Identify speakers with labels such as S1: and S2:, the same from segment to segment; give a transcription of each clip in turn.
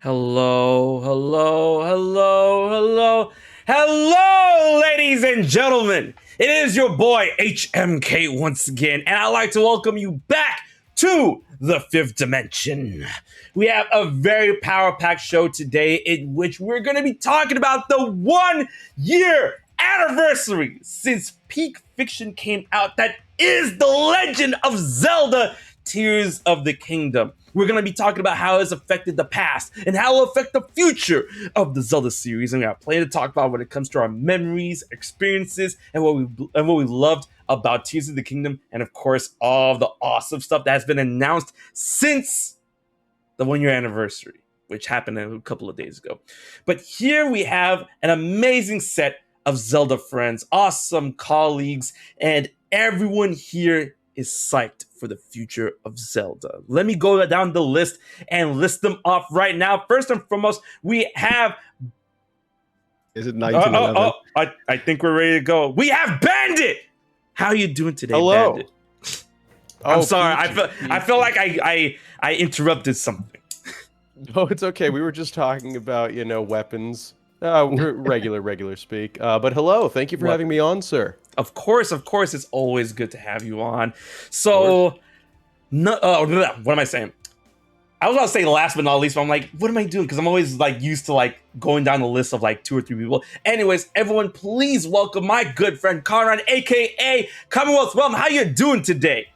S1: Hello, hello, hello, hello, hello, ladies and gentlemen. It is your boy HMK once again, and I'd like to welcome you back to the fifth dimension. We have a very power-packed show today in which we're going to be talking about the 1 year anniversary since peak fiction came out that is The Legend of Zelda Tears of the Kingdom. We're going to be talking about how it's affected the past and how it will affect the future of the Zelda series. And we have plenty to talk about when it comes to our memories, experiences, and what we loved about Tears of the Kingdom, and of course, all the awesome stuff that has been announced since the 1 year anniversary, which happened a couple of days ago. But here we have an amazing set of Zelda friends, awesome colleagues, and everyone here is psyched for the future of Zelda. Let me go down the list and list them off right now. First and foremost, we have...
S2: Is it 1911?
S1: I think we're ready to go. We have Bandit! How are you doing today,
S2: Hello.
S1: Bandit? I'm sorry. I feel like I interrupted something.
S2: Oh, it's okay. We were just talking about, weapons. Regular speak. But hello. Thank you for having me on, sir.
S1: Of course, it's always good to have you on. So, what am I saying? I was about to say last but not least, but I'm like, what am I doing? Because I'm always used to going down the list of 2 or 3 people. Anyways, everyone, please welcome my good friend Conrad, aka Commonwealth Realm. How you doing today?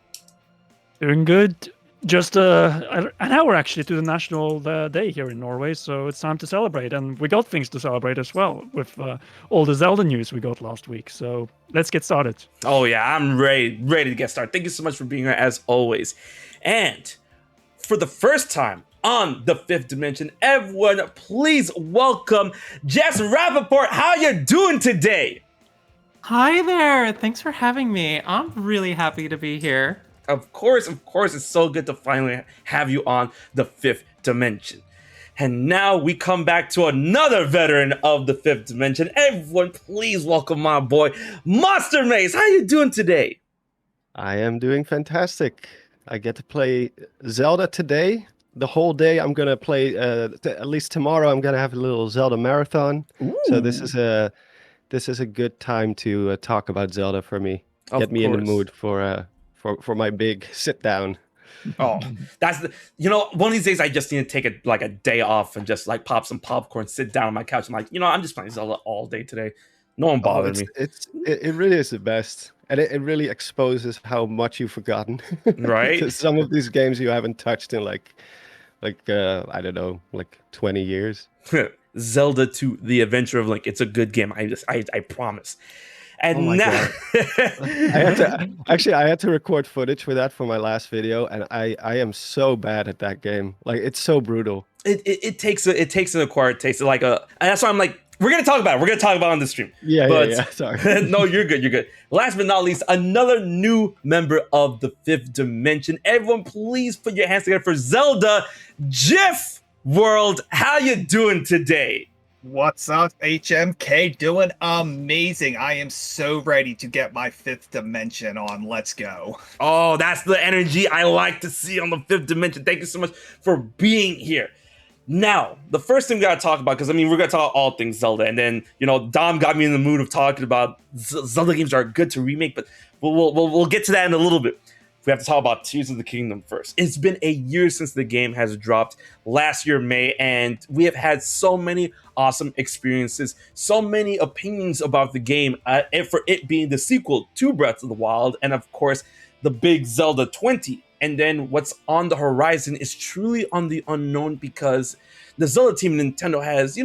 S3: Doing good. Just an hour actually to the National Day here in Norway, so it's time to celebrate. And we got things to celebrate as well with all the Zelda news we got last week. So let's get started.
S1: Oh yeah, I'm ready to get started. Thank you so much for being here as always. And for the first time on the fifth dimension, everyone, please welcome Jess Rappaport. How you doing today?
S4: Hi there. Thanks for having me. I'm really happy to be here.
S1: Of course, it's so good to finally have you on the fifth dimension. And now we come back to another veteran of the fifth dimension. Everyone, please welcome my boy, Monster Maze. How you doing today?
S2: I am doing fantastic. I get to play Zelda today. The whole day I'm going to play, at least tomorrow, I'm going to have a little Zelda marathon. Ooh. So this is a good time to talk about Zelda for me. Get me in the mood for my big sit down.
S1: Oh, that's one of these days I just need to take a day off and just pop some popcorn, sit down on my couch. I'm I'm just playing Zelda all day today. No one bothered me.
S2: It really is the best. And it really exposes how much you've forgotten.
S1: Right?
S2: Because some of these games you haven't touched in I don't know, 20 years.
S1: Zelda 2, The Adventure of Link. It's a good game. I promise. And now
S2: I had to record footage for that for my last video, and I am so bad at that game. It's so brutal.
S1: It takes an acquired taste. And that's why I'm we're gonna talk about it. We're gonna talk about it on the stream.
S2: Yeah. Sorry.
S1: No, you're good. Last but not least, another new member of the fifth dimension. Everyone, please put your hands together for Zelda Jiff World. How you doing today?
S5: What's up, HMK? Doing amazing. I am so ready to get my fifth dimension on. Let's go.
S1: Oh, that's the energy I like to see on the fifth dimension. Thank you so much for being here. Now, the first thing we gotta talk about, because we're gonna talk all things Zelda, and then Dom got me in the mood of talking about Zelda games are good to remake, but we'll get to that in a little bit. We have to talk about Tears of the Kingdom first. It's been a year since the game has dropped last year, May, and we have had so many awesome experiences, so many opinions about the game, and for it being the sequel to Breath of the Wild, and of course, the big Zelda 20. And then what's on the horizon is truly on the unknown because the Zelda team Nintendo has,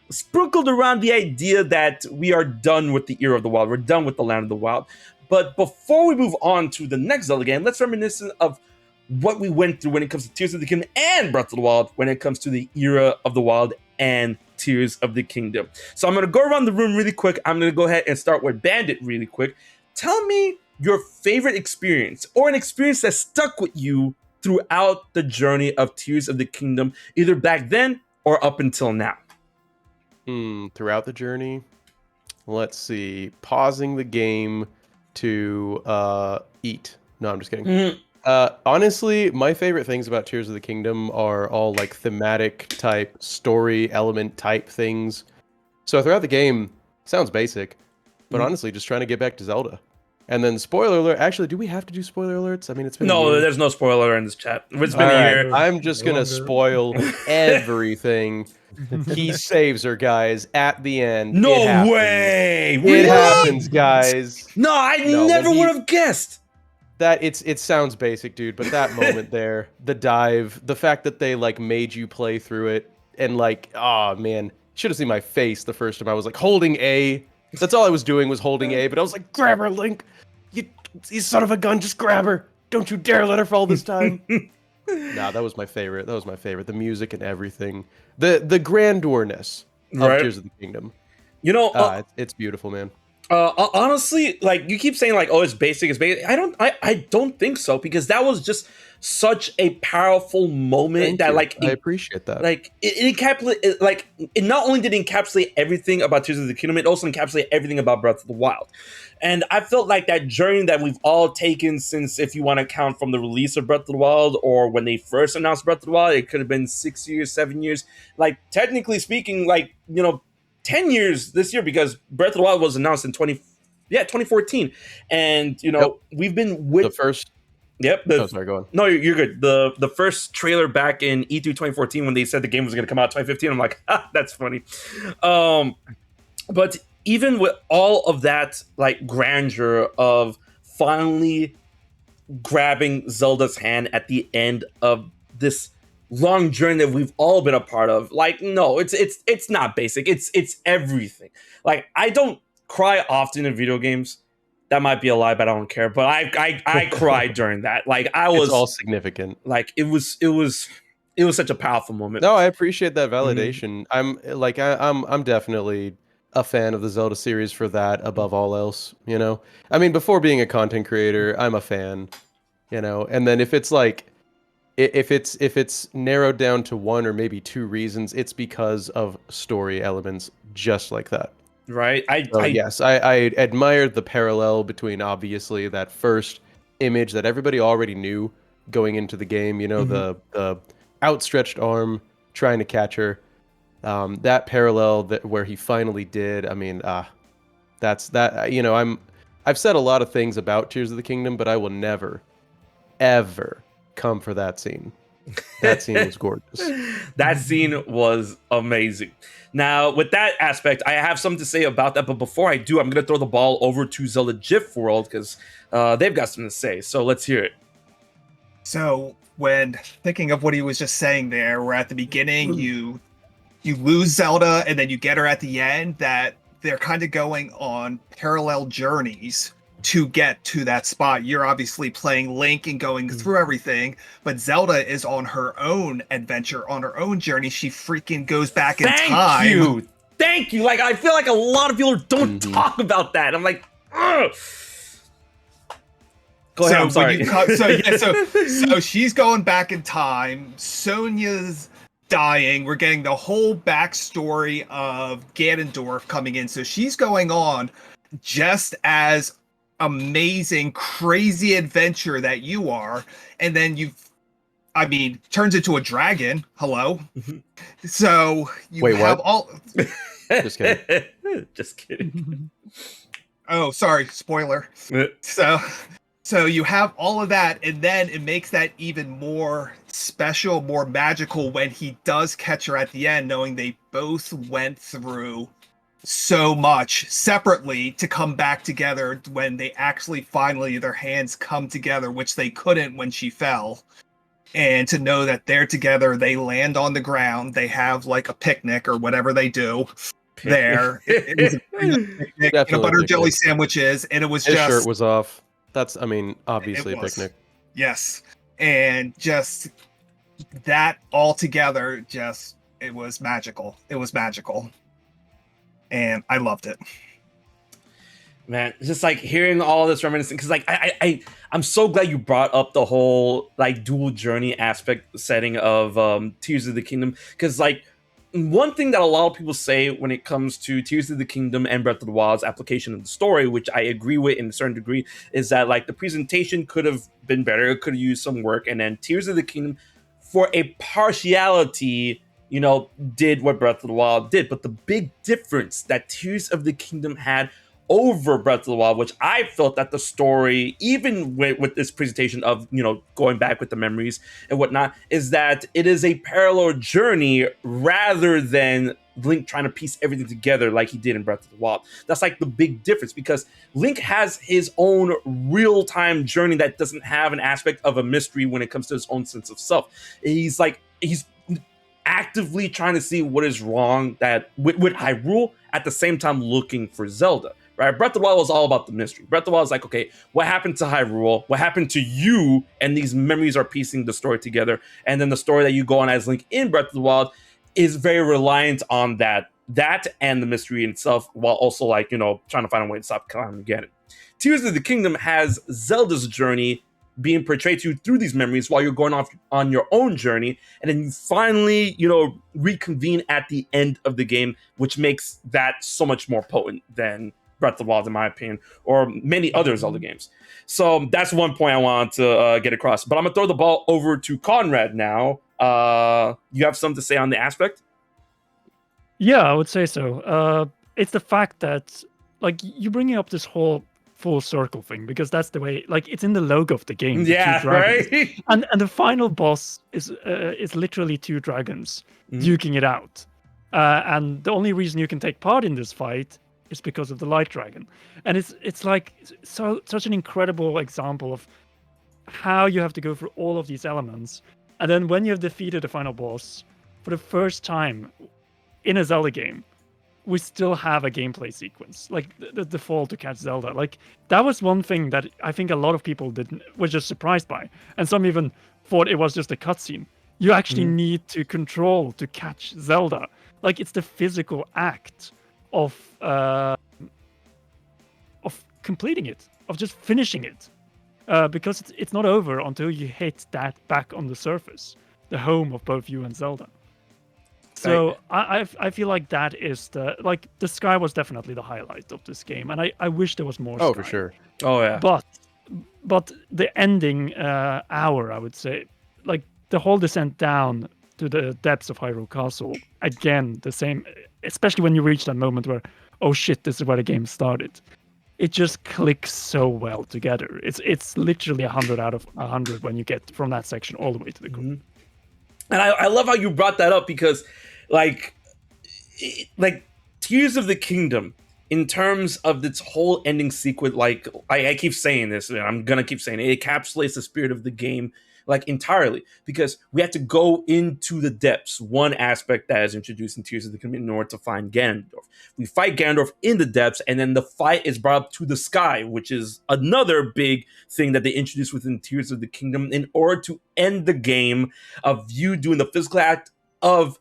S1: sprinkled around the idea that we are done with the era of the wild. We're done with the land of the wild. But before we move on to the next Zelda game, let's reminisce of what we went through when it comes to Tears of the Kingdom and Breath of the Wild when it comes to the era of the wild and Tears of the Kingdom. So I'm going to go around the room really quick. I'm going to go ahead and start with Bandit really quick. Tell me your favorite experience or an experience that stuck with you throughout the journey of Tears of the Kingdom, either back then or up until now.
S2: Throughout the journey, let's see. Pausing the game to eat. No, I'm just kidding.
S6: Honestly, my favorite things about Tears of the Kingdom are all like thematic type, story element type things. So throughout the game, sounds basic, but honestly, just trying to get back to Zelda. And then spoiler alert. Actually, do we have to do spoiler alerts? I mean, it's been a
S1: No,
S6: year.
S1: there's no spoiler in this chat. It's been
S6: All
S1: a
S6: right,
S1: year.
S6: I'm just gonna
S3: Longer.
S6: spoil everything. He saves her, guys, at the end. It
S1: No
S6: happens.
S1: way!
S6: It
S1: Really?
S6: happens, guys.
S1: No, I
S6: No,
S1: never
S6: when he-
S1: would have guessed.
S6: That it sounds basic, dude, but that moment there, the dive, the fact that they like made you play through it, and like, oh man, should have seen my face the first time. I was like holding A. That's all I was doing was holding A, but I was like, grab her, Link. You son of a gun, just grab her. Don't you dare let her fall this time. Nah, that was my favorite. That was my favorite. The music and everything. The grandorness of
S1: Right.
S6: Tears of the Kingdom.
S1: You know,
S6: It's beautiful, man.
S1: honestly, like you keep saying, like, oh, it's basic, it's basic. I don't think so, because that was just such a powerful moment
S6: Thank
S1: that,
S6: you.
S1: like,
S6: I appreciate that.
S1: like it encapsulated, like, it not only did it encapsulate everything about Tears of the Kingdom, it also encapsulated everything about Breath of the Wild. And I felt like that journey that we've all taken since, if you want to count from the release of Breath of the Wild or when they first announced Breath of the Wild, it could have been 6 years, 7 years. Like, technically speaking, like, 10 years this year, because Breath of the Wild was announced in 2014. And, we've been with...
S6: The first...
S1: Yep.
S6: Oh, sorry, go on.
S1: No, you're good. The first trailer back in E3 2014, when they said the game was going to come out 2015, I'm like, that's funny. But even with all of that, like, grandeur of finally grabbing Zelda's hand at the end of this long journey that we've all been a part of, like, no, it's not basic. It's everything. Like, I don't cry often in video games. That might be a lie, but I don't care. But I cried during that. Like,
S6: It's all significant.
S1: like, it was such a powerful moment.
S6: No, I appreciate that validation. I'm definitely a fan of the Zelda series for that above all else, I mean, before being a content creator, I'm a fan, and then if it's like if it's narrowed down to one or maybe two reasons, it's because of story elements just like that.
S1: Right?
S6: Yes, I admired the parallel between obviously that first image that everybody already knew going into the game, the outstretched arm trying to catch her. That parallel where he finally did. I mean, that's that. I've said a lot of things about Tears of the Kingdom, but I will never, ever come for that scene. That scene was gorgeous.
S1: That scene was amazing. Now, with that aspect, I have something to say about that. But before I do, I'm going to throw the ball over to Zelda GIF World, because they've got something to say. So let's hear it.
S5: So when thinking of what he was just saying there, where at the beginning you lose Zelda and then you get her at the end, that they're kind of going on parallel journeys to get to that spot. You're obviously playing Link and going through everything, but Zelda is on her own adventure, on her own journey. She freaking goes back in time.
S1: Thank you. Like, I feel like a lot of people don't talk about that. I'm like, ugh. Go ahead. I'm sorry.
S5: So she's going back in time. Sonia's dying. We're getting the whole backstory of Ganondorf coming in. So she's going on just as amazing, crazy adventure that you are, and then turns into a dragon. Hello. So you
S6: Wait,
S5: have
S6: what?
S5: all.
S6: Just kidding.
S1: Just kidding.
S5: Oh, sorry, spoiler. So you have all of that, and then it makes that even more special, more magical when he does catch her at the end, knowing they both went through so much separately to come back together when they actually finally their hands come together, which they couldn't when she fell. And to know that they're together, they land on the ground, they have like a picnic or whatever they do there. It was a picnic,
S6: Definitely
S5: butter
S6: a
S5: jelly
S6: picnic.
S5: sandwiches, and it was
S6: His
S5: just
S6: shirt was off. That's, obviously
S5: It
S6: a
S5: was.
S6: picnic.
S5: yes, and just that all together, it was magical. It was magical. And I loved it.
S1: Man, just like hearing all this reminiscing, because like I'm so glad you brought up the whole like dual journey aspect setting of Tears of the Kingdom, because like one thing that a lot of people say when it comes to Tears of the Kingdom and Breath of the Wild's application of the story, which I agree with in a certain degree, is that like the presentation could have been better, it could have used some work, and then Tears of the Kingdom, for a partiality, did what Breath of the Wild did. But the big difference that Tears of the Kingdom had over Breath of the Wild, which I felt that the story, even with this presentation of, going back with the memories and whatnot, is that it is a parallel journey rather than Link trying to piece everything together like he did in Breath of the Wild. That's like the big difference, because Link has his own real-time journey that doesn't have an aspect of a mystery when it comes to his own sense of self. He's actively trying to see what is wrong with Hyrule, at the same time looking for Zelda. Right? Breath of the Wild was all about the mystery. Breath of the Wild is like, okay, what happened to Hyrule? What happened to you? And these memories are piecing the story together. And then the story that you go on as Link in Breath of the Wild is very reliant on that and the mystery itself, while also trying to find a way to stop Clown Ganon. Tears of the Kingdom has Zelda's journey being portrayed to you through these memories while you're going off on your own journey, and then you finally, reconvene at the end of the game, which makes that so much more potent than Breath of the Wild, in my opinion, or many other Zelda games. So that's one point I wanted to get across. But I'm gonna throw the ball over to Conrad now. You have something to say on the aspect?
S3: Yeah, I would say so. It's the fact that, you bringing up this whole full circle thing, because that's the way, it's in the logo of the game.
S1: Yeah, right.
S3: And the final boss is literally two dragons duking it out. And the only reason you can take part in this fight is because of the light dragon. And it's like such an incredible example of how you have to go through all of these elements. And then when you have defeated the final boss, for the first time in a Zelda game, we still have a gameplay sequence, the fall to catch Zelda. That was one thing that I think a lot of people were just surprised by. And some even thought it was just a cutscene. You actually need to control to catch Zelda. It's the physical act of completing it, of just finishing it, because it's not over until you hit that back on the surface, the home of both you and Zelda. So I feel like that is the sky was definitely the highlight of this game, and I wish there was more.
S6: Oh,
S3: sky.
S6: for sure.
S1: Oh yeah.
S3: But the ending hour, I would say, the whole descent down to the depths of Hyrule Castle, again, the same, especially when you reach that moment where, oh shit, this is where the game started. It just clicks so well together. It's literally 100 out of 100 when you get from that section all the way to the goal.
S1: And I love how you brought that up, because Tears of the Kingdom, in terms of its whole ending sequence, I keep saying this, and I'm gonna keep saying it encapsulates the spirit of the game entirely, because we have to go into the depths. One aspect that is introduced in Tears of the Kingdom in order to find Ganondorf. We fight Ganondorf in the depths, and then the fight is brought up to the sky, which is another big thing that they introduced within Tears of the Kingdom in order to end the game of you doing the physical act of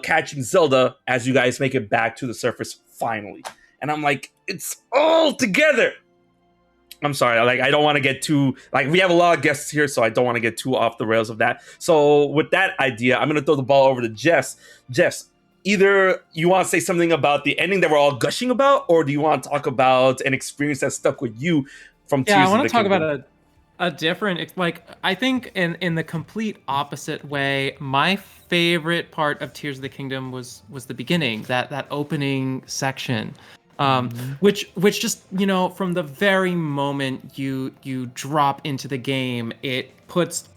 S1: catching Zelda as you guys make it back to the surface finally. And I'm like, it's all together. I'm sorry, I don't want to get too, we have a lot of guests here, so I don't want to get too off the rails of that. So with that idea, I'm going to throw the ball over to Jess. Jess, either you want to say something about the ending that we're all gushing about, or do you want to talk about an experience that stuck with you from Tears of the Kingdom?
S4: Yeah, I want to talk about a different, I think in the complete opposite way, my favorite part of Tears of the Kingdom was the beginning, that opening section. Which just, from the very moment you drop into the game, it puts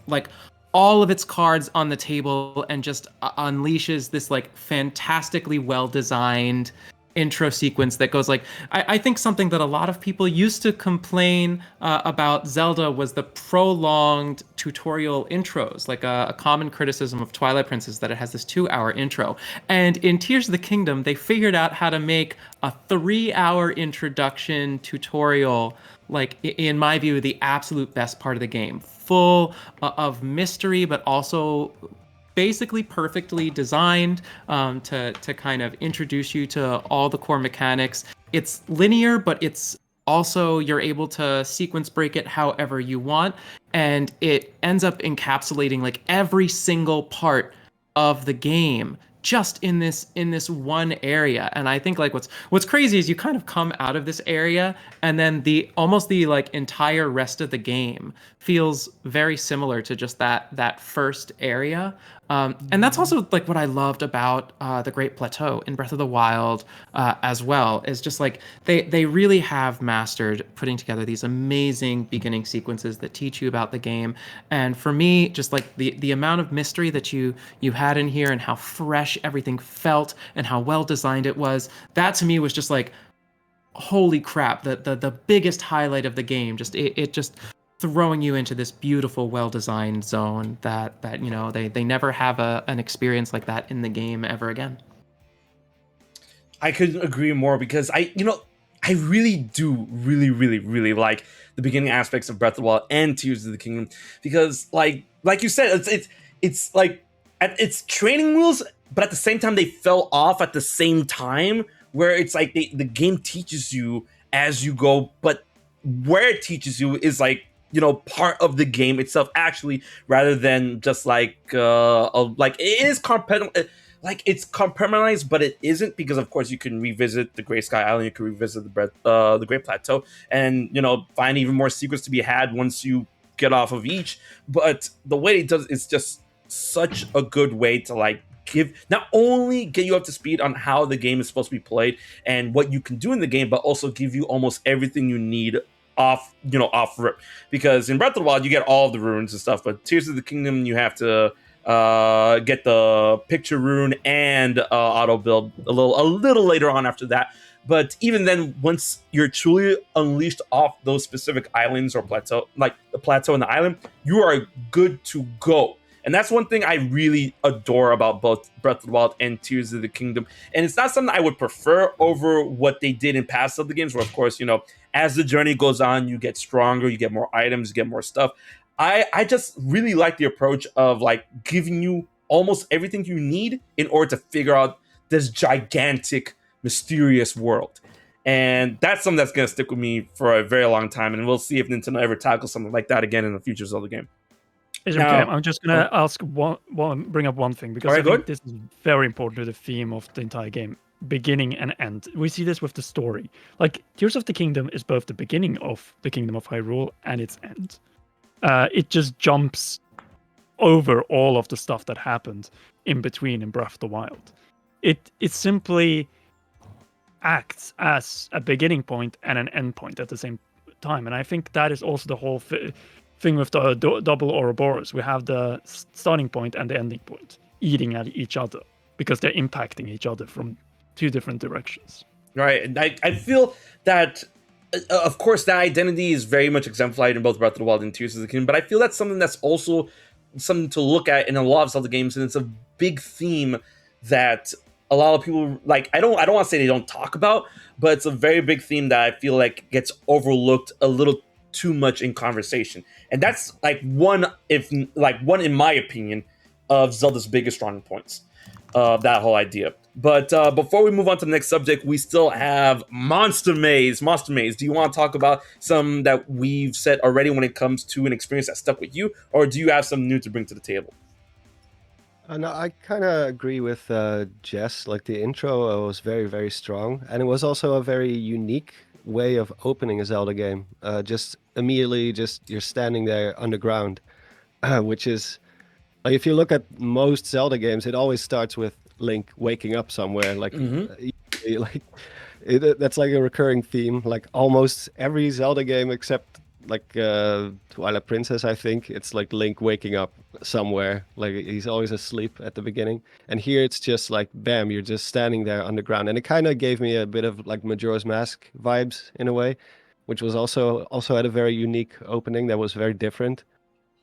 S4: all of its cards on the table and just unleashes this fantastically well designed intro sequence that goes I think something that a lot of people used to complain about Zelda was the prolonged tutorial intros, a common criticism of Twilight Princess, that it has this 2-hour intro. And in Tears of the Kingdom, they figured out how to make a 3-hour introduction tutorial, in my view, the absolute best part of the game, full of mystery, but also basically perfectly designed to kind of introduce you to all the core mechanics. It's linear, but it's also, you're able to sequence break it however you want, and it ends up encapsulating every single part of the game just in this one area. And I think like what's crazy is you kind of come out of this area, and then the like entire rest of the game feels very similar to just that first area. And that's also like what I loved about the Great Plateau in Breath of the Wild as well, is just like they really have mastered putting together these amazing beginning sequences that teach you about the game. And for me, just like the amount of mystery that you had in here, and how fresh everything felt, and how well designed it was, that to me was just like, holy crap, the biggest highlight of the game. Just it just throwing you into this beautiful, well-designed zone that you know they never have an experience like that in the game ever again.
S1: I couldn't agree more, because I really do really like the beginning aspects of Breath of the Wild and Tears of the Kingdom, because like you said, it's like at its training wheels, but at the same time they fell off at the same time, where it's like the game teaches you as you go, but where it teaches you is like, you know, part of the game itself actually, rather than just like like it is like it's compartmentalized, but it isn't, because of course you can revisit the Great Sky Island, you can revisit the Great Plateau, and you know, find even more secrets to be had once you get off of each. But the way it does is just such a good way to like not only get you up to speed on how the game is supposed to be played and what you can do in the game, but also give you almost everything you need off rip. Because in Breath of the Wild you get all of the runes and stuff, but Tears of the Kingdom you have to get the picture rune and auto build a little later on after that. But even then, once you're truly unleashed off those specific islands or plateau, like the plateau and the island, you are good to go. And that's one thing I really adore about both Breath of the Wild and Tears of the Kingdom. And it's not something I would prefer over what they did in past Zelda games, where of course, you know, as the journey goes on, you get stronger, you get more items, you get more stuff. I just really like the approach of like giving you almost everything you need in order to figure out this gigantic, mysterious world. And that's something that's going to stick with me for a very long time. And we'll see if Nintendo ever tackles something like that again in a future Zelda game.
S3: HMK,
S1: Now-
S3: I'm just gonna ask bring up one thing, because
S1: Alright,
S3: I think
S1: good.
S3: this is very important to the theme of the entire game, beginning and end. We see this with the story. Like Tears of the Kingdom is both the beginning of the Kingdom of Hyrule and its end. It just jumps over all of the stuff that happened in between in Breath of the Wild. It simply acts as a beginning point and an end point at the same time, and I think that is also the whole thing with the double Ouroboros. We have the starting point and the ending point eating at each other, because they're impacting each other from two different directions.
S1: Right. And I feel that, of course, that identity is very much exemplified in both Breath of the Wild and Tears of the Kingdom, but I feel that's something that's also something to look at in a lot of Zelda games, and it's a big theme that a lot of people, like, I don't want to say they don't talk about, but it's a very big theme that I feel like gets overlooked a little too much in conversation. And that's like one in my opinion of Zelda's biggest strong points of that whole idea. But before we move on to the next subject, we still have Monster Maze. Monster Maze, do you want to talk about some that we've said already when it comes to an experience that stuck with you, or do you have something new to bring to the table?
S2: No, I kind of agree with Jess. Like the intro was very, very strong, and it was also a very unique way of opening a Zelda game. Just immediately, you're standing there underground, which is like, if you look at most Zelda games, it always starts with Link waking up somewhere. Like, that's like a recurring theme. Like almost every Zelda game except like Twilight Princess, I think it's like Link waking up somewhere. Like he's always asleep at the beginning. And here it's just like, bam, you're just standing there underground. And it kind of gave me a bit of like Majora's Mask vibes in a way, which was also had a very unique opening that was very different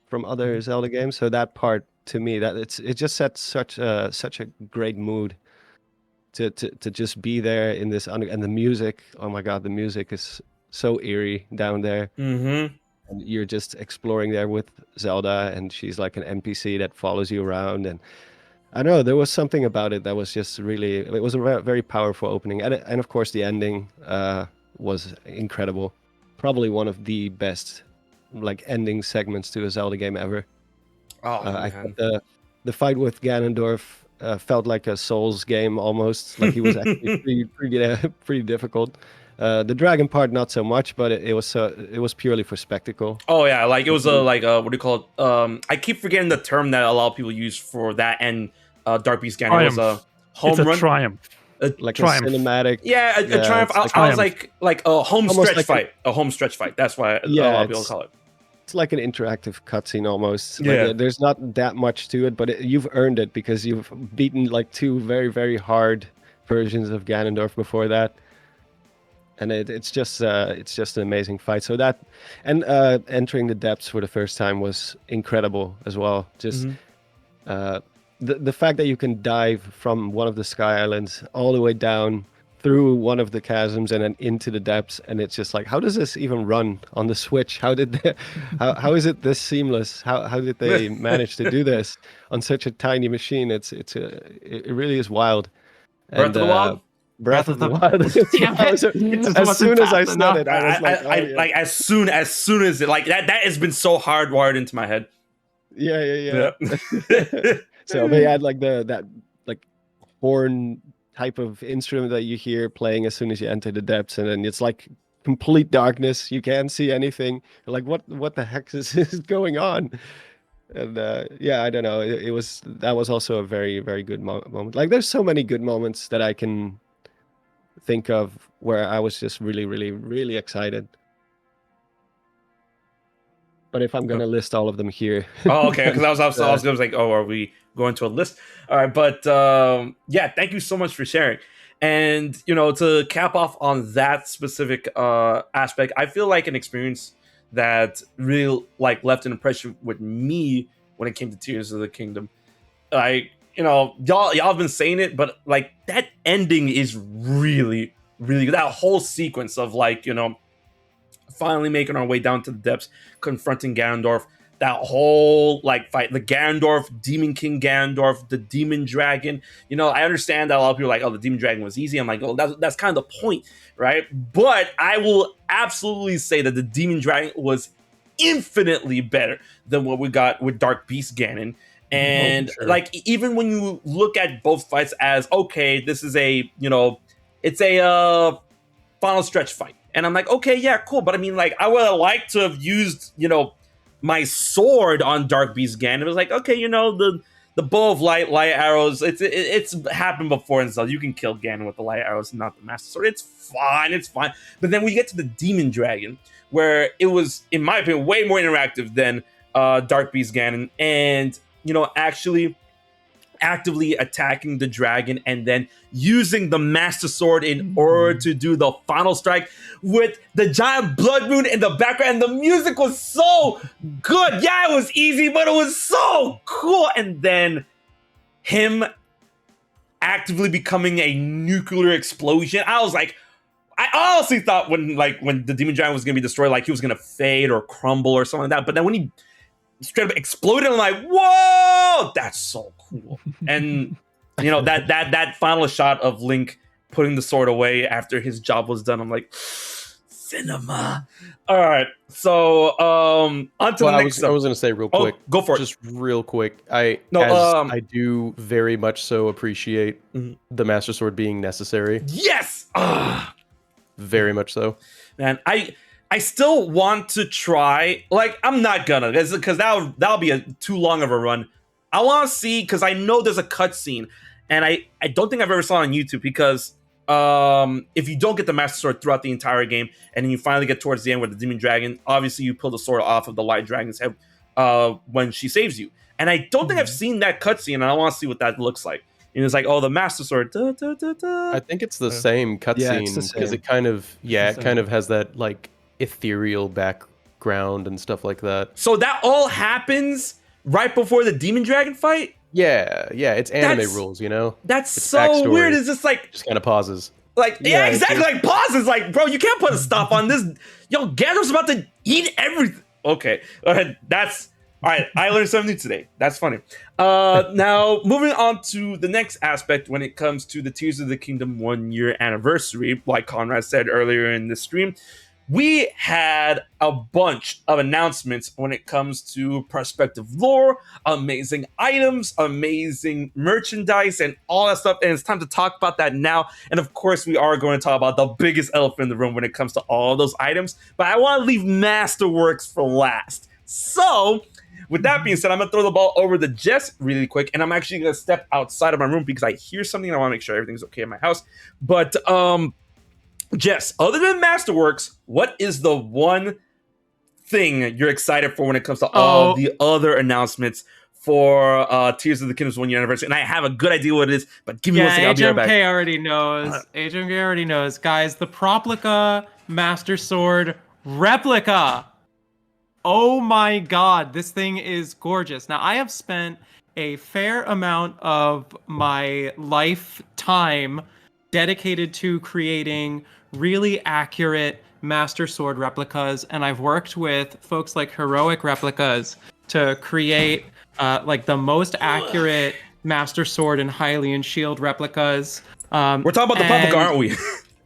S2: from other Zelda games. So that part, to me, that it just sets such a great mood to just be there in this and the music. Oh my god, the music is so eerie down there.
S1: Mm-hmm.
S2: And you're just exploring there with Zelda, and she's like an NPC that follows you around. And I don't know, there was something about it that was just really, it was a very powerful opening. And of course the ending was incredible. Probably one of the best like ending segments to a Zelda game ever.
S1: Oh,
S2: I
S1: man.
S2: thought the fight with Ganondorf felt like a Souls game almost. Like he was actually pretty difficult. The dragon part not so much, but it was purely for spectacle.
S1: Oh yeah, like it was what do you call it? I keep forgetting the term that a lot of people use for that and Dark Beast Ganon. It was a home
S3: It's a
S1: run.
S3: triumph.
S2: Like
S3: Triumph.
S2: a cinematic.
S1: Yeah, a triumph.
S2: it's
S1: I was like a home
S2: Almost
S1: stretch
S2: like
S1: fight. A home stretch fight. That's why a
S2: Yeah,
S1: lot of people call it.
S2: It's like an interactive cutscene almost.
S1: Yeah.
S2: Like, there's not that much to it, but you've earned it because you've beaten like 2 very, very hard versions of Ganondorf before that. And it's just an amazing fight. So that and entering the depths for the first time was incredible as well. Just the fact that you can dive from one of the Sky Islands all the way down through one of the chasms and then into the depths, and it's just like, how does this even run on the Switch? How is it this seamless? How did they manage to do this on such a tiny machine? It really is wild.
S1: Breath of the Wild.
S2: Breath of the Wild.
S4: Damn it.
S2: As soon as I said
S4: enough.
S2: it, I was like,
S1: I like as soon as it like that has been so hardwired into my head.
S2: yeah. So they had like that like horn type of instrument that you hear playing as soon as you enter the depths, and then it's like complete darkness. You can't see anything. You're like, what the heck is going on? And I don't know. That was also a very, very good moment. Like, there's so many good moments that I can think of where I was just really, really, really excited. But if I'm gonna list all of them here,
S1: Oh, okay. Because I was like, oh, are we going to a list? All right, but yeah, thank you so much for sharing. And to cap off on that specific aspect, I feel like an experience that really left an impression with me when it came to Tears of the Kingdom. Like, y'all have been saying it, but like that ending is really, really good. That whole sequence of finally making our way down to the depths, confronting Ganondorf, that whole fight, the Ganondorf, Demon King Ganondorf, the Demon Dragon. I understand that a lot of people are like, oh, the Demon Dragon was easy. I'm like, oh, that's kind of the point, right? But I will absolutely say that the Demon Dragon was infinitely better than what we got with Dark Beast Ganon. And even when you look at both fights as, okay, this is it's a final stretch fight. And I'm like, okay, yeah, cool. But I mean, I would have liked to have used, my sword on Dark Beast Ganon. It was like, okay, the bow of light arrows. It's happened before in Zelda. You can kill Ganon with the light arrows, not the Master Sword. It's fine. But then we get to the Demon Dragon, where it was, in my opinion, way more interactive than Dark Beast Ganon, and actually actively attacking the dragon and then using the Master Sword in order to do the final strike with the giant blood moon in the background. And the music was so good. Yeah, it was easy, but it was so cool. And then him actively becoming a nuclear explosion. I was like, I honestly thought when the Demon Dragon was going to be destroyed, he was going to fade or crumble or something like that. But then when he straight up exploded, I'm like, whoa, that's so cool. And that final shot of Link putting the sword away after his job was done, I'm like, cinema. All right, so on to the next.
S6: I was gonna say real quick.
S1: Go for it.
S6: Just real quick. I do very much so appreciate the Master Sword being necessary.
S1: Yes.
S6: Very much so.
S1: Man, I still want to try. I'm not gonna, because that'll be too long of a run. I want to see, because I know there's a cutscene, and I don't think I've ever saw it on YouTube, because if you don't get the Master Sword throughout the entire game, and then you finally get towards the end with the Demon Dragon, obviously you pull the sword off of the Light Dragon's head when she saves you. And I don't think I've seen that cutscene, and I want to see what that looks like. And it's like, oh, the Master Sword. Da, da, da, da.
S6: I think it's the same cutscene, because it kind of has that ethereal background and stuff like that.
S1: So that all happens right before the Demon Dragon fight?
S6: Yeah, it's anime rules,
S1: That's
S6: it's
S1: so
S6: backstory.
S1: weird. It's just
S6: just kind of pauses.
S1: Yeah, exactly. Pauses. Bro, you can't put a stop on this. Yo, Ganondorf's about to eat everything. Okay, that's all right. I learned something new today. That's funny. Now moving on to the next aspect when it comes to the Tears of the Kingdom 1 year anniversary, like Conrad said earlier in the stream. we had a bunch of announcements when it comes to perspective lore, amazing items, amazing merchandise, and all that stuff. And it's time to talk about that now. And of course, we are going to talk about the biggest elephant in the room when it comes to all those items. But I want to leave Masterworks for last. So, with that being said, I'm going to throw the ball over to Jess really quick. And I'm actually going to step outside of my room because I hear something and I want to make sure everything's okay in my house. But, Jess, other than Masterworks, what is the one thing you're excited for when it comes to all the other announcements for Tears of the Kingdom's 1 year anniversary? And I have a good idea what it is, but give me one second, I'll be right back.
S4: HMK already knows. HMK already knows. Guys, the Proplica Master Sword replica. Oh my god, this thing is gorgeous. Now, I have spent a fair amount of my lifetime dedicated to creating really accurate Master Sword replicas, and I've worked with folks like Heroic Replicas to create like the most accurate Master Sword and Hylian Shield replicas.
S1: We're talking about the Proplica, aren't we?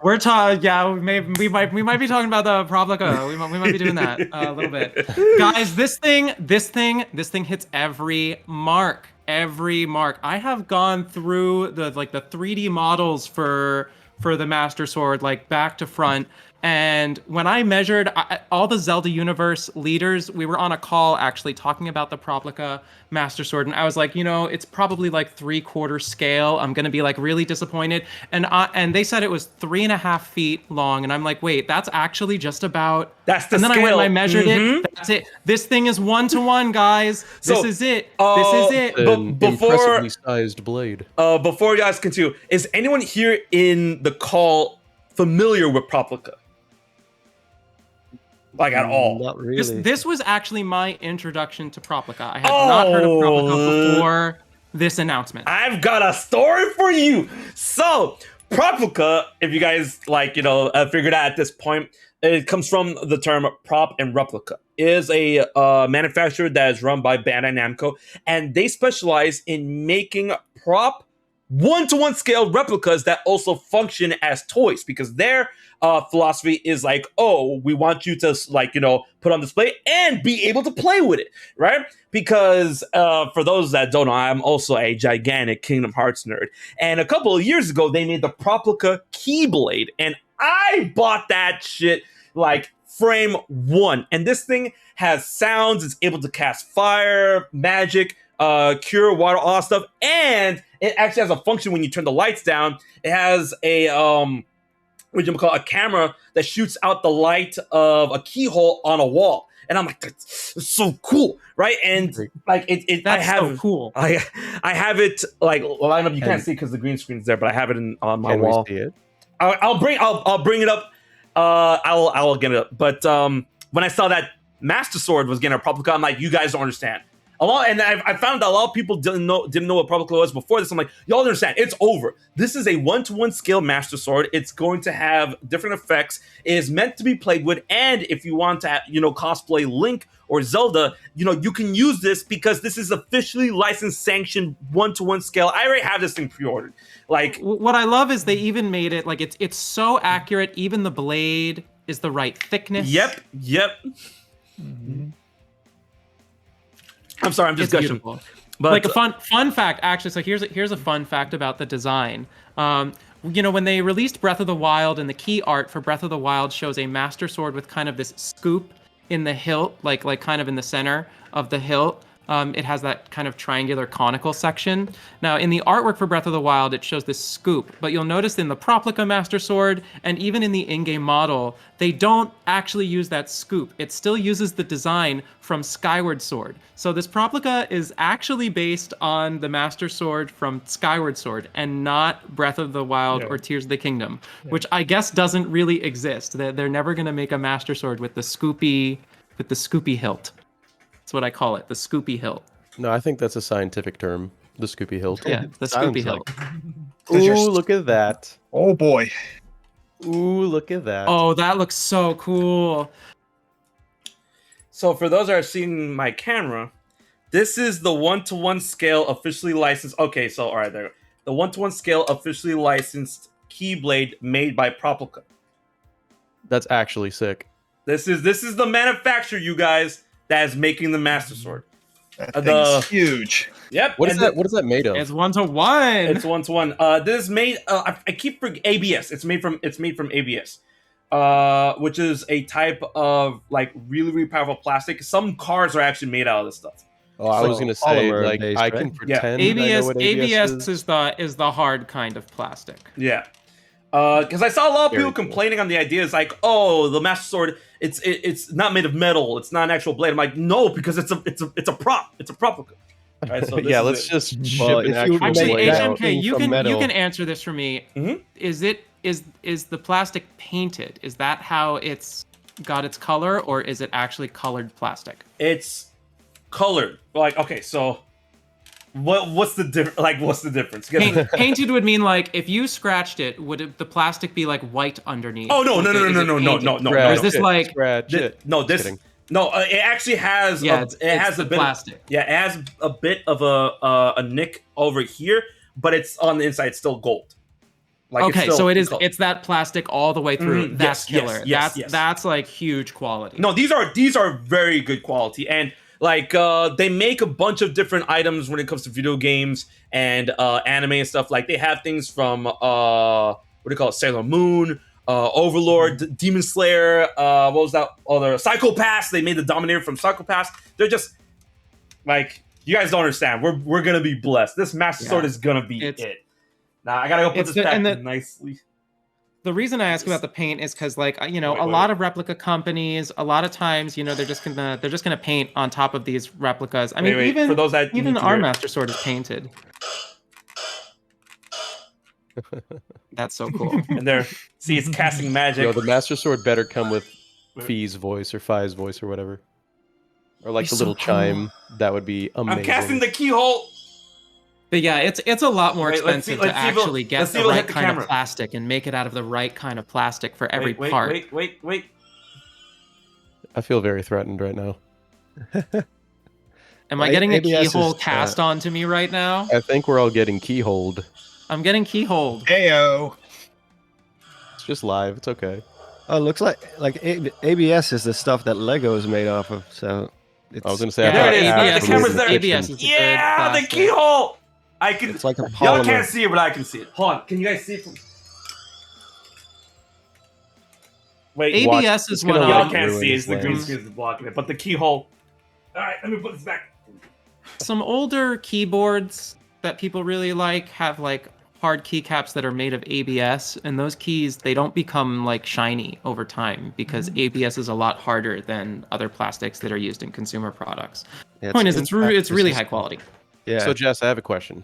S4: We're talking, yeah. We might be talking about the Proplica. We might be doing that a little bit, guys. This thing hits every mark. Every mark. I have gone through the 3D models for the Master Sword, like back to front. And when I measured all the Zelda universe leaders, we were on a call actually talking about the Proplica Master Sword, and I was like, it's probably like 3/4 scale. I'm gonna be like really disappointed. And they said it was 3.5 feet long, and I'm like, wait, that's actually just about.
S1: That's the
S4: and then
S1: scale.
S4: I went and I measured it. That's it. This thing is 1-to-1, guys. This is it. This is it.
S6: An impressively sized blade.
S1: Before you guys continue, is anyone here in the call familiar with Proplica? Like at all?
S2: Not really.
S4: This was actually my introduction to Proplica. I had not heard of Proplica before this announcement.
S1: I've got a story for you. So, Proplica, if you guys figured out at this point, it comes from the term prop and replica. It is a manufacturer that is run by Bandai Namco, and they specialize in making prop 1-to-1 scale replicas that also function as toys, because their philosophy is like, we want you to put on display and be able to play with it, right? Because for those that don't know, I'm also a gigantic Kingdom Hearts nerd, and a couple of years ago they made the Proplica Keyblade, and I bought that shit like frame one, and this thing has sounds, it's able to cast fire, magic, cure water, all that stuff, and it actually has a function when you turn the lights down. It has a a camera that shoots out the light of a keyhole on a wall. And I'm like, that's so cool, right? And like
S4: That's so cool.
S1: I have it like lined up. You can't see because the green screen's there, but I have it on my wall.
S6: Can we see it?
S1: I'll bring it up. I'll get it up. But when I saw that Master Sword was getting a Proplica, I'm like, you guys don't understand. And I found that a lot of people didn't know what Proplica was before this. I'm like, y'all understand, it's over. This is a 1-to-1 scale Master Sword. It's going to have different effects. It is meant to be played with, and if you want to, cosplay Link or Zelda, you can use this because this is officially licensed, sanctioned 1-to-1 scale. I already have this thing pre-ordered. Like,
S4: what I love is they even made it like it's so accurate. Even the blade is the right thickness.
S1: Yep. Mm-hmm. I'm sorry, I'm just gushing.
S4: But
S1: Like
S4: a fun fact, actually. So here's a fun fact about the design. When they released Breath of the Wild, and the key art for Breath of the Wild shows a Master Sword with kind of this scoop in the hilt, like kind of in the center of the hilt. It has that kind of triangular conical section. Now, in the artwork for Breath of the Wild, it shows this scoop, but you'll notice in the Proplica Master Sword, and even in the in-game model, they don't actually use that scoop. It still uses the design from Skyward Sword. So this Proplica is actually based on the Master Sword from Skyward Sword, and not Breath of the Wild or Tears of the Kingdom, which I guess doesn't really exist. They're never going to make a Master Sword with the scoopy hilt. That's what I call it, the scoopy hilt.
S6: No, I think that's a scientific term, the scoopy hilt.
S4: Yeah, the scoopy hilt.
S6: Ooh, look at that.
S5: Oh boy.
S6: Ooh, look at that.
S4: Oh, that looks so cool.
S1: So for those that are seeing my camera, this is the 1-to-1 scale officially licensed. Okay, so all right, there. The 1-to-1 scale officially licensed Keyblade made by Proplica.
S6: That's actually sick.
S1: This is the manufacturer, you guys, that is making the Master Sword.
S5: That
S1: The-
S5: thing's huge.
S1: Yep.
S6: What is
S1: and
S6: that? What is that made of?
S4: It's 1-to-1.
S1: It's 1-to-1. This is made. I keep forgetting ABS. It's made from ABS, which is a type of like really really powerful plastic. Some cars are actually made out of this stuff.
S6: Oh, I was
S2: So
S6: gonna say,
S2: polymer
S6: like,
S2: based,
S6: I
S2: right?
S6: can
S1: Yeah.
S6: pretend I know
S4: ABS
S6: what
S4: ABS is the hard kind of plastic.
S1: Yeah. Because I saw a lot of
S6: Very
S1: people
S6: cool.
S1: complaining on the idea. It's like, oh, the Master Sword, it's not made of metal. It's not an actual blade. I'm like, no, because it's a prop. It's a prop. Right, so this
S6: yeah,
S1: is
S6: let's
S1: it.
S6: just ship
S2: Well,
S6: an
S2: if you
S6: actual
S4: Actually,
S2: make that
S6: blade.
S4: HMK,
S2: thing
S4: you
S2: from
S4: can
S2: metal.
S4: answer this for me.
S1: Mhm.
S4: Is the plastic painted? Is that how it's got its color, or is it actually colored plastic?
S1: It's colored. Like, okay, so what's the difference? Like, what's the difference? 'Cause-
S4: Painted would mean like if you scratched it, would the plastic be like white underneath?
S1: Oh no, no, no,
S4: Is
S1: no,
S4: it
S1: no, no,
S4: painted?
S1: no, no,
S4: Or
S1: no.
S4: is this
S6: Scratch it,
S4: like
S6: scratch it?
S1: No,
S6: Just
S1: this
S6: kidding.
S1: no. It actually has.
S4: Yeah,
S1: it has
S4: it's
S1: a
S4: the
S1: bit.
S4: plastic.
S1: Yeah, it has a bit of a nick over here, but it's on the inside. It's still gold. Like, it's
S4: okay,
S1: still
S4: so
S1: gold.
S4: it's that plastic all the way through.
S1: Mhm,
S4: That's
S1: yes,
S4: killer.
S1: yes, yes.
S4: That's like huge quality.
S1: No, these are very good quality, and like they make a bunch of different items when it comes to video games and anime and stuff. Like they have things from what do you call it, Sailor Moon, Overlord, Demon Slayer. What was that other? Psycho-Pass. They made the Dominator from Psycho-Pass. They're just like, you guys don't understand. We're gonna be blessed. This Master
S4: Yeah.
S1: Sword is gonna be
S4: It's-
S1: it. Now I gotta go put
S4: it's
S1: this
S4: the-
S1: back
S4: and the-
S1: nicely.
S4: The reason I ask about the paint is because, like, you know,
S1: Wait,
S4: a
S1: wait.
S4: lot of replica companies, a lot of times, you know, they're just gonna paint on top of these replicas. I mean,
S1: Wait,
S4: even
S1: for those that need
S4: even
S1: to
S4: our
S1: hear-
S4: Master Sword is painted. That's so cool.
S1: And there, see, it's casting magic.
S6: Yo, the Master Sword better come with
S1: Wait.
S6: Fee's voice or Fi's voice or whatever, or like
S4: You're
S6: the
S4: so
S6: little
S4: cool.
S6: chime. That would be amazing.
S1: I'm casting the keyhole.
S4: But yeah, it's a lot more
S1: Wait, let's see-
S4: expensive
S1: let's
S4: to
S1: see if it'll-
S4: actually get
S1: let's see
S4: the
S1: if it'll
S4: right
S1: hit the
S4: kind
S1: camera.
S4: of plastic and make it out of the right kind of plastic for every
S1: wait,
S4: part.
S1: Wait.
S6: I feel very threatened right now.
S4: Am I
S2: Well,
S4: getting a
S2: ABS
S4: keyhole
S2: is,
S4: cast onto me right now?
S6: I think we're all getting keyholed.
S4: I'm getting keyholed.
S5: Ayo.
S6: It's just live. It's okay.
S2: Oh, it looks like ABS is the stuff that Lego is made off of. So it's,
S6: I was gonna say,
S4: Yeah,
S6: I thought
S1: There it is.
S6: Ash
S1: The
S6: was
S1: camera's
S6: in the
S1: there.
S6: kitchen.
S4: ABS is a good
S1: Yeah, the
S4: plastic.
S1: keyhole. I can.
S2: it's like a
S1: Y'all
S2: polymer.
S1: can't see it, but I can see it. Hold on. Can you guys see it? From... Wait.
S6: Watch,
S4: ABS
S6: it's
S4: is what
S6: gonna,
S1: Y'all
S6: like,
S1: can't
S6: ruin
S1: see it.
S6: his
S1: It's the green
S6: lens.
S1: screen is blocking it. But the keyhole. All right, let me put this back.
S4: Some older keyboards that people really like have like hard keycaps that are made of ABS, and those keys, they don't become like shiny over time because ABS is a lot harder than other plastics that are used in consumer products.
S2: Yeah,
S4: Point is, it's
S2: impact
S4: really high
S2: resistant.
S4: quality.
S2: Yeah.
S6: So Jess, I have a question.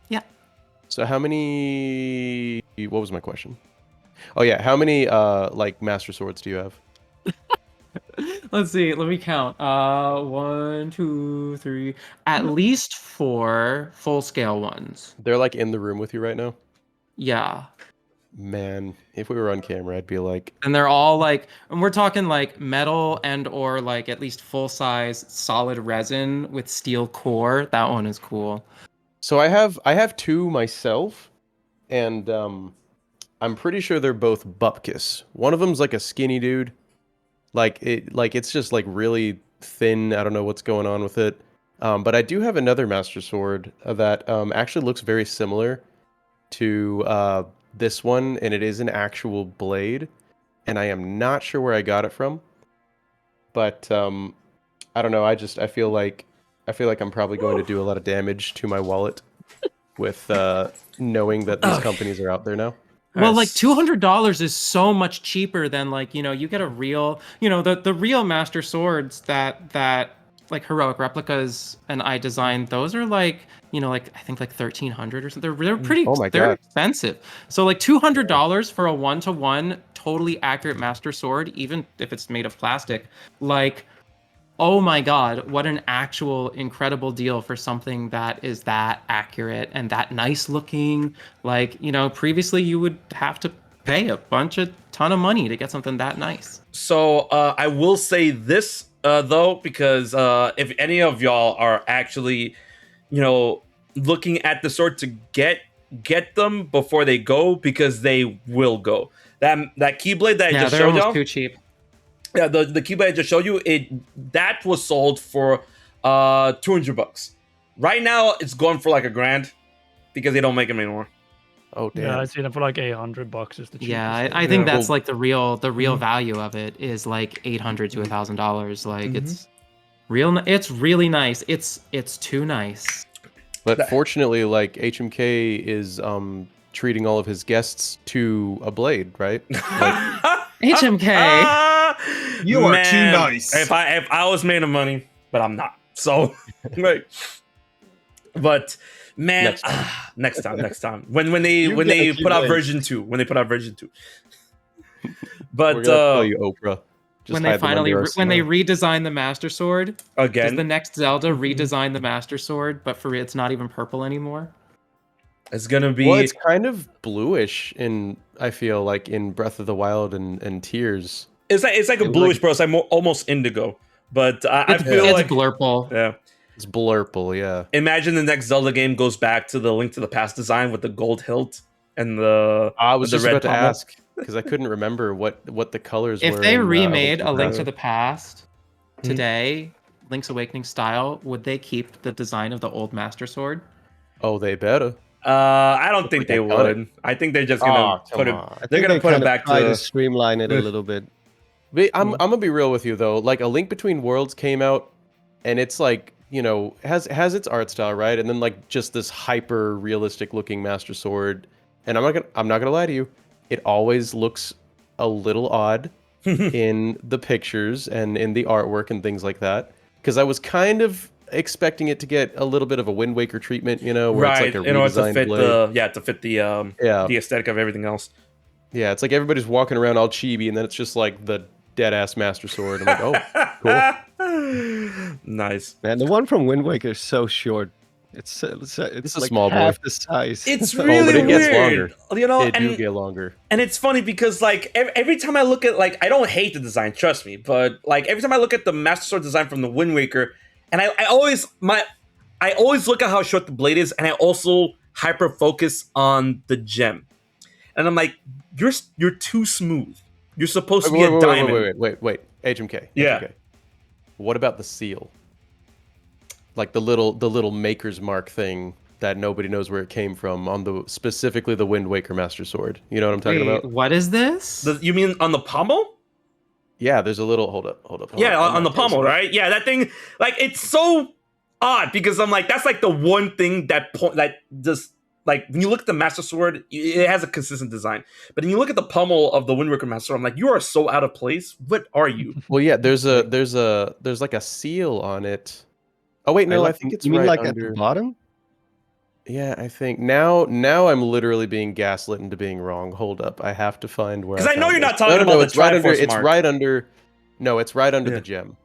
S4: Yeah.
S6: So how many? What was my question? Oh yeah, how many like Master Swords do you have?
S4: Let's see. Let me count. 1, 2, 3. At least 4 full-scale ones.
S6: They're like in the room with you right now.
S4: Yeah.
S6: Man, if we were on camera, I'd be like,
S4: And they're all like, and we're talking like metal and or like at least full-size solid resin with steel core. That one is cool.
S6: so I have two myself, and I'm pretty sure they're both Bupkis. One of them's like a skinny dude, it's just like really thin. I don't know what's going on with it. But I do have another Master Sword that actually looks very similar to this one, and it is an actual blade, and I am not sure where I got it from. But I don't know. I feel like I'm probably going to do a lot of damage to my wallet with knowing that these companies are out there now.
S4: Well, like $200 is so much cheaper than like, you know, you get a real, you know, the real Master Swords that like Heroic Replicas and I designed, those are like, you know, like I think like 1,300 or something. They're pretty,
S6: Oh my
S4: they're
S6: God.
S4: expensive. So like $200 for a 1-to-1 totally accurate Master Sword, even if it's made of plastic, like, oh my God, what an actual incredible deal for something that is that accurate and that nice looking. Like, you know, previously you would have to pay a ton of money to get something that nice.
S1: So I will say this though, because if any of y'all are actually, you know, looking at the sword to get them before they go, because they will go. that keyblade that I
S4: Yeah,
S1: just
S4: they're
S1: showed
S4: almost
S1: y'all.
S4: too cheap.
S1: Yeah, the keyblade I just showed you, that was sold for $200. Right now, it's going for like $1,000 because they don't make them anymore.
S6: Oh damn.
S3: Yeah, I'd seen it for like $800 is the cheapest.
S4: Yeah, I think
S1: Yeah.
S4: that's like the real
S1: Mhm.
S4: value of it is like $800 to $1,000. Like
S1: Mhm.
S4: it's it's really nice. It's too nice.
S6: But fortunately, like HMK is treating all of his guests to a blade, right? Like,
S4: HMK.
S5: You are too nice.
S1: If I was made of money, but I'm not. So, right. But man, next time. When they
S2: You
S1: when
S2: get
S1: they
S2: a
S1: put out
S2: Keyblade.
S1: version 2, when they put out version 2.
S6: we're
S1: But
S6: gonna tell you, Oprah. Just
S4: When they
S6: hide them
S4: finally
S6: under us.
S4: when they redesign the Master Sword, does
S1: again,
S4: the next Zelda redesign the Master Sword, but for it's not even purple anymore?
S1: it's gonna be.
S6: Well, it's kind of bluish in I feel like in Breath of the Wild and Tears.
S1: It's like a
S2: It
S1: bluish
S2: like-
S1: bro. It's like almost indigo. But I feel
S4: It's
S1: like
S4: blurple.
S1: yeah.
S6: It's blurple, yeah.
S1: Imagine the next Zelda game goes back to the Link to the Past design with the gold hilt and the
S6: I was
S1: the
S6: just
S1: red
S6: about to
S1: pommel.
S6: ask because I couldn't remember what the colors
S4: If
S6: were.
S4: they
S6: in,
S4: remade A Link
S6: Past.
S4: to the Past today, Link's Awakening style, would they keep the design of the old Master Sword?
S6: Oh, they better.
S1: I don't think
S6: like
S1: they
S6: iconic.
S1: would. I think they're just gonna
S6: Oh,
S1: put it.
S6: come on.
S2: I
S1: They're
S2: think
S1: gonna
S2: they
S1: put it
S2: kind of
S1: back
S2: try to
S1: to.
S2: streamline it a little bit.
S6: But I'm gonna be real with you though. Like A Link Between Worlds came out, and it's like has its art style, right? And then like just this hyper realistic looking Master Sword. And I'm not gonna lie to you, it always looks a little odd in the pictures and in the artwork and things like that. Because I was kind of expecting it to get a little bit of a Wind Waker treatment, where
S1: Right,
S6: it's like a
S1: in order to
S6: redesigned
S1: fit
S6: blade.
S1: to fit the
S6: Yeah.
S1: the aesthetic of everything else.
S6: Yeah, it's like everybody's walking around all chibi, and then it's just like the dead ass Master Sword. I'm like, oh, cool.
S1: Nice.
S2: Man, the one from Wind Waker is so short. It's
S6: a
S2: like
S6: small boy.
S2: half the size.
S1: It's
S6: but
S1: really
S6: it gets
S1: weird,
S6: longer. It do
S1: and
S6: get longer.
S1: and it's funny because like every time I look at like I don't hate the design, trust me, but like every time I look at the Master Sword design from the Wind Waker, and I always look at how short the blade is, and I also hyper focus on the gem, and I'm like, you're too smooth. You're supposed to be a diamond.
S6: Wait. HMK.
S1: Yeah.
S6: HMK. What about the seal? Like the little maker's mark thing that nobody knows where it came from on specifically the Wind Waker Master Sword. You know what I'm talking
S4: Wait,
S6: about?
S4: what is this?
S1: You mean on the pommel?
S6: Yeah, there's a little. Hold up.
S1: Yeah,
S6: I'm
S1: on the
S6: not gonna
S1: pommel,
S6: say-
S1: right? Yeah, that thing, like, it's so odd because I'm like, that's like the one thing that just like when you look at the Master Sword, it has a consistent design. But when you look at the pommel of the Wind Waker Master Sword, I'm like, you are so out of place. What are you?
S6: Well, yeah, there's like a seal on it. Oh wait, no, I think it's
S2: you mean
S6: right
S2: like
S6: under.
S2: at the bottom?
S6: Yeah, I think now I'm literally being gaslit into being wrong. Hold up, I have to find where.
S1: 'Cause I know
S6: found
S1: you're
S6: this.
S1: not talking about the
S6: it's right under.
S1: Triforce
S6: It's
S1: mark.
S6: right under. No, it's right under
S1: Yeah.
S6: the gem.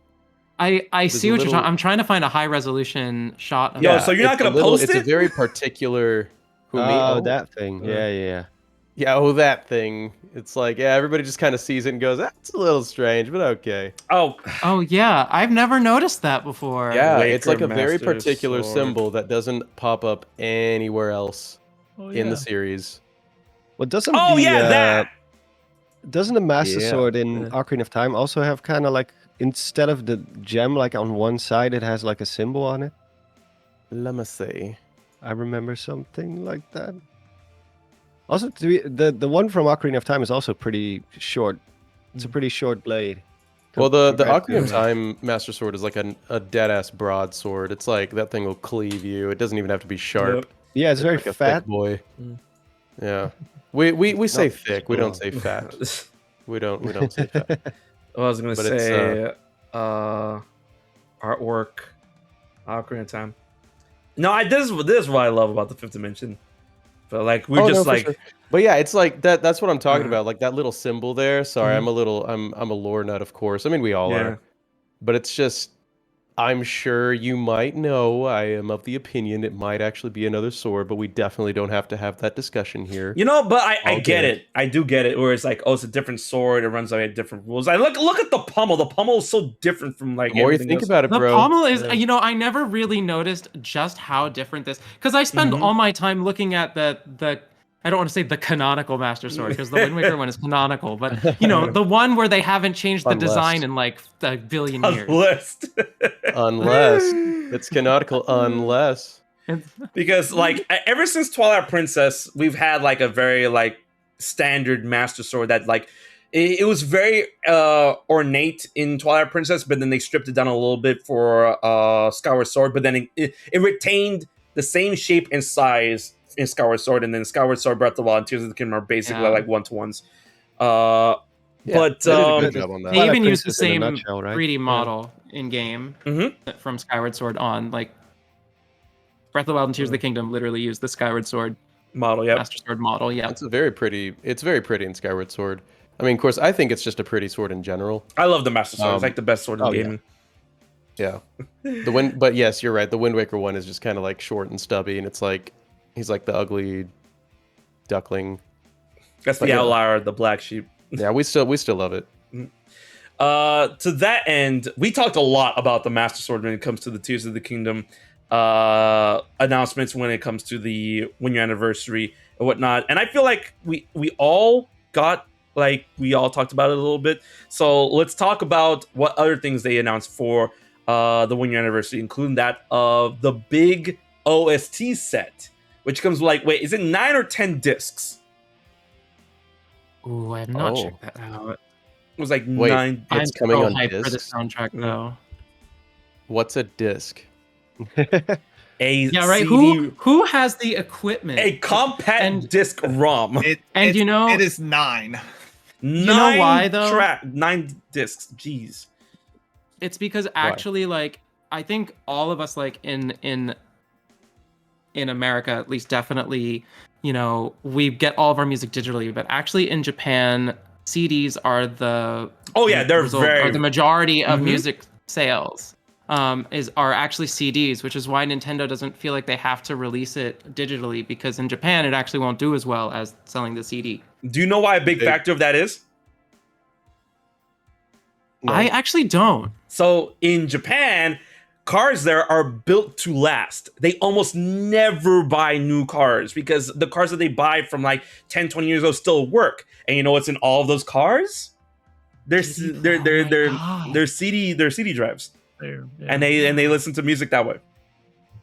S4: I see
S6: a
S4: what you're
S6: little-
S4: talking. I'm trying to find a high resolution shot of
S1: Yo,
S4: it.
S1: so you're not
S6: it's a
S1: gonna
S6: little-
S1: post
S6: It's a
S1: it?
S6: very particular. Who me?
S2: Oh, that thing.
S6: Uh,
S2: Yeah.
S6: Yeah, oh, that thing. It's like, yeah, everybody just kind of sees it and goes, that's a little strange, but okay.
S1: Oh,
S4: Oh yeah, I've never noticed that before.
S6: Yeah, it's like
S1: Waker
S6: a very
S1: Master
S6: particular
S1: Sword.
S6: symbol that doesn't pop up anywhere else
S3: Oh,
S6: in the
S3: yeah.
S6: series.
S2: Well, doesn't
S1: oh
S2: the
S1: yeah, that.
S2: doesn't the Master
S6: Yeah.
S2: Sword in Ocarina of Time also have kind of like instead of the gem like on one side, it has like a symbol on it?
S6: Let me see.
S2: I remember something like that. Also, the one from Ocarina of Time is also pretty short. It's a pretty short blade.
S6: Well, the
S2: compared
S6: Ocarina of
S2: to-
S6: Time Master Sword is like a dead-ass broadsword. It's like, that thing will cleave you. It doesn't even have to be sharp.
S1: Yep.
S2: Yeah, it's very
S6: like a
S2: fat.
S6: thick boy.
S1: Mm.
S6: Yeah. We say
S2: not
S6: thick, we don't say fat. We don't say fat.
S1: I was gonna
S6: But it's,
S1: say artwork, Ocarina of Time. No, this is what I love about the Fifth Dimension. But like we're
S6: Oh,
S1: just
S6: no, for
S1: like
S6: sure. But yeah, it's like that's what I'm talking
S1: Uh,
S6: about. Like that little symbol there. Sorry,
S1: Mhm.
S6: I'm a lore nut, of course. I mean, we all
S1: Yeah.
S6: are. But it's just, I'm sure you might know. I am of the opinion it might actually be another sword, but we definitely don't have to have that discussion here.
S1: You know, but I
S6: I'll
S1: get
S6: get
S1: it. I do get it. Where it's like, oh, it's a different sword. It runs by different rules. I look at the pommel. The pommel is so different from like
S6: The more you
S1: everything
S6: think
S1: else.
S6: about it,
S4: The
S6: bro.
S4: pommel is,
S1: Yeah.
S4: I never really noticed just how different this, because I spend
S1: Mhm.
S4: all my time looking at the I don't want to say the canonical Master Sword because the Wind Waker one is canonical, but you know, the one where they haven't changed the
S6: Unless.
S4: design in like a billion
S1: On
S4: years.
S1: the list.
S6: Unless it's canonical, unless.
S1: Because like ever since Twilight Princess, we've had like a very like standard Master Sword that like it was very ornate in Twilight Princess, but then they stripped it down a little bit for Skyward Sword, but then it retained the same shape and size in Skyward Sword, and then Skyward Sword, Breath of the Wild, and Tears of the Kingdom are basically like one-to-ones.
S6: Yeah,
S1: But
S6: they did a good job on that.
S4: They even
S2: Twilight
S4: used the
S2: Princess in a
S4: same
S2: nutshell, right?
S4: 3D model in game from Skyward Sword on. Like Breath of the Wild and Tears of the Kingdom literally used the Skyward Sword
S1: model, yeah.
S4: Master Sword model. Yeah,
S6: It's very pretty in Skyward Sword. I mean, of course, I think it's just a pretty sword in general.
S1: I love the Master Sword. It's like the best sword in gaming.
S6: Yeah. But yes, you're right. The Wind Waker one is just kind of like short and stubby, and it's like he's like the ugly duckling.
S1: That's the outlier, the black sheep.
S6: Yeah, we still love it.
S1: To that end, we talked a lot about the Master Sword when it comes to the Tears of the Kingdom announcements, when it comes to the 1 year anniversary and whatnot. And I feel like we all got we all talked about it a little bit. So let's talk about what other things they announced for the 1 year anniversary, including that of the big OST set, which comes like, wait, is it 9 or 10 discs?
S4: Ooh, I have not
S6: Oh.
S4: checked that out.
S1: It was like
S6: Wait,
S1: 9.
S6: It's
S4: I'm
S6: coming
S4: so
S6: on
S4: hyped for the
S6: discs?
S4: soundtrack though.
S6: What's a disc?
S4: Yeah, right.
S1: CD,
S4: Who has the equipment?
S1: a compact
S4: And-
S1: disc ROM.
S4: And you know-
S5: it is 9.
S4: know why, though?
S1: 9 discs. Jeez.
S4: It's because actually, like, I think all of us, like in America, at least, definitely, you know, we get all of our music digitally. But actually, in Japan, CDs are the
S1: they're
S4: the majority of
S1: Mhm.
S4: music sales. Are actually CDs, which is why Nintendo doesn't feel like they have to release it digitally, because in Japan it actually won't do as well as selling the CD.
S1: Do you know why a big
S6: They-
S1: factor of that is?
S6: No.
S4: I actually don't.
S1: So in Japan, cars there are built to last. They almost never buy new cars because the cars that they buy from like 10, 20 years ago still work. And you know what's in all of those cars? They're CD drives.
S3: There, yeah.
S1: And they listen to music that way.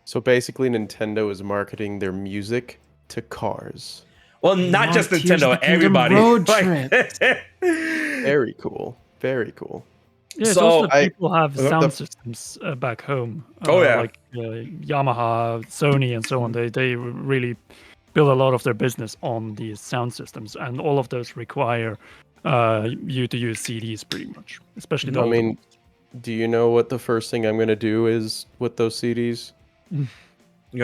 S6: So basically, Nintendo is marketing their music to cars.
S1: Well, not
S4: Yeah,
S1: just
S4: Tears of
S1: Nintendo,
S4: the Kingdom
S1: everybody.
S4: road
S1: Like-
S6: Very cool. Very cool.
S3: Yeah, it's
S1: So
S3: also that
S6: I-
S3: people have
S6: the-
S3: sound systems back home.
S1: Oh, yeah.
S3: Like Yamaha, Sony, and so on. They really build a lot of their business on these sound systems, and all of those require you to use CDs pretty much, especially the
S6: I
S3: older
S6: mean,
S3: ones.
S6: do you know what the first thing I'm gonna do is with those CDs?
S1: You're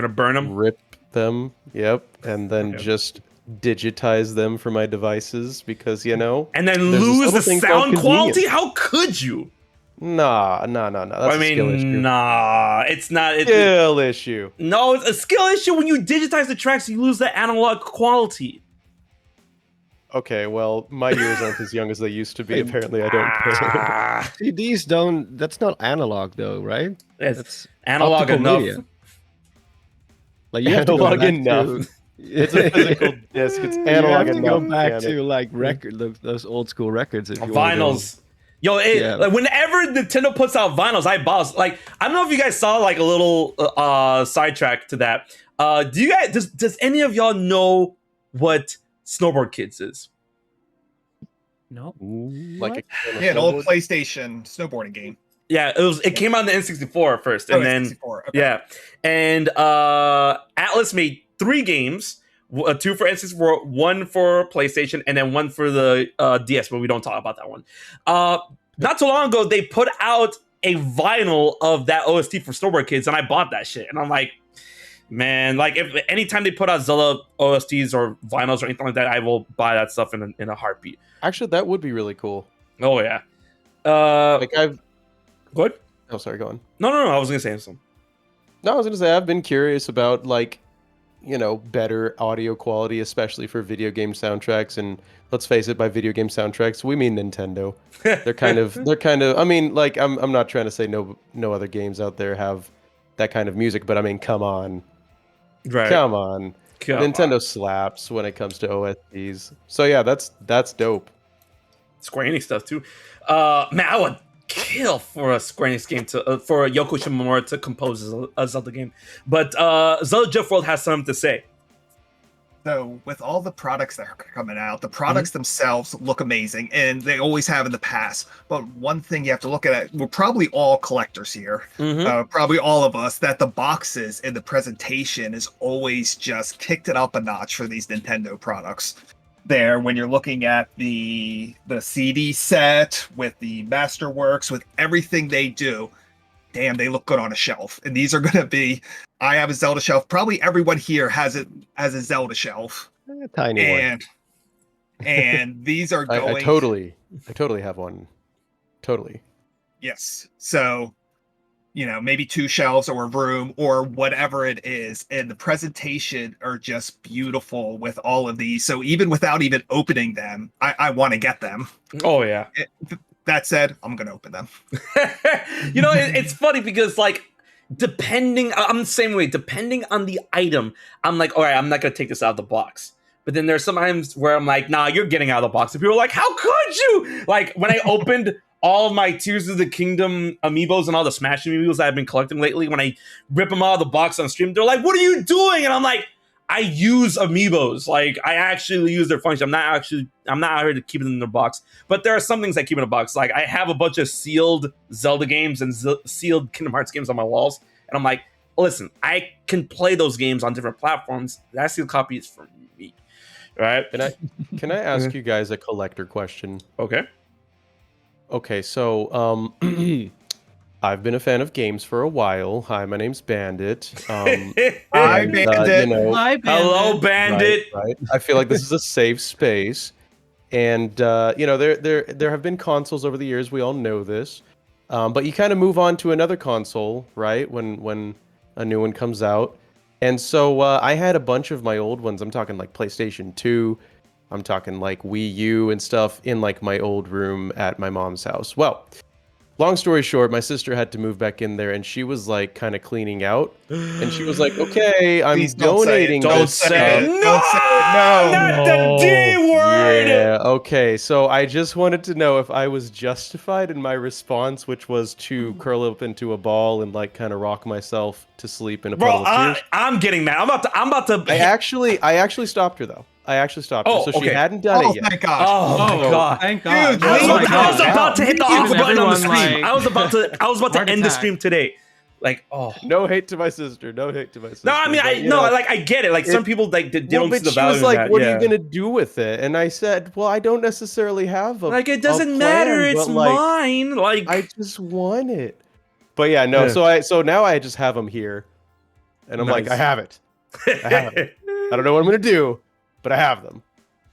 S1: gonna burn them?
S6: Rip them. Yep. And then
S3: Okay.
S6: just digitize them for my devices because you know.
S1: And then
S6: There's this
S1: lose
S6: little
S1: the
S6: thing called
S1: sound quality?
S6: convenience.
S1: How could you?
S6: Nah. That's
S1: I
S6: a skill issue.
S1: mean, nah, it's not.
S6: Skill issue.
S1: No, it's a skill issue. When you digitize the tracks, you lose the analog quality.
S6: Okay, well, my ears aren't as young as they used to be. Apparently, I don't care.
S1: Ah,
S2: CDs don't. That's not analog though, right?
S1: it's
S2: That's
S1: analog
S2: optical
S1: enough.
S2: media. Like you have to go
S6: Analog
S2: back
S6: enough.
S2: to-
S6: It's a physical disc. It's
S2: You
S6: analog
S2: have to
S6: enough.
S2: go back
S6: damn it.
S2: to like those old school records if you wanna go-
S1: Vinyls. Yo,
S2: Yeah.
S1: like whenever Nintendo puts out vinyls, I boss. Like, I don't know if you guys saw like a little sidetrack to that. Do you guys? Does any of y'all know what Snowboard Kids is?
S3: No.
S6: Like a
S5: Yeah, an old PlayStation snowboarding game.
S1: Yeah, it came out on the N64 first, and
S5: Oh,
S1: then
S5: 64. Okay.
S1: yeah, and Atlas made 3 games, 2 for N64, 1 for PlayStation, and then 1 for the DS. But we don't talk about that one. Not too long ago, they put out a vinyl of that OST for Snowboard Kids, and I bought that shit. And I'm like, man, like if anytime they put out Zelda OSTs or vinyls or anything like that, I will buy that stuff in a heartbeat.
S6: Actually, that would be really cool.
S1: Oh yeah.
S6: Like I've.
S1: What?
S6: Oh, sorry. Go on.
S1: No. I was gonna say something.
S6: No, I was gonna say I've been curious about like, you know, better audio quality, especially for video game soundtracks. And let's face it, by video game soundtracks, we mean Nintendo. They're kind of. I mean, like I'm not trying to say no other games out there have that kind of music, but I mean, come on,
S1: Right.
S6: come on.
S1: Come
S6: Nintendo
S1: on.
S6: slaps when it comes to OSTs. So yeah, that's dope.
S1: Square Enix stuff too. Man, I would kill for a Square Enix game for Yoko Shimomura to compose a Zelda game. But Zelda Jeff World has something to say.
S5: So with all the products that are coming out, the products themselves look amazing, and they always have in the past. But one thing you have to look at, we're probably all collectors here, probably all of us, that the boxes and the presentation is always just kicked it up a notch for these Nintendo products. There, when you're looking at the CD set with the Masterworks, with everything they do, damn, they look good on a shelf. And these are going to be, I have a Zelda shelf. Probably everyone here has it as a Zelda shelf.
S2: A tiny one.
S5: And these are going.
S6: I totally have one. Totally.
S5: Yes. So, maybe 2 shelves or a room or whatever it is. And the presentation are just beautiful with all of these. So even without even opening them, I want to get them.
S1: Oh yeah.
S5: That said, I'm going to open them.
S1: It's funny because I'm the same way, depending on the item, I'm like, all right, I'm not going to take this out of the box. But then there's some items where I'm like, nah, you're getting out of the box. And people are like, how could you? Like when I opened all my Tears of the Kingdom amiibos and all the Smash amiibos that I've been collecting lately, when I rip them out of the box on stream, they're like, what are you doing? And I'm like, I use amiibos. Like I actually use their function. I'm not out here to keep it in the box. But there are some things I keep in a box. Like I have a bunch of sealed Zelda games and sealed Kingdom Hearts games on my walls. And I'm like, listen, I can play those games on different platforms. That sealed copy is for me. Right?
S6: Can I ask you guys a collector question?
S1: Okay.
S6: Okay, so I've been a fan of games for a while. Hi, my name's Bandit.
S5: Hi,
S6: and,
S5: Bandit.
S4: Hi, Bandit.
S1: Hello, Bandit.
S6: Right. I feel like this is a safe space, and there have been consoles over the years. We all know this, but you kind of move on to another console, right? When a new one comes out, and so I had a bunch of my old ones. I'm talking like PlayStation 2. I'm talking like Wii U and stuff in like my old room at my mom's house. Well, long story short, my sister had to move back in there, and she was like kind of cleaning out, and she was like, "Okay, I'm
S5: Please don't say it.
S6: donating
S5: Don't
S6: this
S5: say
S6: stuff."
S5: it. Don't say it. No.
S1: Not the D word.
S6: Yeah, okay. So I just wanted to know if I was justified in my response, which was to curl up into a ball and like kind of rock myself to sleep in a
S1: Bro,
S6: puddle of tears.
S1: I'm getting mad. I'm about to.
S6: I actually stopped her though. I actually stopped her,
S1: Oh,
S6: so she
S1: okay.
S6: hadn't done
S5: Oh,
S6: it yet.
S5: tay gosh.
S1: Oh my god.
S4: Thank God.
S5: Dude,
S1: I
S5: Oh my
S1: was
S5: God.
S1: about to hit the off
S4: Give
S1: button on the
S4: everyone,
S1: stream.
S4: like,
S1: I was about to
S4: heart
S1: end the
S4: attack.
S1: stream today. Like, oh.
S6: No hate to my sister. No hate to my sister.
S1: No, I mean,
S6: but, you know,
S1: I get it. Like, some people like they don't see
S6: but
S1: the
S6: she
S1: value
S6: was
S1: in
S6: like,
S1: that.
S6: "What
S1: yeah.
S6: are you gonna do with it?" And I said, "Well, I don't necessarily have a
S1: Like, it
S6: a
S1: doesn't matter.
S6: plan,
S1: It's
S6: but, like,
S1: mine. Like,
S6: I just want it." But yeah, no.
S1: Yeah.
S6: So now I just have them here, and I'm like,
S1: Nice.
S6: I have it. I have it. I don't know what I'm gonna do, but I have them.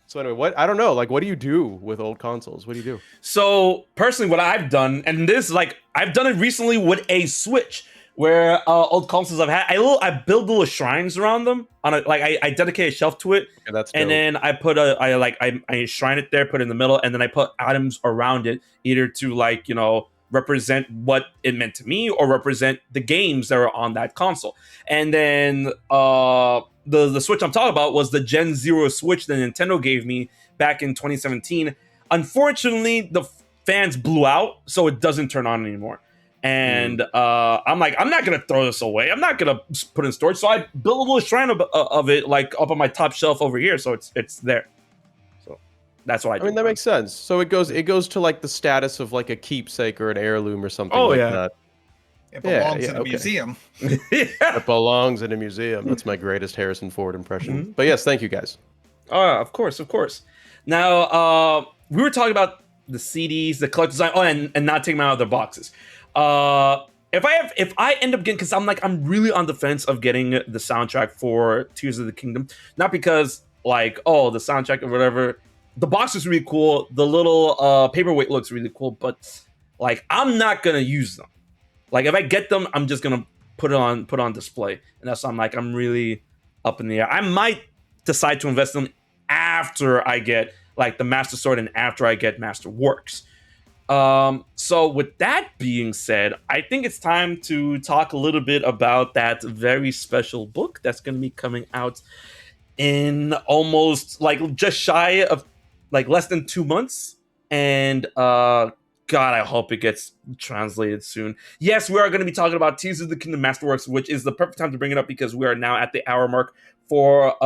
S6: So anyway, I don't know. Like, what do you do with old consoles? What do you do?
S1: So personally, what I've done, and this like I've done it recently with a Switch, where old consoles I've had, I build little shrines around them. I dedicate a shelf to it,
S6: Yeah, that's
S1: and
S6: dope.
S1: then I put I shrine it there, put it in the middle, and then I put items around it, either to represent what it meant to me or represent the games that are on that console. And then the Switch I'm talking about was the Gen 0 Switch that Nintendo gave me back in 2017. Unfortunately, the fans blew out, so it doesn't turn on anymore. And I'm like, I'm not gonna throw this away. I'm not gonna put it in storage. So I built a little shrine of it, like up on my top shelf over here. So it's there. So that's what I do.
S6: I mean, that makes sense. So it goes to like the status of like a keepsake or an heirloom or something
S1: Oh,
S6: like
S1: yeah.
S6: that.
S5: It belongs
S6: yeah,
S5: in a
S6: okay.
S5: museum.
S6: It belongs in a museum. That's my greatest Harrison Ford impression. But yes, thank you guys.
S1: Of course. Now, we were talking about the CDs, the collector's design, and not taking them out of their boxes. If I end up getting, because I'm really on the fence of getting the soundtrack for Tears of the Kingdom, not because the soundtrack or whatever. The box is really cool. The little paperweight looks really cool, but I'm not gonna use them. Like if I get them, I'm just gonna put on display, and that's why I'm really up in the air. I might decide to invest in them after I get the Master Sword and after I get Masterworks. So with that being said, I think it's time to talk a little bit about that very special book that's going to be coming out in almost like just shy of like less than 2 months. And God, I hope it gets translated soon. Yes, we are going to be talking about Tears of the Kingdom Masterworks, which is the perfect time to bring it up because we are now at the hour mark for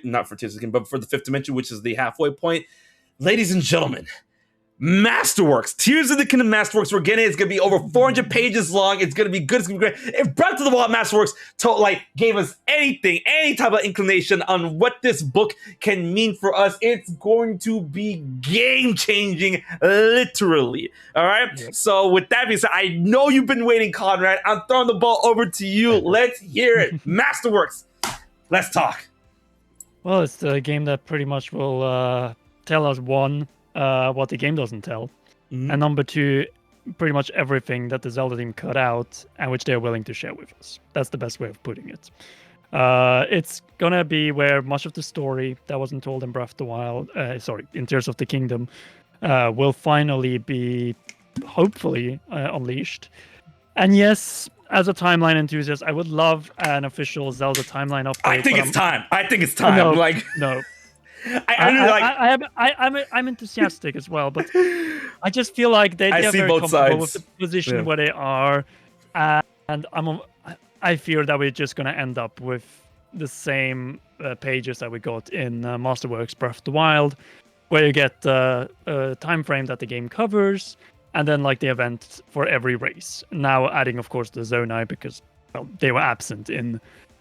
S1: not for Tears of the Kingdom, but for the fifth dimension, which is the halfway point. Ladies and gentlemen, Masterworks, Tears of the Kingdom Masterworks. We're getting it. It's gonna be over 400 pages long. It's gonna be good. It's gonna be great. If Breath of the Wild Masterworks gave us anything, any type of inclination on what this book can mean for us, it's going to be game changing, literally. All right. Yep. So with that being said, I know you've been waiting, Conrad. I'm throwing the ball over to you. Let's hear it. Masterworks. Let's talk.
S3: Well, it's the game that pretty much will tell us one. What the game doesn't tell, and number two, pretty much everything that the Zelda team cut out and which they're willing to share with us. That's the best way of putting it. It's gonna be where much of the story that wasn't told in Breath of the Wild, in Tears of the Kingdom, will finally be, hopefully, unleashed. And yes, as a timeline enthusiast, I would love an official Zelda timeline update.
S1: I think it's time.
S3: No. I'm enthusiastic as well, but I just feel like they're very comfortable with the position where they are, and I fear that we're just gonna end up with the same pages that we got in Masterworks Breath of the Wild, where you get the time frame that the game covers, and then like the event for every race. Now adding, of course, the Zonai because they were absent in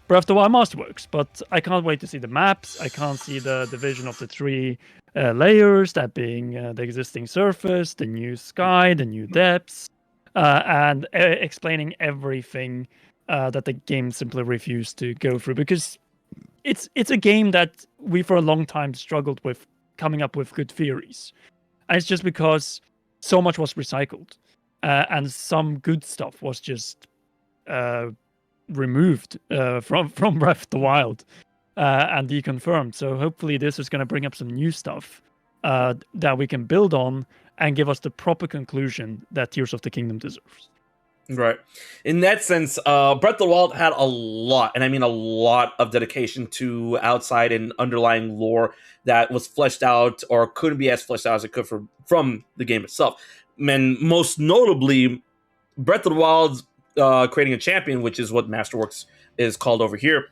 S3: Breath of the Wild Masterworks, but I can't wait to see the maps. I can't see the division of the three layers, that being the existing surface, the new sky, the new depths, and explaining everything that the game simply refused to go through, because it's a game that we for a long time struggled with coming up with good theories. And it's just because so much was recycled, and some good stuff was just removed from Breath of the Wild and deconfirmed. So hopefully this is going to bring up some new stuff that we can build on and give us the proper conclusion that Tears of the Kingdom deserves.
S1: Right. In that sense, Breath of the Wild had a lot, and I mean a lot of dedication to outside and underlying lore that was fleshed out or couldn't be as fleshed out as it could from the game itself. And most notably, Breath of the Wild Creating a Champion, which is what Masterworks is called over here,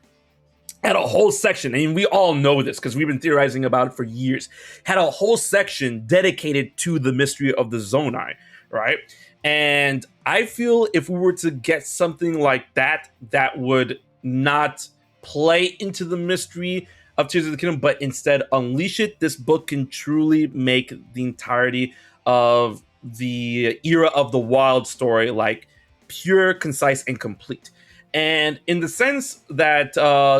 S1: had a whole section, and we all know this because we've been theorizing about it for years, had a whole section dedicated to the mystery of the Zonai, right? And I feel if we were to get something like that, that would not play into the mystery of Tears of the Kingdom, but instead unleash it, this book can truly make the entirety of the era of the Wild story like pure, concise, and complete. And in the sense that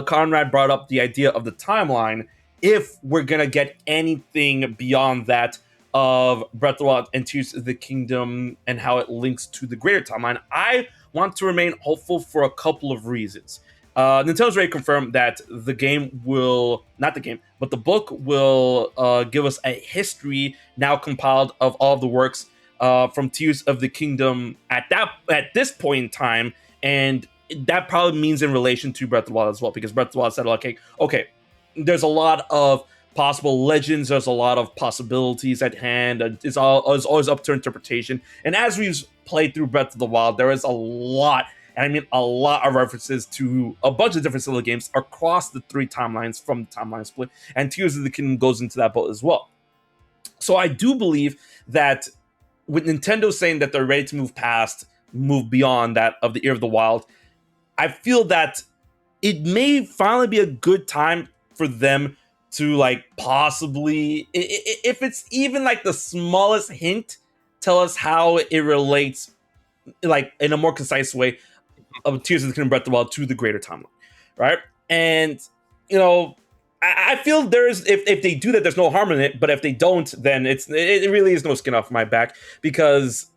S1: Conrad brought up the idea of the timeline, if we're gonna get anything beyond that of Breath of the Wild and Tears of the Kingdom and how it links to the greater timeline, I want to remain hopeful for a couple of reasons. Nintendo's already confirmed that the book will give us a history now compiled of all of the works from Tears of the Kingdom at this point in time, and that probably means in relation to Breath of the Wild as well, because Breath of the Wild said, okay, there's a lot of possible legends, there's a lot of possibilities at hand, it's always up to interpretation. And as we've played through Breath of the Wild, there is a lot, and I mean a lot of references to a bunch of different Zelda games across the three timelines from the timeline split, and Tears of the Kingdom goes into that boat as well. So I do believe that with Nintendo saying that they're ready to move beyond that of the Era of the Wild, I feel that it may finally be a good time for them to possibly, if it's even the smallest hint, tell us how it relates in a more concise way of Tears of the Kingdom Breath of the Wild to the greater timeline, right? And I feel if they do that, there's no harm in it. But if they don't, then it really is no skin off my back, because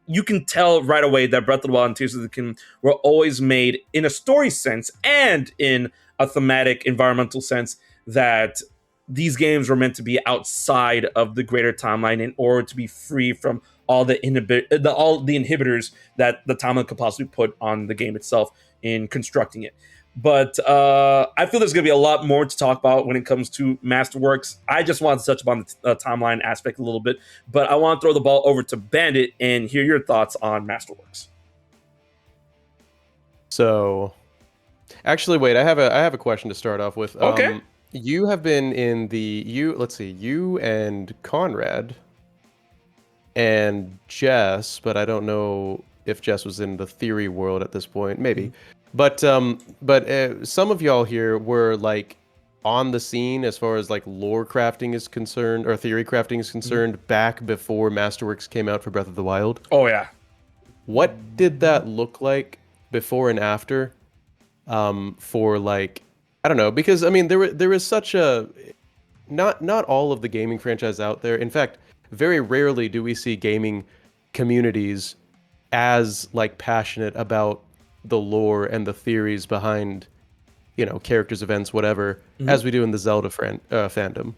S1: you can tell right away that Breath of the Wild and Tears of the Kingdom were always made in a story sense and in a thematic, environmental sense, that these games were meant to be outside of the greater timeline in order to be free from all the inhibitors that the timeline could possibly put on the game itself in constructing it. But I feel there's going to be a lot more to talk about when it comes to Masterworks. I just want to touch upon the timeline aspect a little bit, but I want to throw the ball over to Bandit and hear your thoughts on Masterworks.
S6: So, actually, wait. I have a question to start off with.
S1: Okay.
S6: You have been in let's see, you and Conrad and Jess, but I don't know if Jess was in the theory world at this point. Maybe, but some of y'all here were like on the scene as far as like lore crafting is concerned or theory crafting is concerned back before Masterworks came out for Breath of the Wild.
S1: Oh yeah.
S6: What did that look like before and after? For like, I don't know, because I mean there is such a not all of the gaming franchise out there. In fact, very rarely do we see gaming communities as like passionate about the lore and the theories behind, you know, characters, events, whatever, as we do in the Zelda fandom.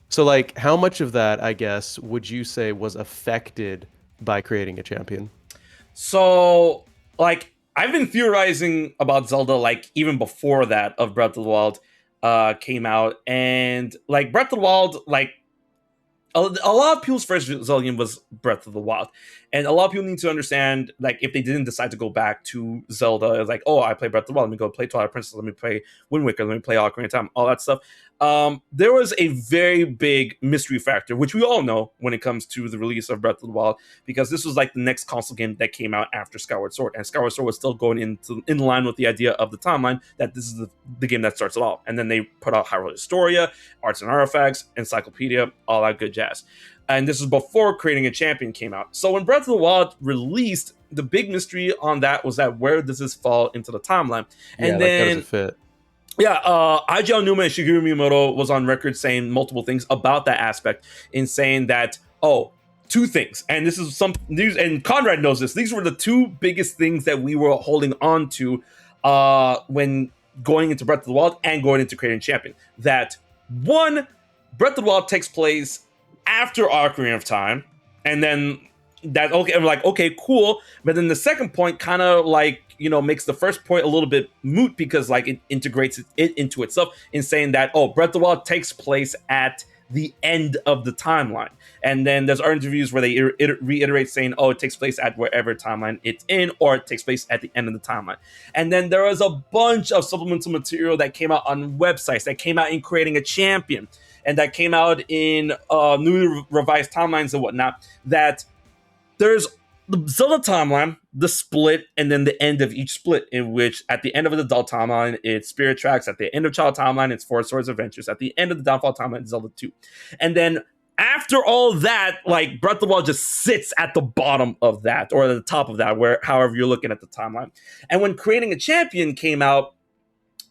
S6: So like, how much of that, I guess, would you say was affected by creating a champion?
S1: So, like, I've been theorizing about Zelda, like, even before that of Breath of the Wild came out. And, like, Breath of the Wild, like, a lot of people's first Zelda game was Breath of the Wild. And a lot of people need to understand, like, if they didn't decide to go back to Zelda, it's like, oh, I play Breath of the Wild, let me go play Twilight Princess, let me play Wind Waker, let me play Ocarina of Time, all that stuff. There was a very big mystery factor, which we all know when it comes to the release of Breath of the Wild, because this was like the next console game that came out after Skyward Sword, and Skyward Sword was still going in line with the idea of the timeline that this is the game that starts it all. And then they put out Hyrule Historia, Arts and Artifacts, Encyclopedia, all that good jazz. And this is before Creating a Champion came out. So when Breath of the Wild released, the big mystery on that was that where does this fall into the timeline? And
S6: yeah,
S1: then
S6: like, how does it fit?
S1: Yeah, Eiji Aonuma and Shigeru Miyamoto was on record saying multiple things about that aspect, in saying that, two things, and this is some news, and Conrad knows this. These were the two biggest things that we were holding on to when going into Breath of the Wild and going into Creating Champion. That one, Breath of the Wild takes place after Ocarina of Time, and then that I'm like, okay, cool. But then the second point kind of like, you know, makes the first point a little bit moot, because like it integrates it into itself in saying that, Breath of the Wild takes place at the end of the timeline. And then there's other interviews where they reiterate saying, it takes place at wherever timeline it's in, or it takes place at the end of the timeline. And then there was a bunch of supplemental material that came out on websites, that came out in Creating a Champion, and that came out in newly revised timelines and whatnot, that there's the Zelda timeline, the split, and then the end of each split, in which at the end of the adult timeline, it's Spirit Tracks. At the end of Child timeline, it's Four Swords Adventures. At the end of the Downfall timeline, it's Zelda 2. And then after all that, like, Breath of the Wild just sits at the bottom of that, or at the top of that, where however you're looking at the timeline. And when Creating a Champion came out,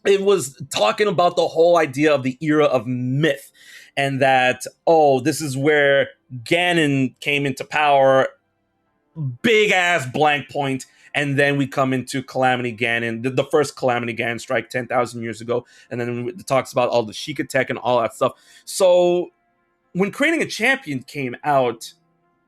S1: it was talking about the whole idea of the era of myth, and that, this is where Ganon came into power, big ass blank point, and then we come into Calamity Ganon, the first Calamity Ganon strike 10,000 years ago, and then it talks about all the Sheikah tech and all that stuff. So when Creating a Champion came out,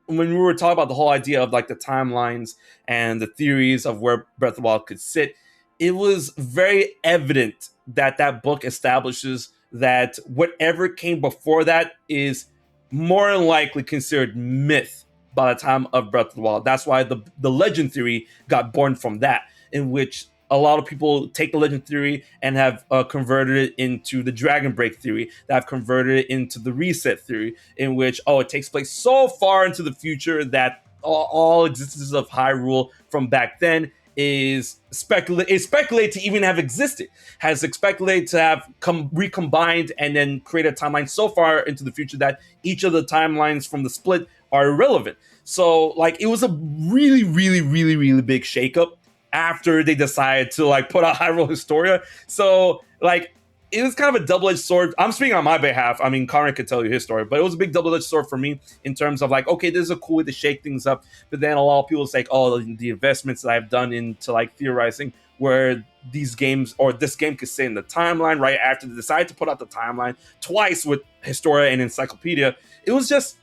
S1: when we were talking about the whole idea of like the timelines and the theories of where Breath of the Wild could sit, it was very evident that that book establishes that whatever came before that is more than likely considered myth by the time of Breath of the Wild. That's why the legend theory got born from that, in which a lot of people take the legend theory and have converted it into the Dragon Break theory, that have converted it into the reset theory, in which, it takes place so far into the future that all existence of Hyrule from back then is speculated to even have existed, has speculated to have recombined and then create a timeline so far into the future that each of the timelines from the split are irrelevant. So like, it was a really, really, really, really big shakeup after they decided to like put out Hyrule Historia. So like, it was kind of a double-edged sword. I'm speaking on my behalf. I mean, Conrad could tell you his story, but it was a big double-edged sword for me in terms of like, okay, this is a cool way to shake things up. But then a lot of people say, the investments that I've done into like theorizing where these games or this game could sit in the timeline right after they decided to put out the timeline twice with Historia and Encyclopedia. It was the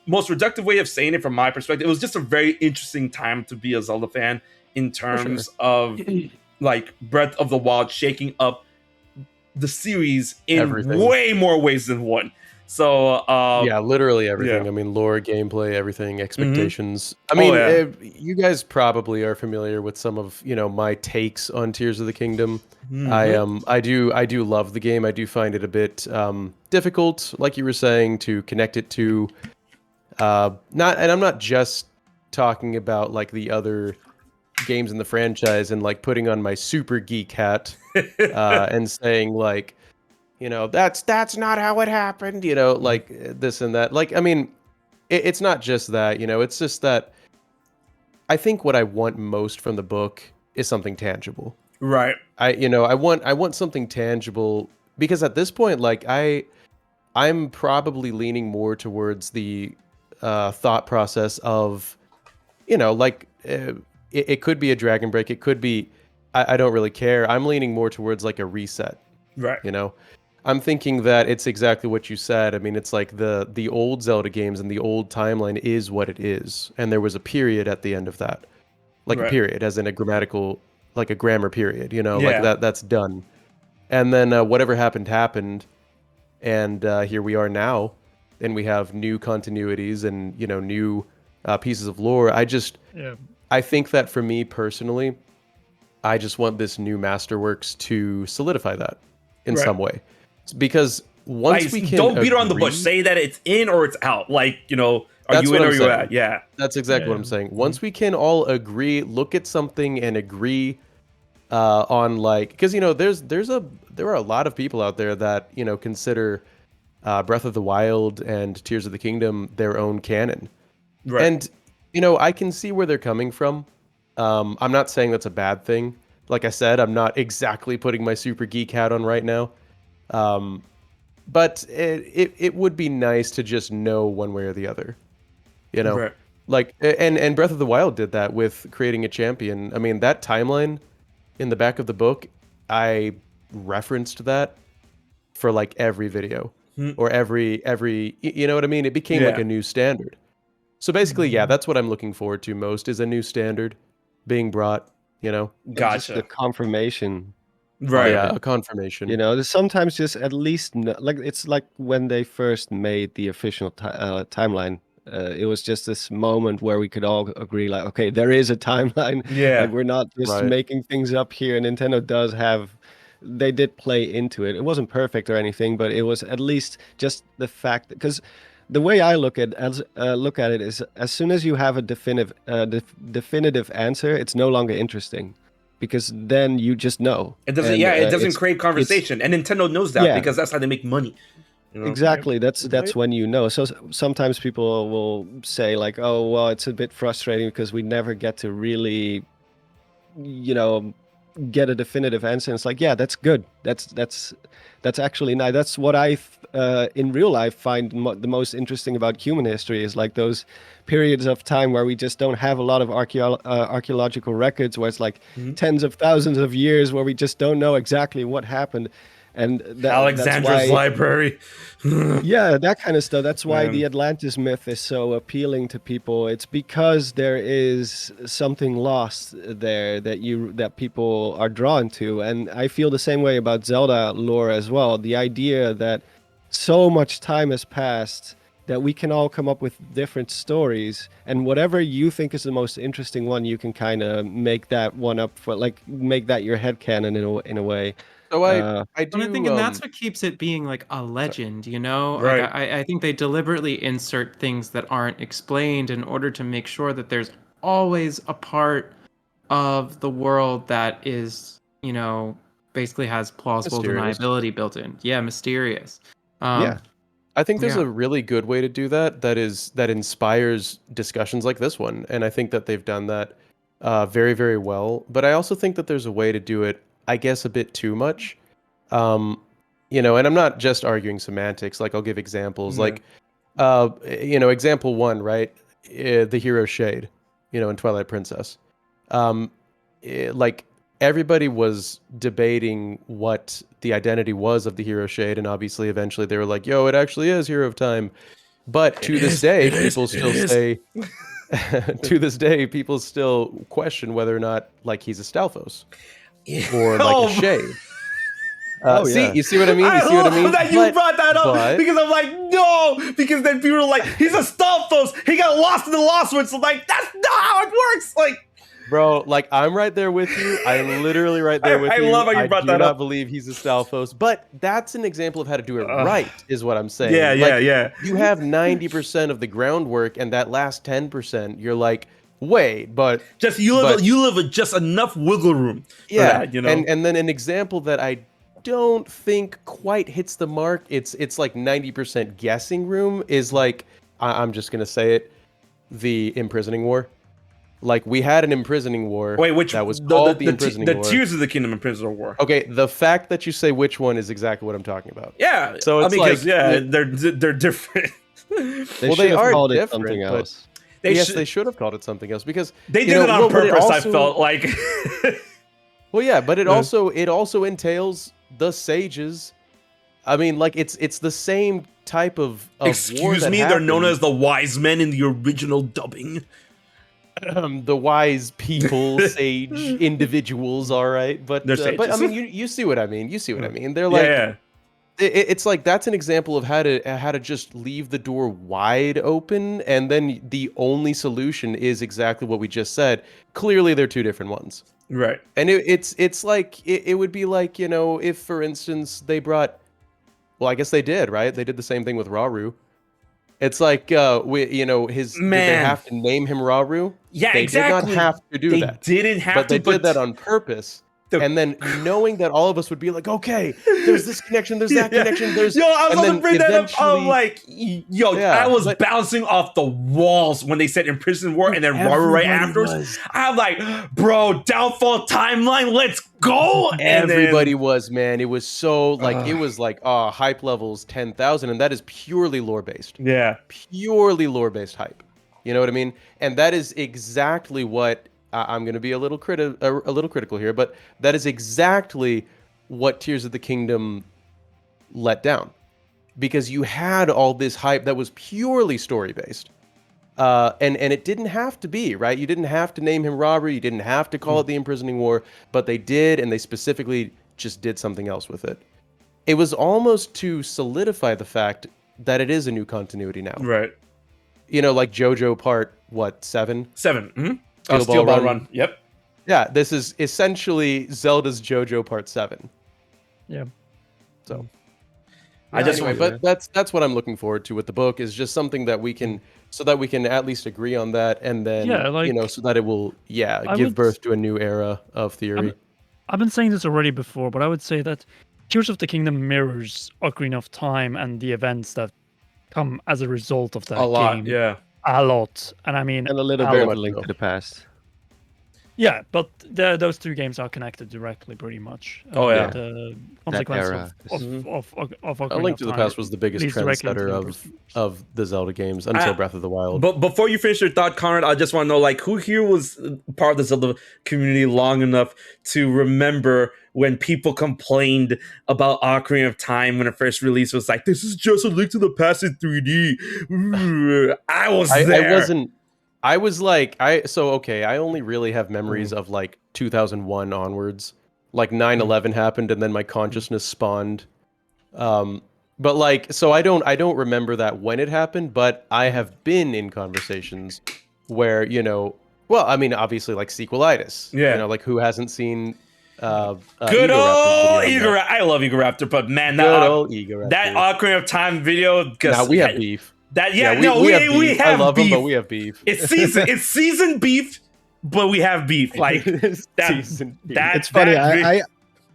S1: most reductive way of saying it from my perspective. It was just a very interesting time to be a Zelda fan. in terms of like Breath of the Wild shaking up the series in
S6: Everything.
S1: way more ways than one. So
S6: Yeah, literally everything.
S1: yeah.
S6: I mean, lore, gameplay, everything, expectations. I
S1: Oh,
S6: mean,
S1: yeah.
S6: you guys probably are familiar with some of, my takes on Tears of the Kingdom.
S1: Mhm.
S6: I do love the game. I do find it a bit difficult, like you were saying, to connect it to. And I'm not just talking about like the other games in the franchise and like putting on my super geek hat and saying like, that's not how it happened, like this and that. Like, I mean, it's not just that, it's just that I think what I want most from the book is something tangible.
S1: Right.
S6: I want something tangible because at this point, like I'm probably leaning more towards the thought process of, like it could be a Dragon Break. It could be, I don't really care. I'm leaning more towards like a reset.
S1: Right.
S6: I'm thinking that it's exactly what you said. I mean, it's like the old Zelda games and the old timeline is what it is, and there was a period at the end of that, like a
S1: Right.
S6: period, as in a grammatical, like a grammar period. Like
S1: Yeah.
S6: that's done, and then whatever happened, and here we are now, and we have new continuities and new pieces of lore.
S3: Yeah.
S6: I think that for me personally, I just want this new Masterworks to solidify that in
S1: Right.
S6: some way. Because once
S1: Like,
S6: we can
S1: don't beat around the bush.
S6: agree-
S1: Say that it's in or it's out. Like, are
S6: That's
S1: you
S6: what
S1: in or
S6: I'm
S1: you
S6: saying.
S1: out? Yeah.
S6: That's exactly what I'm
S3: Yeah.
S6: saying. Once we can all agree, look at something and agree on like, because there are a lot of people out there that consider Breath of the Wild and Tears of the Kingdom their own canon.
S1: Right.
S6: And I can see where they're coming from. I'm not saying that's a bad thing. Like I said, I'm not exactly putting my super geek hat on right now. But it would be nice to just know one way or the other.
S1: Right.
S6: Like and Breath of the Wild did that with creating a champion. I mean, that timeline in the back of the book, I referenced that for like every video or every you know what I mean? It became like
S1: Yeah.
S6: a new standard. So basically, yeah, that's what I'm looking forward to most is a new standard being brought,
S2: And just the
S1: Gotcha.
S2: confirmation.
S1: Right.
S6: yeah, a confirmation.
S2: There's sometimes just at least like it's like when they first made the official timeline. It was just this moment where we could all agree, like, okay, there is a timeline.
S1: Yeah.
S2: Like we're not just
S6: Right.
S2: making things up here. Nintendo does have, they did play into it. It wasn't perfect or anything, but it was at least just the fact because the way I look at it is as soon as you have a definitive answer, it's no longer interesting. Because then you just know.
S1: It doesn't.
S2: And,
S1: Yeah. It doesn't
S2: it's
S1: create conversation, and Nintendo knows that
S2: yeah.
S1: because that's how they make money.
S2: Exactly. That's when you know. So sometimes people will say like, "Oh, well, it's a bit frustrating because we never get to really, get a definitive answer." And it's like, yeah, that's good. That's actually nice. That's what I in real life find the most interesting about human history is like those periods of time where we just don't have a lot of archaeological records, where it's like tens of thousands of years where we just don't know exactly what happened. And
S1: Alexandra's
S2: that's why,
S1: library.
S2: yeah, that kind of stuff. That's why
S1: Man.
S2: the Atlantis myth is so appealing to people. It's because there is something lost there that people are drawn to. And I feel the same way about Zelda lore as well. The idea that so much time has passed that we can all come up with different stories, and whatever you think is the most interesting one, you can kind of make that one up for, like, make that your headcanon in a way.
S6: So I
S4: And
S6: do
S4: I think, and that's what keeps it being like a legend, Like
S1: Right.
S4: I think they deliberately insert things that aren't explained in order to make sure that there's always a part of the world that is, basically has plausible
S6: Mysterious.
S4: deniability built in. Yeah, mysterious.
S2: Yeah.
S6: I think there's
S4: Yeah.
S6: a really good way to do that that inspires discussions like this one, and I think that they've done that very, very well. But I also think that there's a way to do it, I guess, a bit too much. And I'm not just arguing semantics. Like, I'll give examples.
S1: Yeah.
S6: Like, example one, right? The hero shade, in Twilight Princess. Like, everybody was debating what the identity was of the hero shade, and obviously eventually they were like, yo, it actually is Hero of Time. But to this day, people still say to this day, people still question whether or not like he's a Stalfos or like
S1: Oh,
S6: a shade.
S2: Oh,
S6: See,
S2: yeah.
S6: you see what I mean? You
S1: I
S6: see what I
S1: love
S6: mean?
S1: that you brought that up
S6: but-
S1: because I'm like, no, because then people are like, he's a Stalfos. He got lost in the Lost Woods. So like, that's not how it works. Like,
S6: Bro, like I'm right there with you. I'm literally right there with
S1: I
S6: you.
S1: love how you brought that
S6: I do not
S1: up.
S6: believe he's a Stalfos, but that's an example of how to do it
S1: Ugh.
S6: right, is what I'm saying.
S1: yeah,
S6: Like,
S1: yeah.
S6: you have 90% of the groundwork, and that last 10%, you're like, wait, but
S1: Just you live with just enough wiggle room. For
S6: yeah,
S1: that, you know.
S6: and then an example that I don't think quite hits the mark. It's like 90% guessing room. Is like I'm just gonna say it, the imprisoning war. Like we had an imprisoning war.
S1: Wait, which
S6: that was called the imprisoning
S1: the
S6: war.
S1: Tears of the Kingdom Imprisoner War.
S6: Okay, the fact that you say which one is exactly what I'm talking about.
S1: Yeah.
S6: So
S1: I
S6: it's
S1: mean, 'cause,
S6: like-
S1: they're different.
S2: They
S6: Well,
S2: should
S6: they
S2: have
S6: are
S2: called it
S6: different,
S2: something
S6: but-
S2: else.
S6: They should have called it something else because
S1: They
S6: you
S1: did
S6: know,
S1: it on
S6: well, but it
S1: purpose. I
S6: also-
S1: felt like.
S6: Well, yeah, but it
S1: Yeah.
S6: also entails the sages. I mean, like it's the same type of war
S1: Excuse
S6: that
S1: me, they're known
S6: happened.
S1: as the wise men in the original dubbing.
S6: The wise people, sage individuals. All right, but
S1: They're
S6: but I
S1: sages.
S6: mean, you see what I mean. You see what I mean. They're like
S1: yeah.
S6: it's like that's an example of how to just leave the door wide open, and then the only solution is exactly what we just said. Clearly, they're two different ones.
S1: Right.
S6: And it's like it would be like, you know, if for instance they brought, well, I guess they did, right? They did the same thing with Rauru. It's like you know, did they
S1: Man.
S6: have to name him Rauru?
S1: Yeah,
S6: They
S1: exactly.
S6: did not have to do
S1: They
S6: that.
S1: didn't have
S6: But
S1: to.
S6: they did that on purpose.
S1: the-
S6: And then knowing that all of us would be like, okay, there's this connection, there's that
S1: Yeah.
S6: connection, there's
S1: Yo, I was
S6: and
S1: about to
S6: then
S1: bring that up. I'm
S6: eventually-
S1: like, yo,
S6: Yeah,
S1: I was
S6: but-
S1: bouncing off the walls when they said Imprison War and then Raru right
S6: Everybody
S1: afterwards.
S6: was.
S1: I'm like, bro, Downfall timeline, let's go. And
S6: Everybody
S1: then,
S6: was, man. It was so like it was like hype levels 10,000, and that is purely lore based.
S1: yeah,
S6: Purely lore based hype. You know what I mean? And that is exactly what I'm going to be a little critical here, but that is exactly what Tears of the Kingdom let down, because you had all this hype that was purely story based. And it didn't have to be, right? You didn't have to name him robbery. You didn't have to call it the imprisoning war, but they did, and they specifically just did something else with it. It was almost to solidify the fact that it is a new continuity now.
S1: right.
S6: You know, like JoJo Part, 7?
S1: 7. Mm-hmm.
S6: Steel
S1: Steel
S6: Ball
S1: Ball
S6: Run.
S1: Run. Yep.
S6: Yeah, this is essentially Zelda's JoJo Part 7.
S3: Yeah.
S6: So
S1: I just
S6: anyway, but that's what I'm looking forward to with the book, is just something that we can, so that we can at least agree on that, and then
S3: Yeah, like-
S6: you know, so that it will
S3: I
S6: give
S3: would-
S6: birth to a new era of theory.
S3: I've been saying this already before, but I would say that Tears of the Kingdom mirrors Ocarina of Time and the events that come as a result of that
S1: A lot.
S3: game.
S1: Yeah.
S3: A lot. And I mean,
S2: And a little
S3: a
S2: bit
S3: lot.
S2: of a link to the past.
S3: Yeah, but those two games are connected directly, pretty much.
S1: Oh, yeah.
S3: The consequence
S2: era
S3: of
S6: A
S3: Ocarina
S6: Link
S3: of
S6: to the
S3: Time
S6: Past was the biggest
S3: leads directly into
S6: trendsetter
S3: the
S6: of
S3: improvements.
S6: the Zelda games until
S1: I-
S6: Breath of the Wild.
S1: But before you finish your thought, Conrad, I just want to know, like, who here was part of the Zelda community long enough to remember when people complained about Ocarina of Time when it first released? Was like, this is just a Link to the Past in 3D. Ooh, I was there.
S6: I wasn't. I was like, I only really have memories of like 2001 onwards. Like 9/11 happened, and then my consciousness spawned. But like, so I don't remember that when it happened, but I have been in conversations where, you know, well, I mean, obviously like sequelitis.
S1: Yeah.
S6: You know, like who hasn't seen
S1: Good
S6: Ego
S1: old
S6: Raptor's video
S1: Ego
S6: on that?
S1: Raptor. I love Ego Raptor, but man,
S6: Good old Ego Raptor.
S1: that Ocarina of Time video.
S6: Now we have beef.
S1: That
S6: We
S1: have
S6: have beef. I love
S1: beef.
S6: him, but we have beef.
S1: It's season beef, but we have beef. Like that.
S6: Season beef.
S1: that
S2: It's funny.
S1: that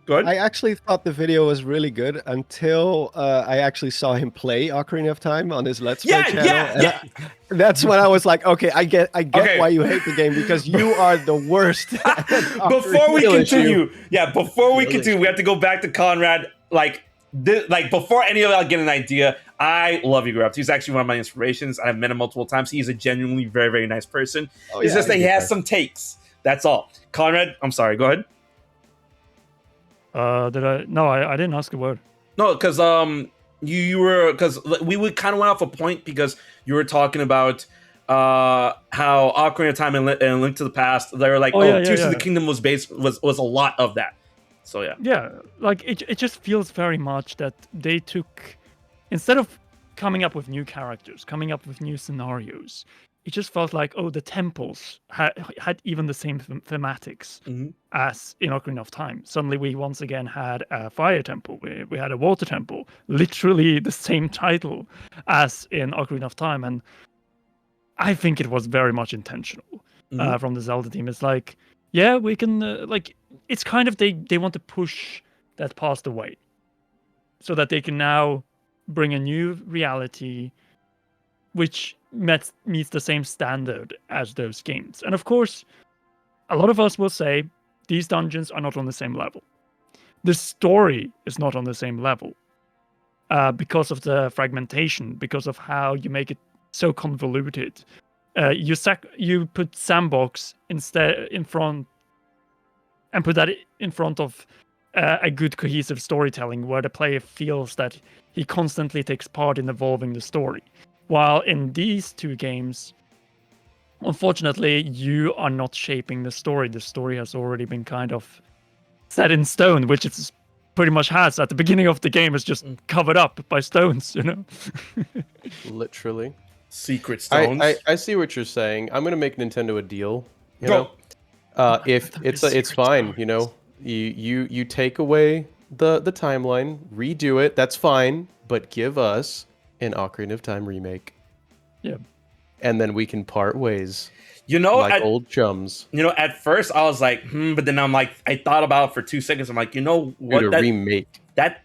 S1: Go ahead.
S2: I actually thought the video was really good until I actually saw him play Ocarina of Time on his Let's Play
S1: Yeah,
S2: channel.
S1: yeah,
S2: and
S1: yeah.
S2: That's when I was like, okay, I get
S1: Okay.
S2: why you hate the game, because you are the worst. at
S1: Before we
S2: Ocarina.
S1: continue, before we
S6: Real
S1: continue, we have to go back to Conrad. Like before any of y'all get an idea, I love Ego Raptor. He's actually one of my inspirations. I've met him multiple times. He's a genuinely very, very nice person.
S2: Oh,
S1: It's
S2: yeah,
S1: just that he
S2: he's
S1: has
S2: nice.
S1: some takes. That's all. Conrad, I'm sorry. Go ahead.
S3: Did I? No, I didn't ask a word.
S1: No, because you were, because we would kind of went off a point because you were talking about how Ocarina of Time and Link to the Past, they were like, Tears of the Kingdom was a lot of that. So yeah.
S3: Yeah, like it just feels very much that they took, instead of coming up with new characters, coming up with new scenarios, it just felt like, the temples had even the same thematics as in Ocarina of Time. Suddenly we once again had a fire temple, we had a water temple, literally the same title as in Ocarina of Time. And I think it was very much intentional from the Zelda team. It's like, yeah, we can, it's kind of, they want to push that past away so that they can now bring a new reality which meets the same standard as those games. And of course, a lot of us will say these dungeons are not on the same level. The story is not on the same level because of the fragmentation, because of how you make it so convoluted. You put sandbox instead in front, and put that in front of a good cohesive storytelling where the player feels that he constantly takes part in evolving the story. While in these two games, unfortunately, you are not shaping the story. The story has already been kind of set in stone, which it pretty much has. At the beginning of the game, it's just covered up by stones,
S6: Literally.
S1: Secret stones.
S6: I see what you're saying. I'm gonna make Nintendo a deal. You
S1: Go.
S6: know, if it's fine, you take away the timeline, redo it. That's fine, but give us an Ocarina of Time remake.
S3: Yeah.
S6: And then we can part ways.
S1: Like
S6: old chums.
S1: At first I was like, but then I'm like, I thought about it for 2 seconds. I'm like, what?
S6: Dude, a remake.
S1: That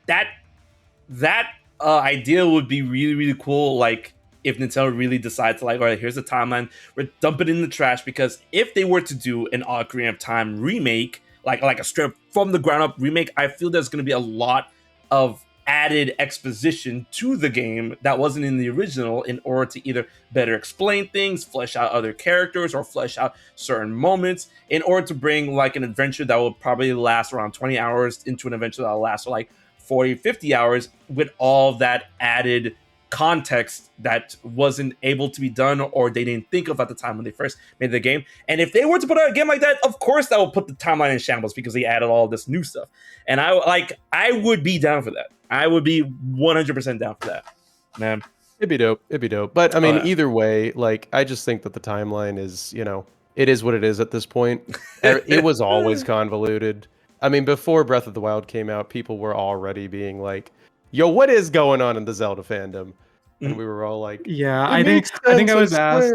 S1: idea would be really, really cool. Like, if Nintendo really decides to, like, all right, here's the timeline, we're dumping it in the trash. Because if they were to do an Ocarina of Time remake, like a straight from the ground up remake, I feel there's going to be a lot of added exposition to the game that wasn't in the original, in order to either better explain things, flesh out other characters, or flesh out certain moments, in order to bring like an adventure that will probably last around 20 hours into an adventure that will last for like 40, 50 hours, with all that added context that wasn't able to be done, or they didn't think of at the time when they first made the game. And if they were to put out a game like that, of course that will put the timeline in shambles, because they added all this new stuff. And I would be down for that. I would be 100% down for that, man.
S6: It'd be dope. But I mean, either way, like, I just think that the timeline is, it is what it is at this point. It was always convoluted. I mean, before Breath of the Wild came out, people were already being like, yo, what is going on in the Zelda fandom? And we were all like,
S4: yeah, I think I was asked.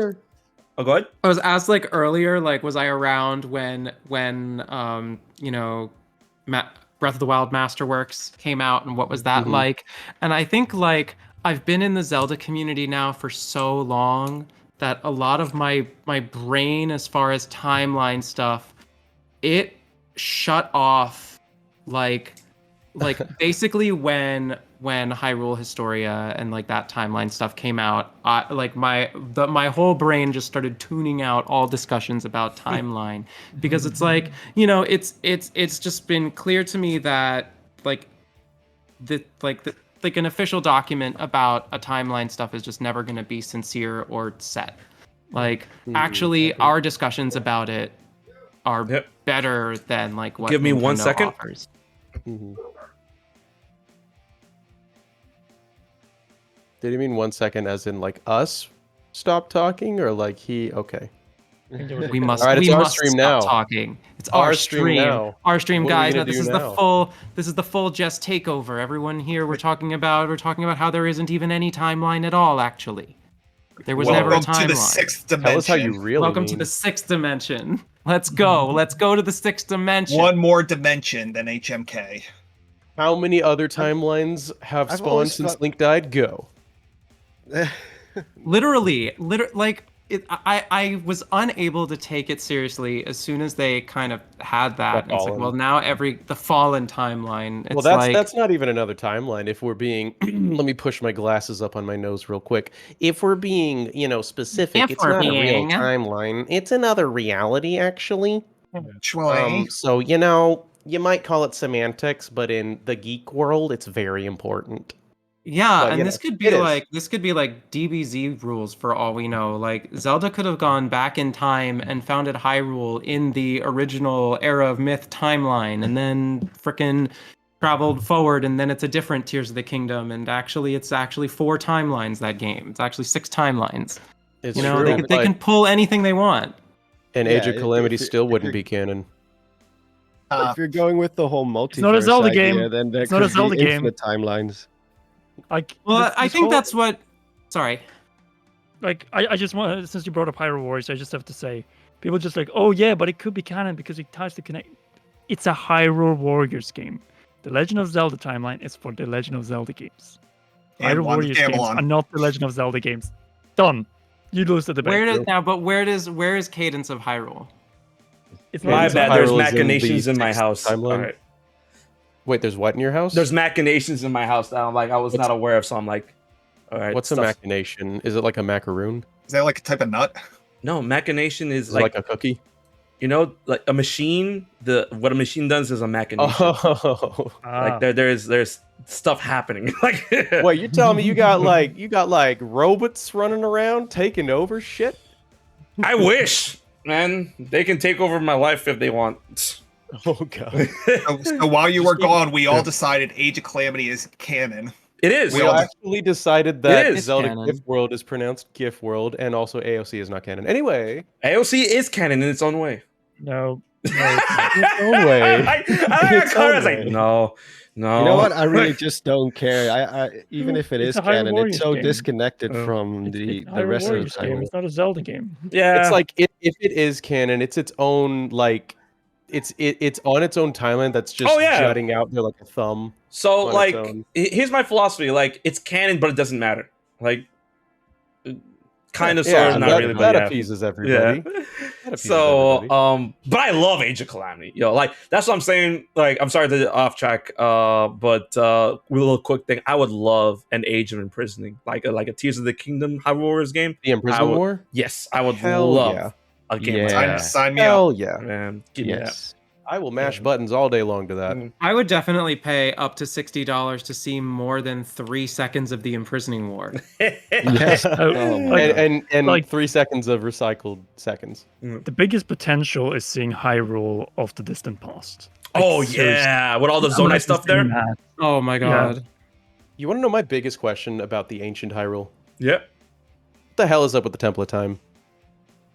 S1: Oh, go ahead.
S4: I was asked like earlier, like, was I around when Breath of the Wild Masterworks came out, and what was that like? And I think like I've been in the Zelda community now for so long that a lot of my brain, as far as timeline stuff, it shut off like basically when Hyrule Historia and like that timeline stuff came out, my whole brain just started tuning out all discussions about timeline, because it's like, it's just been clear to me that an official document about a timeline stuff is just never going to be sincere or set. Like, actually, our discussions about it are better than like what
S1: Give me
S4: Nintendo
S1: 1 second.
S4: offers.
S6: Did he mean 1 second as in like us stop talking, or like he? Okay.
S4: We must.
S6: All right, it's
S4: we
S6: our
S4: must
S6: stream
S4: stop
S6: now.
S4: talking. It's our stream.
S6: now.
S4: Our stream,
S6: What are we
S4: guys.
S6: gonna
S4: Now, this
S6: do
S4: is
S6: now?
S4: this is the full Jess takeover. Everyone here, we're talking about how there isn't even any timeline at all. Actually, there was never a
S5: Welcome
S4: timeline.
S5: to the sixth dimension.
S6: Tell us how you really
S4: Welcome
S6: mean.
S4: to the sixth dimension. Let's go. Let's go to the sixth dimension.
S5: One more dimension than HMK.
S6: How many other timelines have
S2: I've
S6: spawned
S2: always
S6: since
S2: thought-
S6: Link died? Go.
S4: Literally, like it. I was unable to take it seriously as soon as they kind of had that. And it's like,
S6: Fallen.
S4: well, now the Fallen timeline. It's
S6: Well, that's not even another timeline. If we're being, let me push my glasses up on my nose real quick. If we're being, specific, it's not a real timeline. It's another reality, actually.
S5: Actually,
S6: So you might call it semantics, but in the geek world, it's very important.
S4: Yeah,
S6: But,
S4: and
S6: you
S4: this
S6: know,
S4: could be
S6: it is.
S4: like DBZ rules for all we know. Like Zelda could have gone back in time and founded Hyrule in the original Era of Myth timeline, and then frickin' traveled forward, and then it's a different Tears of the Kingdom, and it's actually 4 timelines. That game, it's actually 6 timelines.
S6: It's
S4: You know,
S6: true.
S4: they can pull anything they want.
S6: And
S2: Yeah,
S6: Age of Calamity still
S2: if
S6: wouldn't
S2: you're-
S6: be canon.
S2: If you're going with the whole multiverse
S3: not a Zelda
S2: idea,
S3: game.
S2: then there
S3: It's not a
S2: could be
S3: Zelda game.
S2: infinite timelines.
S3: Like,
S4: Well, I
S3: this
S4: think
S3: whole-
S4: that's what. Sorry.
S3: Like, I just want, since you brought up Hyrule Warriors, I just have to say, people just like, oh yeah, but it could be canon because it ties to connect. It's a Hyrule Warriors game. The Legend of Zelda timeline is for the Legend of Zelda games.
S5: And
S3: Hyrule
S5: one
S3: Warriors games
S5: Gamelon.
S3: are not the Legend of Zelda games. Done. You lose the debate.
S4: Where is Cadence of Hyrule?
S3: It's
S1: My
S6: Cadence of
S1: bad.
S6: Hyrule
S1: There's
S6: is in the
S1: machinations in my
S6: 6th
S1: house. All
S6: timeline.
S1: right.
S6: Wait, there's what in your house?
S1: There's machinations in my house that I was not aware of. So I'm like, all right.
S6: What's a
S1: stuff-
S6: machination? Is it like a macaroon?
S5: Is that like a type of nut?
S1: No, machination is
S6: Is it like a cookie?
S1: you know, like a machine. What a machine does is a machination.
S6: Oh,
S3: Ah.
S1: Like there's stuff happening. Like
S6: wait, you're telling me you got like robots running around taking over shit?
S1: I wish, man. They can take over my life if they want.
S6: Oh god.
S5: So while you were gone, we all decided Age of Calamity is canon.
S1: It is.
S6: We
S5: all
S6: actually decided
S1: It
S6: that
S1: is
S6: Zelda
S4: canon.
S6: Gift World is pronounced GIF World, and also AOC is not canon. Anyway,
S1: AOC is canon in its own way.
S3: No.
S6: in its own way.
S1: I
S6: Its
S1: got
S6: own
S1: was like,
S6: way.
S1: no.
S2: You know what? I really just don't care. I even if it
S3: It's
S2: is
S3: a Hyrule
S2: canon,
S3: Warriors
S2: it's so
S3: game.
S2: disconnected
S1: Oh.
S2: from
S3: It's
S2: the
S3: Hyrule
S2: rest of the
S3: Warriors game.
S2: title.
S3: It's not a Zelda game.
S1: Yeah.
S6: It's like if it is canon, it's its own like it's on its own timeline that's just
S1: Oh, yeah.
S6: jutting out there like a thumb.
S1: So
S6: on its
S1: like
S6: own.
S1: here's my philosophy. Like it's canon, but it doesn't matter. Like kind of,
S6: Yeah,
S1: sort of, not
S6: that,
S1: really.
S6: that
S1: But yeah.
S6: appeases everybody.
S1: Yeah.
S6: That appeases
S1: So,
S6: everybody.
S1: but I love Age of Calamity. Yo, like that's what I'm saying. Like, I'm sorry to off track. But with a little quick thing, I would love an Age of Imprisoning, like a Tears of the Kingdom Hyrule Warriors game.
S6: The Imprisonment
S1: would-
S6: War?
S1: Yes, I would
S6: Hell
S1: love
S6: yeah.
S1: a game
S2: Yeah.
S1: like that.
S5: Sign me up.
S6: Hell yeah.
S1: Man, give me that.
S2: Yes.
S6: I will mash buttons all day long to that.
S1: Mm.
S4: I would definitely pay up to $60 to see more than 3 seconds of the imprisoning war.
S2: Yes. Oh my
S3: Like,
S2: God.
S6: And
S3: Like-
S6: 3 seconds of recycled seconds.
S3: The biggest potential is seeing Hyrule of the distant past.
S1: Oh
S3: seriously.
S1: yeah, with all the
S3: I'm
S1: Zonai
S3: like
S1: stuff there.
S3: seeing that.
S4: Oh my god.
S6: You want to know my biggest question about the ancient Hyrule?
S1: Yeah.
S6: What the hell is up with the Temple of Time?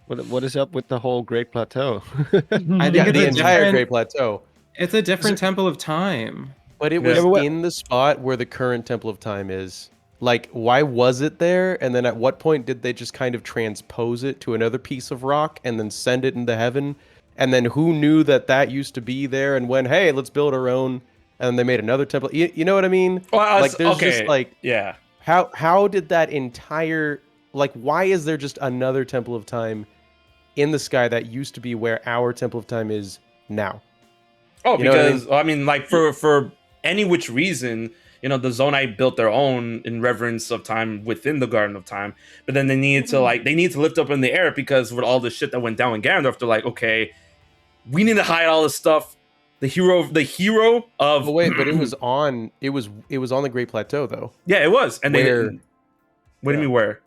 S2: What is up with the whole Great Plateau?
S4: I think
S6: Yeah,
S4: it's
S6: the
S4: a
S6: entire
S4: different-
S6: Great Plateau.
S4: It's a different Temple of Time.
S6: But it
S1: Yeah.
S6: was
S2: Yeah, but what-
S6: in the spot where the current Temple of Time is. Like, why was it there? And then at what point did they just kind of transpose it to another piece of rock and then send it into heaven? And then who knew that that used to be there and when, hey, let's build our own. And they made another temple. You know what I mean?
S1: Well, I was-
S6: Like, there's
S1: okay.
S6: just like,
S1: Yeah.
S6: how did that entire, like, why is there just another Temple of Time in the sky that used to be where our Temple of Time is now?
S1: Oh,
S6: You know what I
S1: because I mean, like for any which reason, you know, the Zonai built their own in reverence of time within the Garden of Time, but then they needed to lift up in the air because with all the shit that went down in Ganondorf, they're like, okay, we need to hide all this stuff. The hero of
S6: But wait, but it was on the Great Plateau though,
S1: yeah, it was, and they
S6: Where-
S1: didn't. What do
S6: yeah.
S1: you mean where?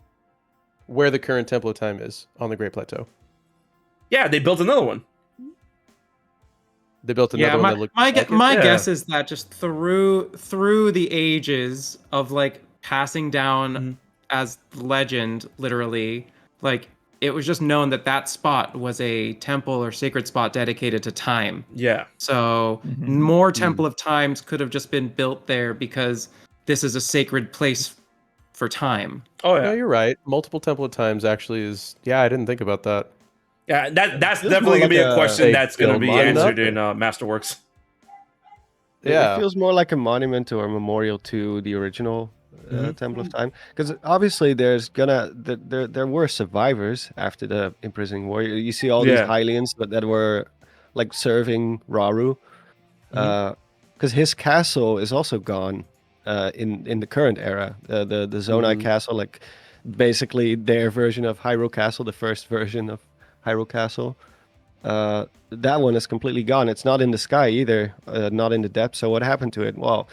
S6: where the current Temple of Time is on the Great Plateau.
S1: Yeah, they built another one.
S6: They built another
S4: Yeah,
S6: one
S4: my
S6: that looked
S4: my,
S6: like
S4: gu-
S6: it.
S4: my
S1: Yeah.
S4: guess is that just through the ages of like passing down
S1: Mhm.
S4: as legend, literally, like it was just known that that spot was a temple or sacred spot dedicated to time.
S1: Yeah,
S4: So
S3: Mhm.
S4: more Temple of Times could have just been built there because this is a sacred place for time.
S1: oh
S6: No,
S1: yeah,
S6: you're right. Multiple Temple of Times actually is. Yeah, I didn't think about that.
S1: yeah. That's
S2: feels
S1: definitely
S2: more
S1: gonna be
S2: like
S1: a
S2: a
S1: question
S6: fake
S1: that's gonna
S6: film
S1: be
S6: lined up.
S1: answered in Masterworks.
S6: Yeah.
S2: It feels more like a monument or a memorial to the original
S1: Mhm.
S2: Temple of Time, because obviously there were survivors after the imprisoning war. You see all these
S1: Yeah.
S2: Hylians that were like serving Rauru, because his castle is also gone in the current era. The Zonai Castle, like basically their version of Hyrule Castle, the first version of Hyrule Castle. That one is completely gone. It's not in the sky either, not in the depths. So what happened to it? Well,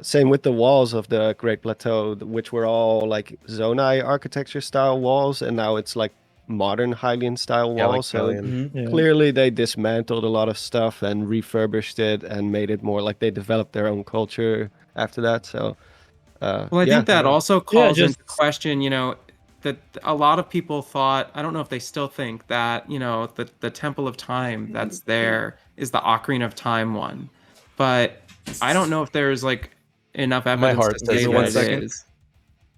S2: Same with the walls of the Great Plateau, which were all like Zonai architecture style walls, and now it's like modern Hylian style
S6: Yeah, like
S2: walls. So
S6: Hylian.
S3: Yeah.
S2: clearly they dismantled a lot of stuff and refurbished it and made it more like they developed their own culture after that. So
S4: Well, I
S2: yeah,
S4: think that also
S3: Yeah,
S4: calls into
S3: just-
S4: question, that a lot of people thought, I don't know if they still think that, the Temple of Time that's there is the Ocarina of Time one. But I don't know if there's like enough evidence
S6: heart
S4: to
S6: says
S4: say
S1: yes. 1
S4: that it
S1: second.
S4: is.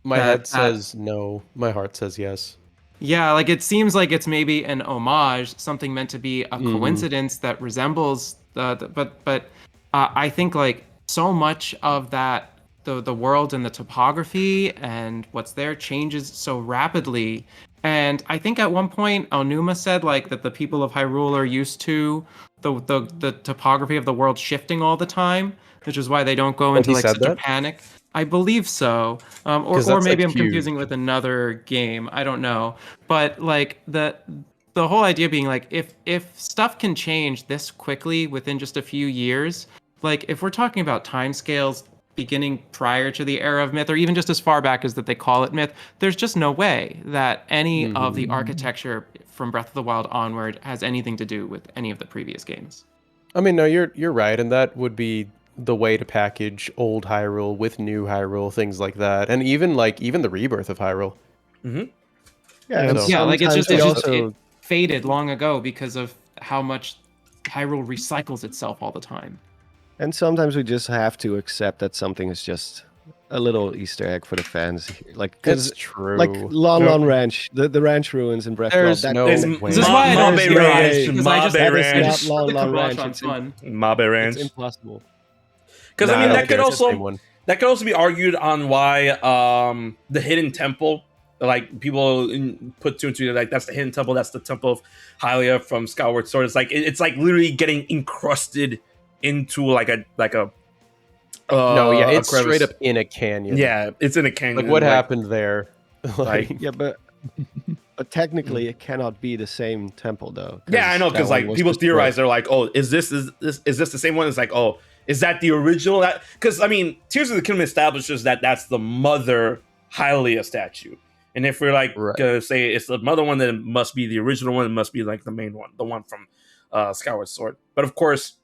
S6: My
S4: That-
S6: head
S4: that-
S6: says no. My heart says yes.
S4: Yeah, like it seems like it's maybe an homage, something meant to be a coincidence that resembles but I think like so much of that the world and the topography and what's there changes so rapidly. And I think at one point Aonuma said like that the people of Hyrule are used to the topography of the world shifting all the time, which is why they don't go into
S6: he
S4: like
S6: said
S4: such a
S6: that?
S4: panic. I believe so. Or
S6: 'Cause that's,
S4: maybe
S6: like,
S4: I'm confusing
S6: huge.
S4: with another game. I don't know. But like the whole idea being like if stuff can change this quickly within just a few years, like if we're talking about timescales beginning prior to the era of myth or even just as far back as that they call it myth, there's just no way that any of the architecture from Breath of the Wild onward has anything to do with any of the previous games.
S6: I mean, no, you're right, and that would be the way to package old Hyrule with new Hyrule, things like that, and even the rebirth of Hyrule.
S2: yeah, and
S6: So-
S4: Yeah, like it's
S2: sometimes
S4: just
S2: we
S4: it
S2: also
S4: faded long ago because of how much Hyrule recycles itself all the time.
S2: and sometimes we just have to accept that something is just a little Easter egg for the fans, like
S6: It's
S2: because
S6: true.
S2: like Lon
S1: No.
S2: Lon Ranch, the ranch ruins in Breath
S6: There's
S2: of the
S6: no
S2: Wild.
S1: It's
S6: way.
S4: This is why I don't
S1: Mabe
S4: do it,
S1: Ranch,
S4: because I just-
S1: Mabe
S2: that is
S1: Ranch,
S2: not Lon
S4: The
S2: Lon
S4: Kabosh
S2: Ranch.
S4: on
S2: It's,
S4: fun.
S1: Mabe
S2: it's
S1: Ranch.
S2: impossible.
S1: Because
S6: Nah,
S1: I
S6: I
S1: mean,
S6: don't
S1: that could
S6: think it's the same
S1: also
S6: one.
S1: that could also be argued on why the hidden temple, like people put two and two, like that's the hidden temple, that's the temple of Hylia from Skyward Sword. It's like it's like literally getting encrusted into like a
S6: No, yeah,
S1: a
S6: it's
S1: crevice.
S6: straight up in a canyon.
S1: Yeah, it's in a canyon.
S6: Like what happened there?
S1: Like-
S2: Yeah, but technically it cannot be the same temple though.
S1: Yeah, I know,
S2: that
S1: because
S2: one
S1: like
S2: was
S1: people
S2: destroyed.
S1: theorize, they're like, oh, is this the same one? It's like, oh, is that the original? That because I mean, Tears of the Kingdom establishes that that's the mother Hylia statue, and if we're like
S6: Right.
S1: gonna say it's the mother one, then it must be the original one. It must be like the main one, the one from Skyward Sword. But of course,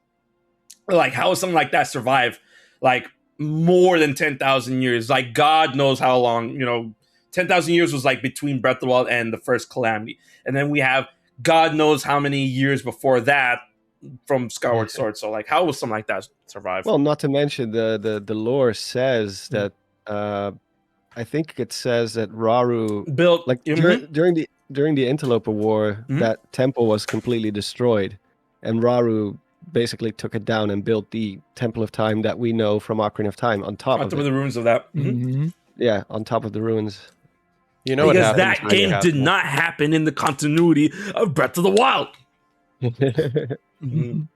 S1: like how would something like that survive like more than 10,000 years? Like God knows how long, 10,000 years was like between Breath of the Wild and the first Calamity. And then we have God knows how many years before that from Skyward Sword. So like how will something like that survive?
S2: Well, not to mention the lore says that I think it says that Raru
S1: Built
S2: like during the Interloper War,
S1: Mhm.
S2: that temple was completely destroyed, and Raru basically took it down and built the Temple of Time that we know from Ocarina of Time on top
S1: on
S2: of
S1: top
S2: it.
S1: of the ruins of that. Mhm.
S3: Mhm.
S2: Yeah, on top of the ruins.
S6: You know what
S1: Because
S6: happens
S1: that
S6: when you
S1: game
S6: have
S1: did
S6: to-
S1: not happen in the continuity of Breath of the Wild.
S3: Mhm.
S4: And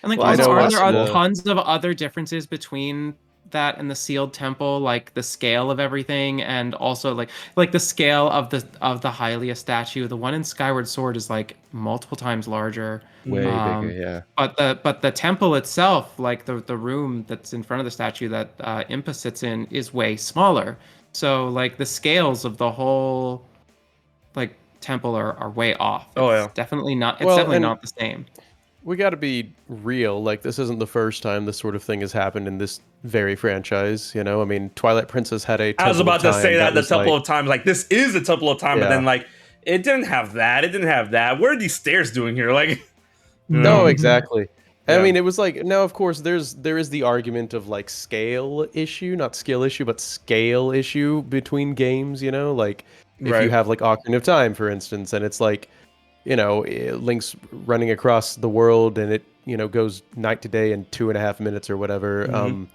S4: like,
S2: Well, I
S4: also,
S2: know
S4: are there
S2: possible.
S4: tons of other differences between that and the sealed temple, like the scale of everything, and also like the scale of the Hylia statue? The one in Skyward Sword is like multiple times larger.
S2: Way
S4: Um,
S2: bigger, yeah.
S4: But the temple itself, like the room that's in front of the statue that Impa sits in, is way smaller. So like the scales of the whole like temple are way off. It's
S1: Oh, yeah.
S4: definitely not. It's
S6: Well,
S4: definitely
S6: and-
S4: not the same.
S6: We got to be real. Like, this isn't the first time this sort of thing has happened in this very franchise. I mean, Twilight Princess had a.
S1: I was
S6: Temple
S1: about
S6: of
S1: to say
S6: Time
S1: that the
S6: was,
S1: Temple
S6: like-
S1: of Time, like this is the Temple of Time, but
S6: Yeah.
S1: then like it didn't have that. It didn't have that. What are these stairs doing here? Like,
S6: No,
S3: Mhm.
S6: exactly.
S1: Yeah.
S6: I mean, it was like, now of course there is the argument of like scale issue, not skill issue, but scale issue between games. Like if
S1: Right.
S6: you have like Ocarina of Time, for instance, and it's like, Link's running across the world and it goes night to day in 2.5 minutes or whatever.
S1: Mhm.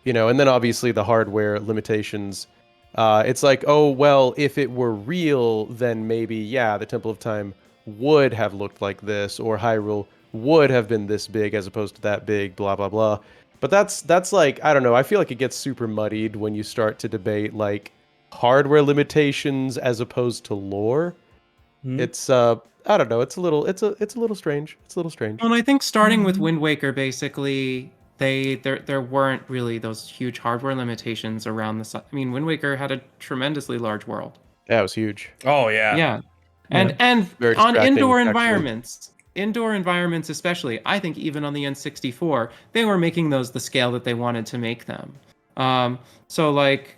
S6: And then obviously the hardware limitations. It's like, oh well, if it were real, then maybe the Temple of Time would have looked like this, or Hyrule would have been this big as opposed to that big, blah blah blah. But that's like, I don't know, I feel like it gets super muddied when you start to debate like hardware limitations as opposed to lore.
S1: Mhm.
S6: It's I don't know, it's a little strange. It's a little strange.
S4: Well, and I think starting with Wind Waker, basically, there weren't really those huge hardware limitations around the. I mean, Wind Waker had a tremendously large world.
S6: Yeah, it was huge.
S1: Oh yeah.
S4: Yeah, and
S6: Very
S4: on
S6: distracting,
S4: indoor
S6: actually.
S4: environments especially, I think even on the N64, they were making those the scale that they wanted to make them. So like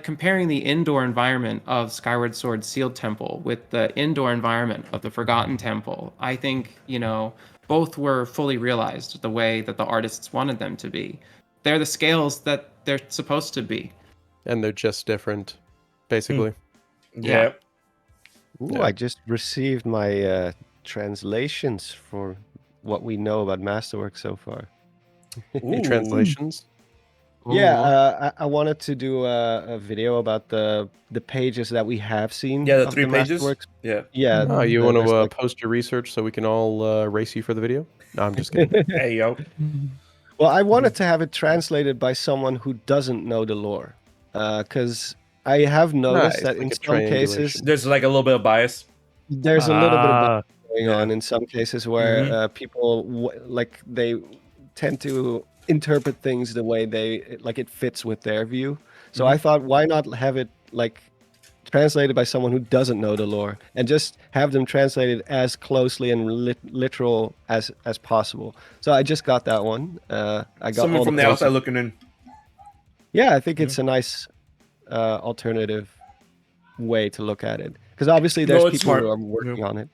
S4: comparing the indoor environment of Skyward Sword Sealed Temple with the indoor environment of the Forgotten Temple, I think, both were fully realized the way that the artists wanted them to be. They're the scales that they're supposed to be.
S6: And they're just different, basically.
S1: Yeah.
S2: Ooh,
S6: Yeah.
S2: I just received my translations for what we know about Masterworks so far.
S6: Any
S1: Ooh.
S6: translations?
S2: Yeah, I wanted to do a video about the pages that we have seen
S1: Yeah, the
S2: of
S1: 3 pages.
S2: Masterworks.
S1: Yeah.
S2: Yeah,
S6: Oh, you want
S2: there's
S6: to
S2: like
S6: post your research so we can all race you for the video? No, I'm just kidding.
S1: Hey yo.
S2: Well, I wanted to have it translated by someone who doesn't know the lore, because I have noticed
S6: Nice,
S2: that
S6: like
S2: in
S6: a
S2: some cases
S6: triangulation.
S1: There's like a little bit of bias.
S2: there's a little bit of
S3: Ah,
S2: going
S1: Yeah.
S2: on in some cases where
S1: Mhm.
S2: people like they tend to interpret things the way like it fits with their view. So I thought, why not have it like translated by someone who doesn't know the lore, and just have them translated as closely and literal as possible. So I just got that one. I got
S1: Someone
S2: all
S1: from
S2: the
S1: the outside
S2: pages.
S1: looking in.
S2: Yeah, I think it's a nice alternative way to look at it, because obviously there's
S1: No, it's
S2: people
S1: smart.
S2: who are working on it.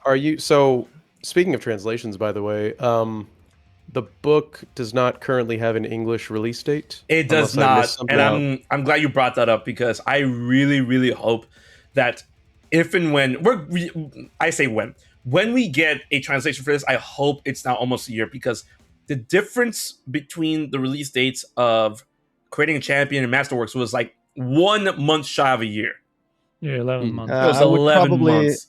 S6: Are you so? Speaking of translations, by the way, the book does not currently have an English release date.
S1: It does
S6: unless I missed
S1: not,
S6: something.
S1: and I'm glad you brought that up, because I really hope that if and when I say when we get a translation for this, I hope it's not almost a year, because the difference between the release dates of Creating a Champion and Masterworks was like 1 month shy of a year.
S3: yeah, 11 months.
S1: It was
S2: I would
S1: 11
S2: probably,
S1: months.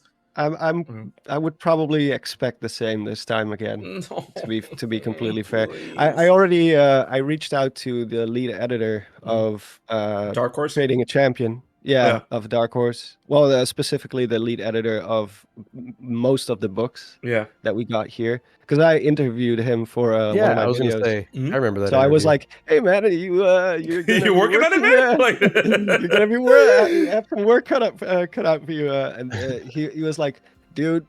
S2: I would probably expect the same this time again.
S1: No.
S2: To be completely fair,
S1: Please.
S2: I already I reached out to the lead editor of
S1: Dark Horse.
S2: Creating a Champion.
S1: Yeah.
S2: Of Dark Horse. Well, specifically the lead editor of most of the books
S1: Yeah.
S2: that we got here, because I interviewed him for one
S6: Yeah,
S2: of my
S6: I was
S2: videos.
S6: gonna say.
S1: Mhm.
S6: I remember that.
S2: So I was
S6: interview.
S2: like, "Hey man, you're gonna
S1: You
S2: be
S1: working on it, man? Like-
S2: you're gonna be have some work cut out for you." And he was like, "Dude,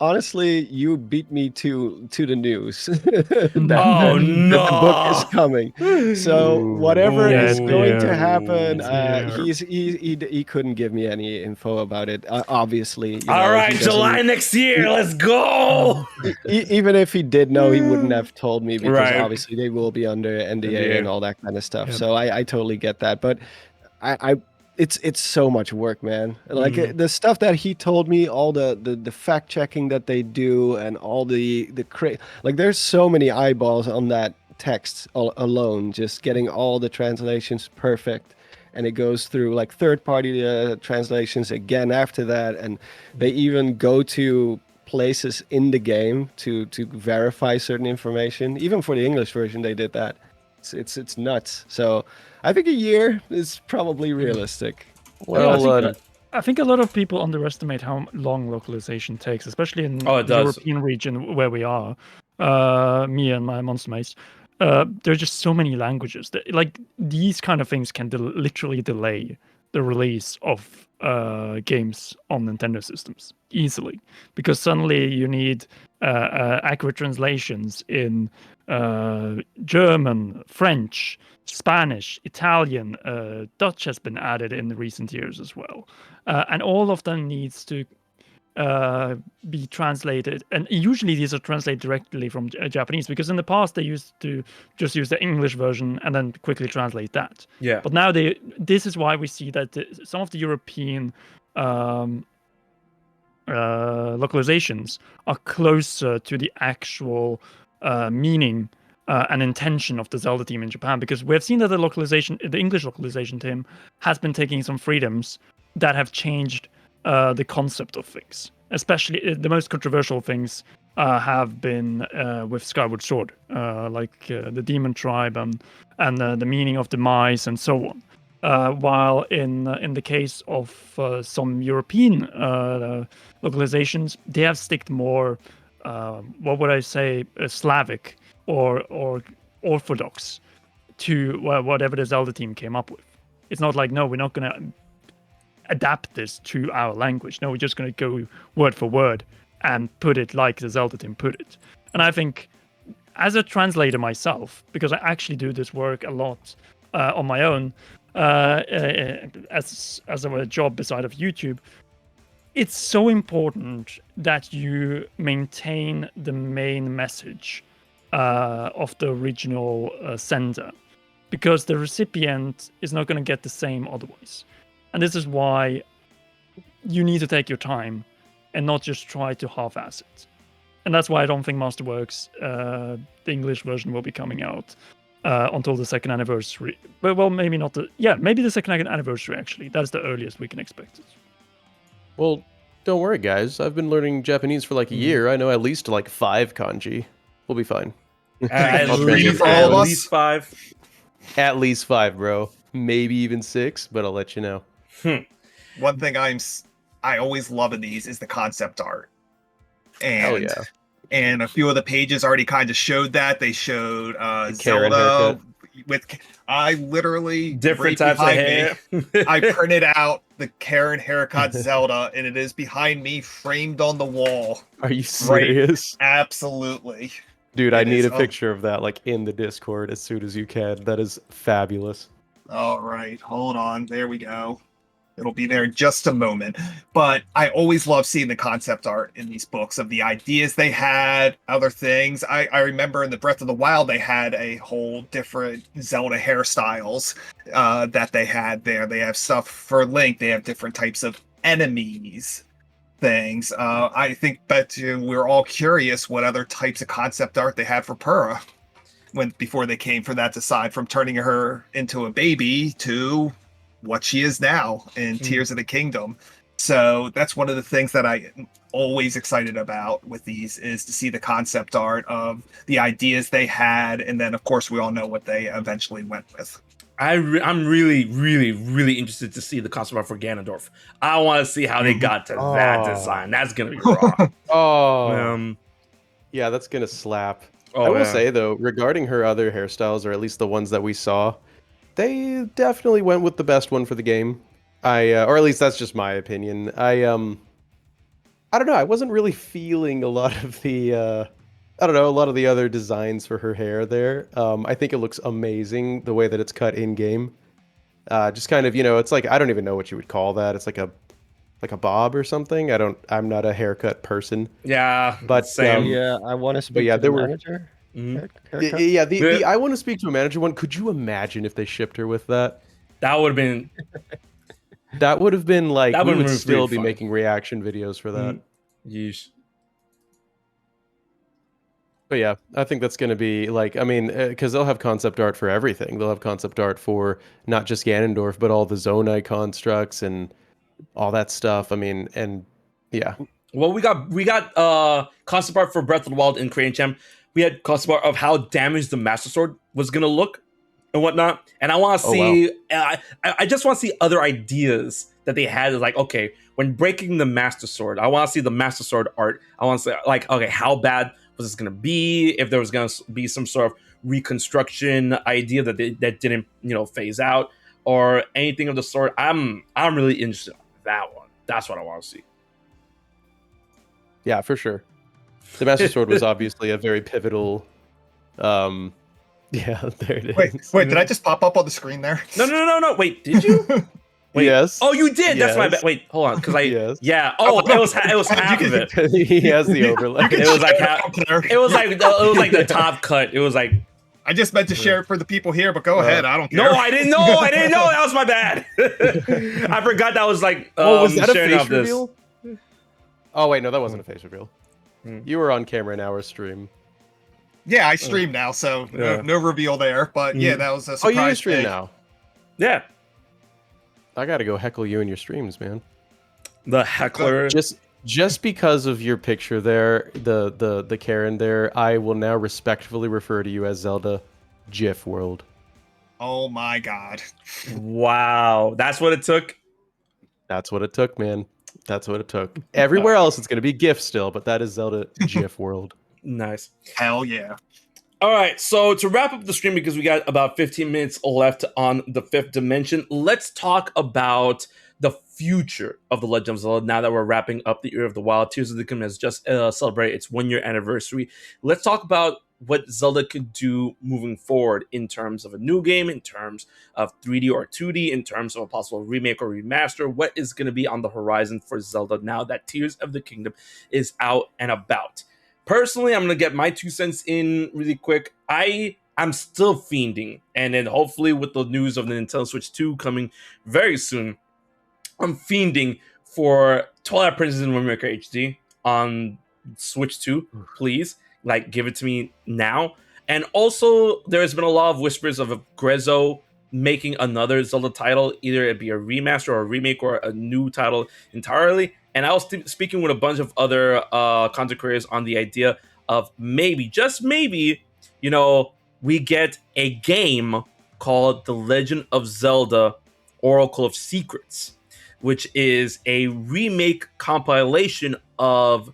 S2: honestly, you beat me to the news that,
S1: Oh,
S2: that the book is
S1: no.
S2: coming. So whatever
S3: Yeah,
S2: is
S3: it's
S2: going to
S3: here.
S2: happen,
S3: It's here.
S2: he couldn't give me any info about it. Obviously,
S1: All right,
S2: he doesn't-
S1: July next year. Let's go.
S2: even if he did know, he wouldn't have told me, because
S1: Right.
S2: obviously they will be under NDA and all that kind of stuff.
S3: Yep.
S2: So I totally get that, but it's so much work, man. Like the stuff that he told me, all the fact checking that they do, and all like there's so many eyeballs on that text alone, just getting all the translations perfect. And it goes through like third-party translations again after that, and they even go to places in the game to verify certain information. Even for the English version, they did that. It's nuts. So I think a year is probably realistic.
S6: Well,
S3: I think a lot of people underestimate how long localization takes, especially in
S1: Oh, it
S3: the
S1: does.
S3: European region where we are. Me and my monster mates. There's just so many languages that, like, these kind of things can literally delay the release of games on Nintendo systems easily, because suddenly you need accurate translations in German, French, Spanish, Italian, Dutch has been added in the recent years as well, and all of them needs to be translated, and usually these are translated directly from Japanese, because in the past they used to just use the English version and then quickly translate that.
S1: Yeah.
S3: But now this is why we see that some of the European localizations are closer to the actual meaning and intention of the Zelda team in Japan, because we have seen that the English localization team has been taking some freedoms that have changed the concept of things. Especially the most controversial things have been with Skyward Sword, like the Demon Tribe and the meaning of demise and so on. While in the case of some European localizations, they have sticked more what would I say, Slavic or Orthodox to whatever the Zelda team came up with. It's not like, no, we're not going to adapt this to our language. No, we're just going to go word for word and put it like the Zelda team put it. And I think, as a translator myself, because I actually do this work a lot on my own as a job beside of YouTube, it's so important that you maintain the main message of the original sender, because the recipient is not going to get the same otherwise. And this is why you need to take your time and not just try to half-ass it. And that's why I don't think Masterworks, the English version, will be coming out until the second anniversary. Well, maybe not maybe the second anniversary, actually. That's the earliest we can expect it.
S6: Well, don't worry, guys. I've been learning Japanese for like a year. I know at least like 5 kanji. We'll be fine.
S1: At
S6: I'll
S1: least,
S6: translate
S5: all of us?
S1: at least 5.
S6: At least 5, bro. Maybe even 6, but I'll let you know.
S5: One thing I always love in these is the concept art. And
S6: Hell yeah.
S5: And a few of the pages already kind of showed that. They showed
S6: Karen
S5: Zelda
S6: haircut.
S5: with. I literally
S1: Different
S5: right
S1: types of
S5: behind
S1: hair.
S5: I printed out the Karen haircut Zelda, and it is behind me, framed on the wall.
S6: Are you serious?
S5: Absolutely.
S6: Dude, I
S5: It
S6: need
S5: is.
S6: a picture of that like in the Discord as soon as you can. That is fabulous.
S5: All right, hold on. There we go. It'll be there in just a moment. But I always love seeing the concept art in these books of the ideas they had, other things. I remember in the Breath of the Wild, they had a whole different Zelda hairstyles that they had there. They have stuff for Link. They have different types of enemies, things. I think that we're all curious what other types of concept art they had for Purah before they came for that, aside from turning her into a baby to what she is now in Tears of the Kingdom. So that's one of the things that I'm always excited about with these, is to see the concept art of the ideas they had, and then of course we all know what they eventually went with.
S1: I'm really, really, really interested to see the concept art for Ganondorf. I want to see how they got to that design. That's gonna be raw.
S6: Oh. Yeah, that's gonna slap.
S1: Oh,
S6: I will
S1: yeah.
S6: say though, regarding her other hairstyles, or at least the ones that we saw, they definitely went with the best one for the game. Or at least that's just my opinion. I don't know. I wasn't really feeling a lot of the, a lot of the other designs for her hair there. I think it looks amazing the way that it's cut in game. Just kind of, it's like, I don't even know what you would call that. It's like a bob or something. I'm not a haircut person.
S1: Yeah,
S6: But,
S1: same.
S2: Yeah, I want to speak
S6: yeah,
S2: to the
S6: there were-
S2: manager.
S1: Mhm.
S2: Haircut?
S6: Yeah, the I want to speak to a manager one. Could you imagine if they shipped her with that?
S1: That would have been.
S6: That would have been like,
S1: That
S6: we
S1: would've
S6: would
S1: been
S6: still
S1: pretty
S6: be
S1: fun.
S6: making reaction videos for that.
S1: Yeesh.
S6: But yeah, I think that's going to be like, I mean, because they'll have concept art for everything. They'll have concept art for not just Ganondorf, but all the Zonai constructs and all that stuff. I mean, and yeah.
S1: Well, we got concept art for Breath of the Wild in Korean Champ. We had concept art of how damaged the Master Sword was gonna look and whatnot. And I want to see. I just want to see other ideas that they had. Like, okay, when breaking the Master Sword, I want to see the Master Sword art. I want to say, like, okay, how bad was this gonna be? If there was gonna be some sort of reconstruction idea that didn't phase out or anything of the sort. I'm really interested in that one. That's what I want to see.
S6: Yeah, for sure. The Master Sword was obviously a very pivotal. Yeah, there it is.
S5: Wait, did I just pop up on the screen there?
S1: No. Wait, did you? Wait.
S6: Yes.
S1: Oh, you did. That's my
S6: Yes.
S1: bad. Wait, hold on, because I.
S6: Yes.
S1: Yeah. Oh, it was half of it.
S6: He has the overlay.
S1: It was like it was like the top cut. It was like.
S5: I just meant to share it for the people here, but go ahead. I don't care.
S1: No, I didn't know. That was my bad. I forgot that was like.
S6: Oh, was that a
S1: sharing
S6: face
S1: of this.
S6: reveal? Oh wait, no, that wasn't a face reveal. You were on camera in our stream.
S5: Yeah, I stream now, so
S1: Yeah.
S5: no reveal there. But yeah, that was a
S6: Oh,
S5: surprise.
S6: you stream
S5: thing.
S6: now.
S1: Yeah.
S6: I gotta go heckle you in your streams, man.
S1: The heckler.
S6: Just because of your picture there, the Karen there, I will now respectfully refer to you as Zelda GIF World.
S5: Oh my god.
S1: Wow, that's what it took.
S6: That's what it took, man. That's what it took. Everywhere else, it's going to be GIF still, but that is Zelda GIF world.
S1: Nice.
S5: Hell yeah.
S1: All right, so to wrap up the stream, because we got about 15 minutes left on the fifth dimension, let's talk about the future of the Legend of Zelda. Now that we're wrapping up the Year of the Wild, Tears of the Kingdom has just celebrated its 1-year anniversary. Let's talk about what Zelda could do moving forward in terms of a new game, in terms of 3D or 2D, in terms of a possible remake or remaster. What is going to be on the horizon for Zelda now that Tears of the Kingdom is out and about? Personally, I'm going to get my 2 cents in really quick. I'm still fiending, and then hopefully with the news of the Nintendo Switch 2 coming very soon, I'm fiending for Twilight Princess and Wind Waker HD on Switch 2, please. Like, give it to me now. And also, there's been a lot of whispers of Grezzo making another Zelda title, either it be a remaster or a remake or a new title entirely. And I was speaking with a bunch of other content creators on the idea of maybe, just maybe, we get a game called The Legend of Zelda Oracle of Secrets, which is a remake compilation of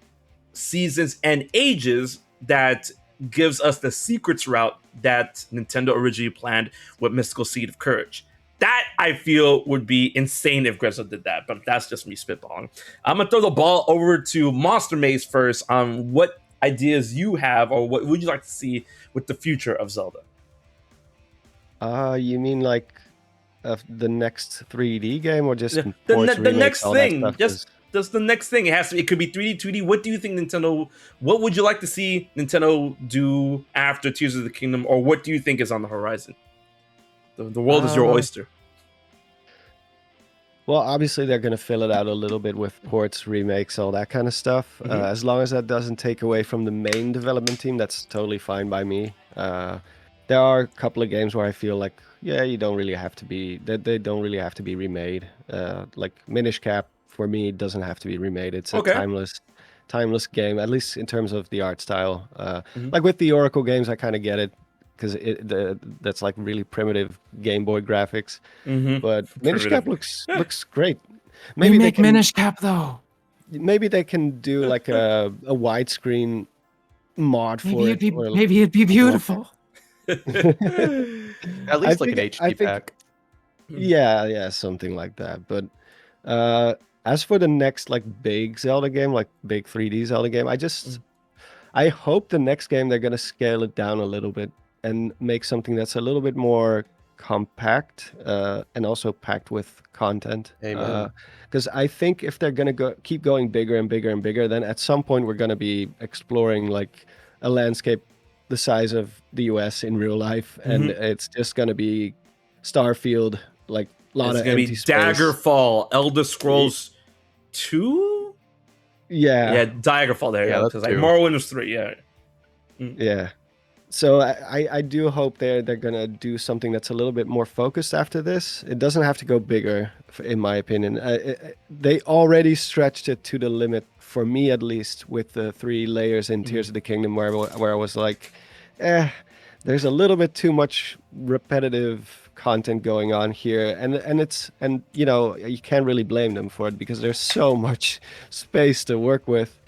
S1: Seasons and Ages that gives us the secrets route that Nintendo originally planned with Mystical Seed of Courage. That, I feel, would be insane if Grezzo did that, but that's just me spitballing. I'm going to throw the ball over to Monster Maze first on what ideas you have, or what would you like to see with the future of Zelda?
S2: You mean like the next 3D game, or just
S1: The
S2: ports,
S1: next
S2: remakes, all that
S1: thing,
S2: stuff?
S1: just the next thing. It could be 3D, 2D. What do you think what would you like to see Nintendo do after Tears of the Kingdom, or what do you think is on the horizon? The world is your oyster.
S2: Well, obviously they're going to fill it out a little bit with ports, remakes, all that kind of stuff. As long as that doesn't take away from the main development team, that's totally fine by me. There are a couple of games where I feel like, you don't really have to be, they don't really have to be remade. Like Minish Cap, for me, doesn't have to be remade. It's a timeless game, at least in terms of the art style. Like with the Oracle games, I kind of get it, because that's like really primitive Game Boy graphics. But Minish Cap looks great.
S4: Maybe they make Minish Cap though.
S2: Maybe they can do like a widescreen mod for it.
S4: Maybe it'd be beautiful.
S6: At least like an HD pack.
S2: Yeah, something like that. But as for the next like big Zelda game, like big 3D Zelda game, I hope the next game they're gonna scale it down a little bit and make something that's a little bit more compact and also packed with content. Because I think if they're gonna keep going bigger and bigger and bigger, then at some point we're gonna be exploring like a landscape the size of the US in real life, and it's just gonna be Starfield, like a lot of empty space.
S1: Daggerfall, Elder Scrolls 2. Yeah, Daggerfall. There, because like Morrowind was 3.
S2: Yeah. So I do hope they're gonna do something that's a little bit more focused after this. It doesn't have to go bigger, in my opinion. They already stretched it to the limit, for me at least, with the 3 layers in Tears of the Kingdom, where I was like, there's a little bit too much repetitive content going on here, and you can't really blame them for it, because there's so much space to work with.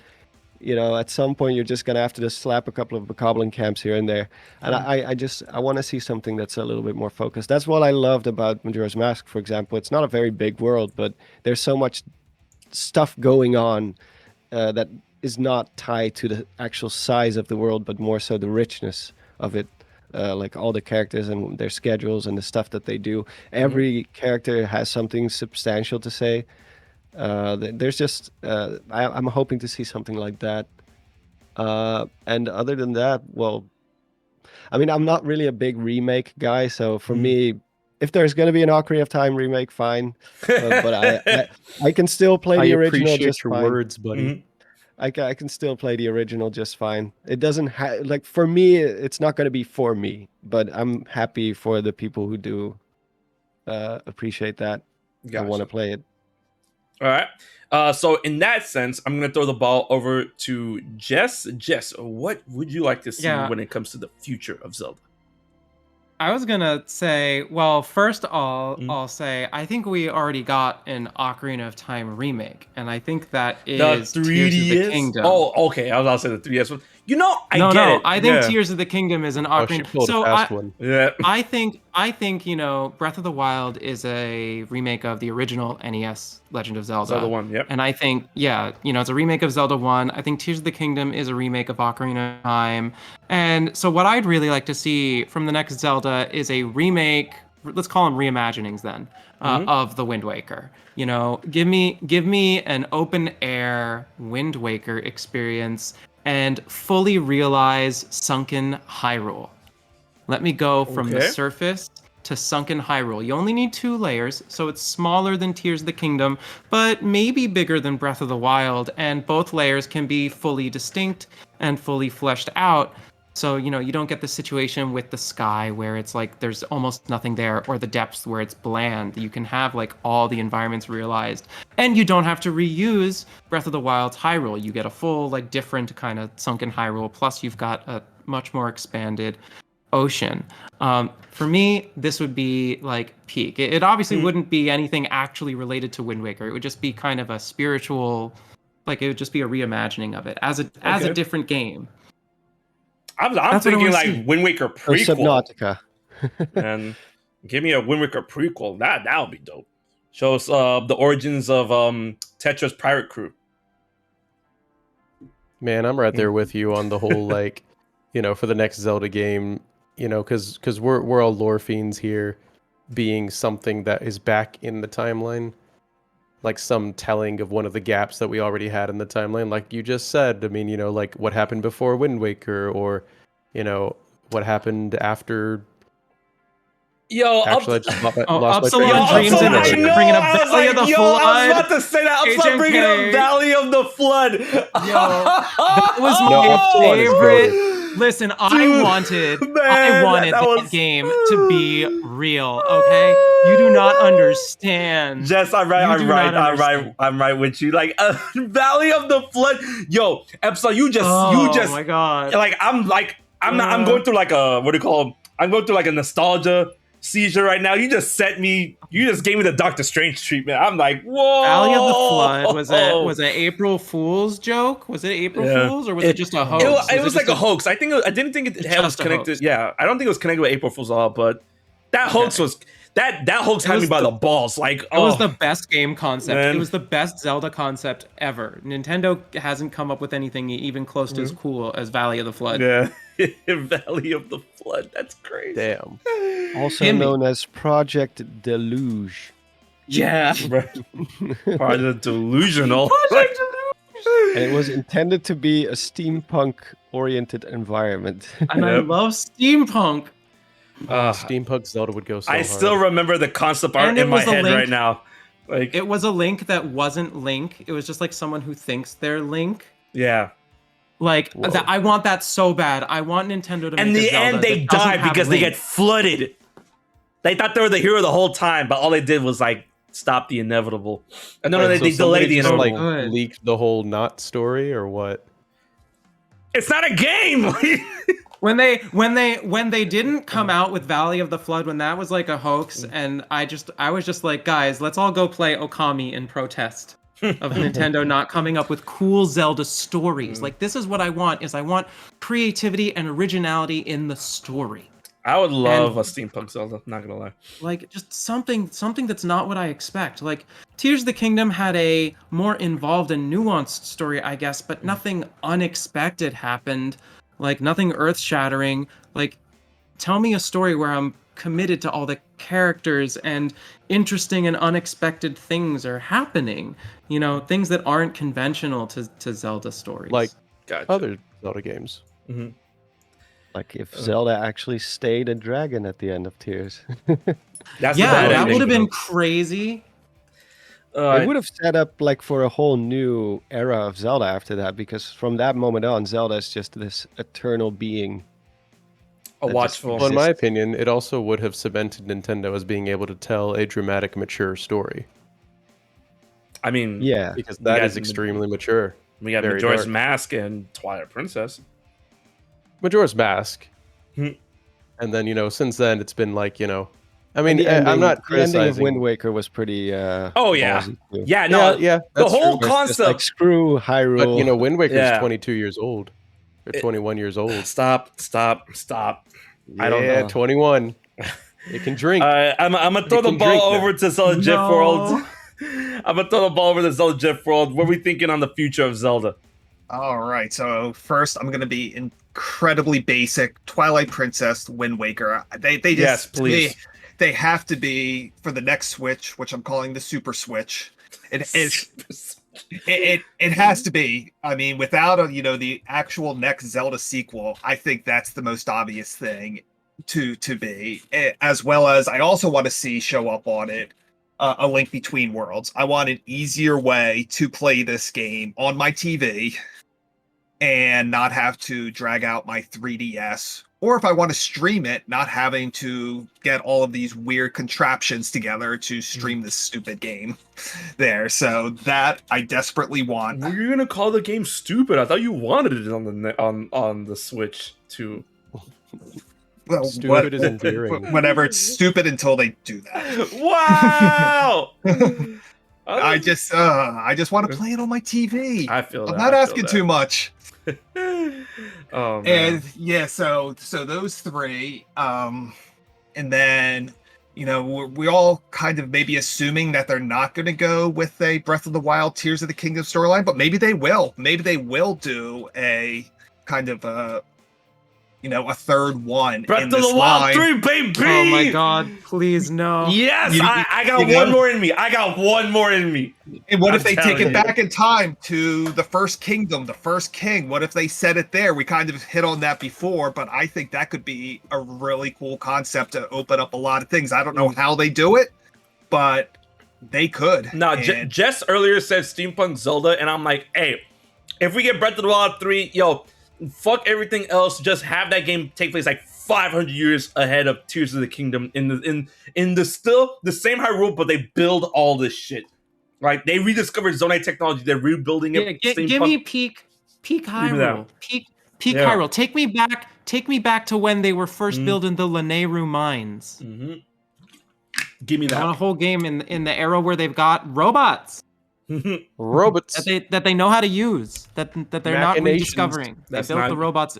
S2: At some point you're just gonna have to just slap a couple of Bokoblin camps here and there, and I want to see something that's a little bit more focused. That's what I loved about Majora's Mask, for example. It's not a very big world, but there's so much stuff going on that is not tied to the actual size of the world, but more so the richness of it. Like all the characters and their schedules and the stuff that they do. Every character has something substantial to say. There's just I'm hoping to see something like that, and other than that, well, I mean, I'm not really a big remake guy, so for me, if there's going to be an Ocarina of Time remake, fine, but I can still play the original just fine.
S6: Words, buddy.
S2: I can still play the original just fine. It doesn't like, for me, it's not going to be for me, but I'm happy for the people who do appreciate that. I want to play it.
S1: All right. So in that sense, I'm going to throw the ball over to Jess. Jess, what would you like to see when it comes to the future of Zelda?
S4: I was gonna say, well, first
S1: Mm.
S4: I'll say I think we already got an Ocarina of Time remake, and I think that
S1: The
S4: is Tears of the
S1: 3DS.
S4: Kingdom.
S1: Oh, okay. I was about to say the 3DS one. You know, I
S4: no,
S1: get
S4: no,
S1: it.
S4: I think
S1: Yeah.
S4: Tears of the Kingdom is an
S6: Oh, she
S4: Ocarina.
S6: pulled a
S4: So
S6: fast one.
S1: Yeah.
S4: I think Breath of the Wild is a remake of the original NES Legend of Zelda.
S1: Zelda one. Yep.
S4: And I think, it's a remake of Zelda 1. I think Tears of the Kingdom is a remake of Ocarina of Time. And so what I'd really like to see from the next Zelda is a remake, let's call them reimaginings then, of the Wind Waker. Give me an open air Wind Waker experience and fully realize sunken Hyrule. Let me go from the
S1: Okay.
S4: surface to sunken Hyrule. You only need 2 layers, so it's smaller than Tears of the Kingdom, but maybe bigger than Breath of the Wild, and both layers can be fully distinct and fully fleshed out. So, you don't get the situation with the sky where it's like there's almost nothing there, or the depths where it's bland. You can have like all the environments realized, and you don't have to reuse Breath of the Wild's Hyrule. You get a full, like, different kind of sunken Hyrule, plus you've got a much more expanded ocean. For me, this would be like peak. It obviously wouldn't be anything actually related to Wind Waker. It would just be kind of a spiritual, like it would just be a reimagining of it as a different game.
S1: I'm
S4: That's what I
S1: thinking
S4: wanna
S1: like
S4: see.
S1: Wind Waker
S2: Or
S1: prequel.
S2: Subnautica.
S1: And give me a Wind Waker prequel. That would be dope. Shows the origins of Tetra's pirate crew.
S6: Man, I'm right there with you on the whole like, for the next Zelda game, because we're all lore fiends here, being something that is back in the timeline, like some telling of one of the gaps that we already had in the timeline, like you just said. I mean, like what happened before Wind Waker, or what happened after.
S1: Yo,
S6: Actually, I just lost my
S4: Upsilon
S6: train of thought.
S4: Dreams
S1: Upsilon,
S4: and
S1: I
S4: Dream-
S1: know,
S4: bringing up
S1: I was
S4: Valley
S1: like,
S4: of the
S1: yo, I was
S4: Flood.
S1: about to say that. Upsilon bringing up
S4: HMK.
S1: Valley of the Flood.
S4: That was
S6: No,
S4: my
S6: Upsilon is
S4: favorite. Listen, I
S1: Dude,
S4: wanted
S1: man, that
S4: that
S1: was-
S4: game to be real. Okay, you do not understand.
S1: Yes, I'm right.
S4: You
S1: I'm
S4: do
S1: right.
S4: not
S1: I'm right.
S4: understand.
S1: I'm right with you. Like Valley of the Flood. Yo, Epsilon, you just
S4: my god.
S1: I'm going through like a, what do you call it? I'm going through like a nostalgia seizure right now. You just gave me the Doctor Strange treatment. I'm like, whoa.
S4: Valley of the Flood was an April Fool's joke? Was it April
S1: Yeah.
S4: Fool's, or was it just a hoax?
S1: It was like
S4: just
S1: a hoax. I didn't think it
S4: It's
S1: was
S4: just a
S1: connected.
S4: hoax.
S1: Yeah, I don't think it was connected with April Fool's Law, but that hoax was that hoax had
S4: was
S1: me by
S4: the-
S1: the balls. Like,
S4: It was the best game concept.
S1: Man.
S4: It was the best Zelda concept ever. Nintendo hasn't come up with anything even close to as cool as Valley of the Flood.
S1: yeah, Valley of the Flood. That's crazy.
S6: Damn.
S2: Also
S4: Gimme.
S2: known as Project Deluge.
S4: Yeah.
S1: Part of delusional.
S2: And it was intended to be a steampunk-oriented environment.
S4: And I
S1: Yep.
S4: love steampunk.
S6: Steampunk Zelda would go so
S1: I
S6: hard.
S1: still remember the concept art
S4: And it
S1: in my
S4: was a
S1: head
S4: Link.
S1: right now. Like,
S4: It was a Link that wasn't Link. It was just like someone who thinks they're Link.
S1: yeah.
S4: Like
S6: Whoa.
S4: I want that so bad. I want Nintendo to make
S1: And in
S4: a
S1: the
S4: Zelda
S1: end, they
S4: that doesn't
S1: died
S4: have
S1: because they
S4: Link.
S1: get flooded. They thought they were the hero the whole time, but all they did was like stop the inevitable. And no,
S6: Wait, so
S1: they delayed
S6: somebody
S1: the
S6: just,
S1: inevitable.
S6: like
S4: Good.
S6: leaked the whole not story or what?
S1: It's not a game.
S4: When they didn't come out with Valley of the Flood, when that was like a hoax, and I was just like, guys, let's all go play Okami in protest of Nintendo not coming up with cool Zelda stories. Like, this is what I want, I want creativity and originality in the story.
S1: I would love
S4: And-
S1: a steampunk Zelda. Not gonna lie.
S4: Like, just something that's not what I expect. Like, Tears of the Kingdom had a more involved and nuanced story, I guess, but nothing unexpected happened. Like, nothing earth-shattering. Like, tell me a story where I'm committed to all the characters and interesting and unexpected things are happening. Things that aren't conventional to Zelda stories.
S6: Like
S1: Gotcha.
S6: other Zelda games.
S1: Mhm.
S2: Like if Zelda actually stayed a dragon at the end of Tears.
S1: That's
S4: yeah,
S1: the
S4: that
S1: ending.
S4: would have been crazy.
S2: It would have set up like for a whole new era of Zelda after that, because from that moment on, Zelda is just this eternal being.
S1: a
S2: that just
S1: watchful.
S6: Well, in my
S2: exists.
S6: opinion, it also would have cemented Nintendo as being able to tell a dramatic, mature story.
S1: I mean,
S2: Yeah.
S6: Because
S1: We
S6: that
S1: got
S6: is extremely mature.
S1: we got
S6: very
S1: Majora's
S6: dark.
S1: Mask and Twilight Princess.
S6: Majora's Mask.
S1: Hmm.
S6: And then, since then it's been like, I
S2: And
S6: mean,
S2: the
S6: I'm not
S2: the ending of
S6: criticizing.
S2: Wind Waker was pretty.
S1: Oh yeah,
S2: ballsy, too.
S1: yeah. No,
S6: Yeah,
S1: the
S6: that's
S1: whole
S6: true.
S2: It's just like
S1: concept.
S2: screw
S6: But
S2: Hyrule.
S6: Wind Waker's
S1: Yeah.
S6: 22 years old. Or 21 years old.
S1: Stop. I don't
S6: Yeah,
S1: know.
S6: 21. It can drink.
S1: I'm gonna throw the
S6: can drink
S1: ball
S6: now.
S1: over to Zelda Jeff World. I'm gonna throw the ball over to Zelda Jeff World. What are we thinking on the future of Zelda?
S5: All right, so first I'm gonna be incredibly basic. Twilight Princess, Wind Waker. They just
S1: Yes, please.
S5: they have to be for the next Switch, which I'm calling the Super Switch. It is it has to be. I mean, without the actual next Zelda sequel, I think that's the most obvious thing to be. As well as I also want to see show up on it A Link Between Worlds. I want an easier way to play this game on my TV and not have to drag out my 3DS. Or if I want to stream it, not having to get all of these weird contraptions together to stream this stupid game there. So that I desperately want.
S1: Were you gonna call the game stupid? I thought you wanted it on the Switch too.
S5: Well,
S6: Stupid is endearing.
S5: whatever, it's stupid until they do that.
S1: Wow!
S5: I just want to play it on my TV.
S1: I feel that.
S5: I'm not
S1: I feel
S5: asking
S1: that.
S5: too much.
S1: Oh man.
S5: And yeah, so those three, and then we all kind of maybe assuming that they're not going to go with a Breath of the Wild, Tears of the Kingdom storyline, but maybe they will. Maybe they will do a kind of a third one.
S1: Breath
S5: in
S1: of
S5: this
S1: the Wild
S5: line.
S1: 3, baby!
S4: Oh my god, please no.
S1: Yes, I got
S5: you know?
S1: one more in me. I got one more in me.
S5: And what
S1: I'm
S5: if they take
S1: telling
S5: it
S1: you.
S5: back in time to the first kingdom, the first king? What if they set it there? We kind of hit on that before, but I think that could be a really cool concept to open up a lot of things. I don't know how they do it, but they could.
S1: No,
S5: And-
S1: Jess earlier said Steampunk Zelda, and I'm like, hey, if we get Breath of the Wild 3, yo, fuck everything else. Just have that game take place like 500 years ahead of Tears of the Kingdom in the still the same Hyrule, but they build all this shit. Right? They rediscovered Zonai technology. They're rebuilding it.
S4: Yeah, give me peak
S1: me that.
S4: Hyrule. Peak
S1: Yeah.
S4: Hyrule. Take me back to when they were first building the Lanayru mines.
S1: Mm-hmm. Give me
S4: I want a
S1: that.
S4: whole game in the era where they've got robots
S6: Robots.
S4: that they know how to use, that they're not
S6: Machinations.
S4: rediscovering. They
S1: That's
S4: built
S1: not-
S4: the robots.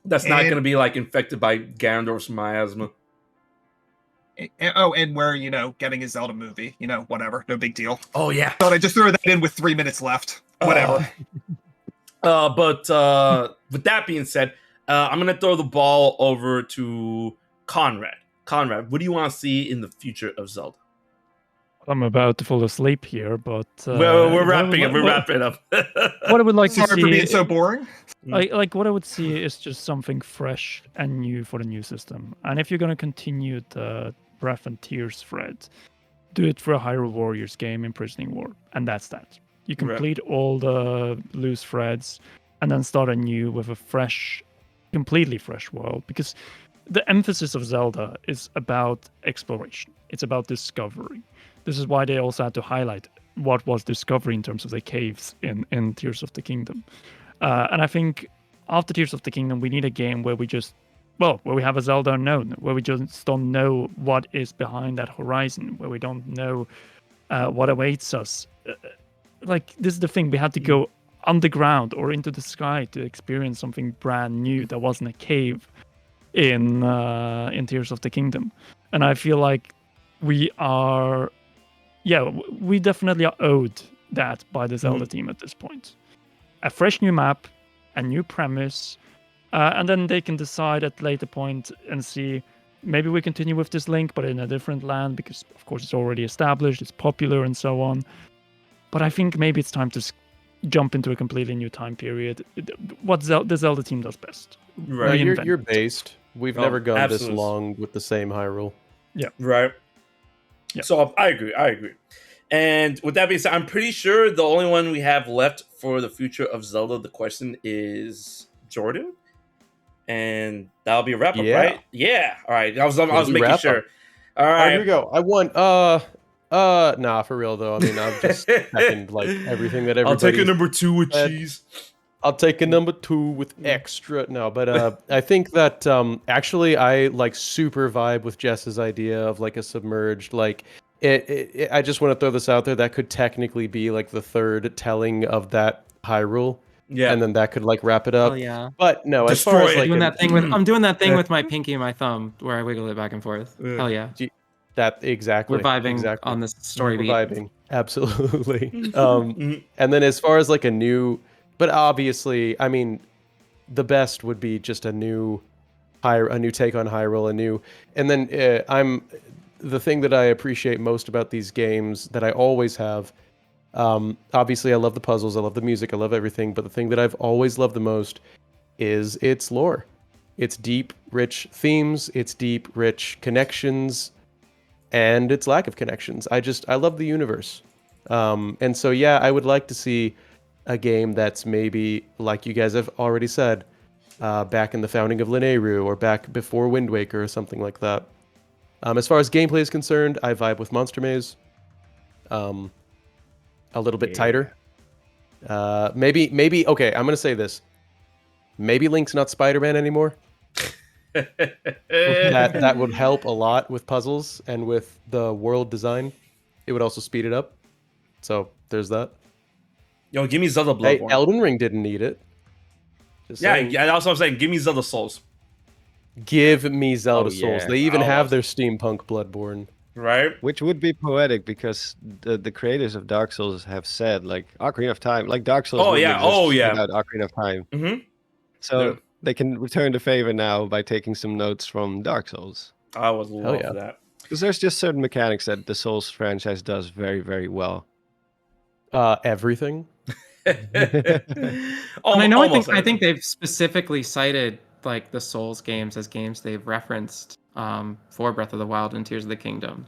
S1: That's not
S5: And-
S1: going to be like infected by Ganondorf's miasma.
S5: and we're getting a Zelda movie, whatever, no big deal.
S1: Oh yeah.
S5: Thought I just threw that in with 3 minutes left. Whatever.
S1: But with that being said, I'm gonna throw the ball over to Conrad. Conrad, what do you want to see in the future of Zelda?
S3: I'm about to fall asleep here, but
S1: Well, we're
S3: what I
S1: wrapping
S3: would
S1: up. We're
S3: li-
S1: wrapping up.
S3: What I would like to
S5: Sorry for
S3: see,
S5: being so boring.
S3: like what I would see is just something fresh and new for the new system. And if you're gonna continue the Breath and Tears thread, do it for a Hyrule Warriors game, Imprisoning War, and that's that. You
S1: Right.
S3: complete all the loose threads, and then start anew with a fresh, completely fresh world. Because the emphasis of Zelda is about exploration. It's about discovery. This is why they also had to highlight what was discovery in terms of the caves in Tears of the Kingdom. And I think after Tears of the Kingdom, we need a game where where we have a Zelda unknown, where we just don't know what is behind that horizon, where we don't know what awaits us. Like, this is the thing, we had to go underground or into the sky to experience something brand new that wasn't a cave in Tears of the Kingdom. And I feel like we definitely are owed that by the Zelda team at this point. A fresh new map, a new premise, and then they can decide at a later point and see, maybe we continue with this Link, but in a different land, because of course it's already established, it's popular and so on. But I think maybe it's time to jump into a completely new time period. What the Zelda team does best.
S1: Right.
S3: Reinvent
S6: You're
S3: it.
S6: based. We've
S1: Oh,
S6: never gone
S1: absolutely.
S6: this long with the same Hyrule.
S1: Right.
S3: Yeah.
S1: So I agree. And with that being said, I'm pretty sure the only one we have left for the future of Zelda, the question is Jordan. And that'll be a wrap up,
S6: Yeah.
S1: right? Yeah. All right. I was
S6: It'll
S1: making
S6: be wrap
S1: sure.
S6: up.
S1: All
S6: All right, here
S1: right.
S6: we go. I want nah, for real though. I mean, I'm just checking like everything that
S1: I'll
S6: everybody.
S1: take a number 2 with
S6: said.
S1: cheese.
S6: I'll take a number 2 with extra. No, but I think that actually I like super vibe with Jess's idea of like a submerged like I just want to throw this out there that could technically be like the third telling of that Hyrule.
S1: Yeah.
S6: And then that could like wrap it up.
S4: Oh yeah.
S6: But no, as
S1: Destroy
S6: far as
S1: it.
S6: like
S4: I'm doing that thing with my pinky and my thumb where I wiggle it back and forth.
S1: Yeah.
S4: Hell yeah.
S6: that exactly.
S4: We're vibing
S6: exactly.
S4: on this story
S6: We're
S4: beat.
S6: vibing. Absolutely.
S1: Mhm.
S6: And then as far as like a new, but obviously, I mean, the best would be just a new take on Hyrule, and then the thing that I appreciate most about these games that I always have. Obviously, I love the puzzles, I love the music, I love everything, but the thing that I've always loved the most is its lore. Its deep, rich themes, its deep, rich connections, and its lack of connections. I love the universe. And so, yeah, I would like to see a game that's maybe, like you guys have already said, back in the founding of Lineru or back before Wind Waker or something like that. As far as gameplay is concerned, I vibe with Monster Maze. A little bit tighter. Maybe. Okay, I'm gonna say this. Maybe Link's not Spider-Man anymore. that would help a lot with puzzles and with the world design. It would also speed it up. So there's that.
S1: Yo, give me Zelda
S6: Hey,
S1: Bloodborne.
S6: Elden Ring didn't need it. Just saying.
S1: Yeah, that's what I'm saying. Give me Zelda Souls.
S6: Give me Zelda
S2: Oh,
S6: Souls.
S2: yeah.
S6: They even
S1: I
S6: have
S1: love
S6: their steampunk Bloodborne.
S1: Right?
S2: Which would be poetic because the creators of Dark Souls have said like Ocarina of Time, like Dark Souls.
S1: Oh,
S2: wouldn't
S1: yeah.
S2: exist
S1: Oh, yeah.
S2: Without Ocarina of Time,
S1: Mm-hmm.
S2: so
S1: Yeah.
S2: they can return the favor now by taking some notes from Dark Souls.
S1: I would love
S6: yeah.
S1: that.
S2: Because there's just certain mechanics that the Souls franchise does very, very well.
S6: Everything.
S4: And I know
S1: Almost
S4: I think
S1: everything.
S4: they've specifically cited like the Souls games as games they've referenced for Breath of the Wild and Tears of the Kingdom.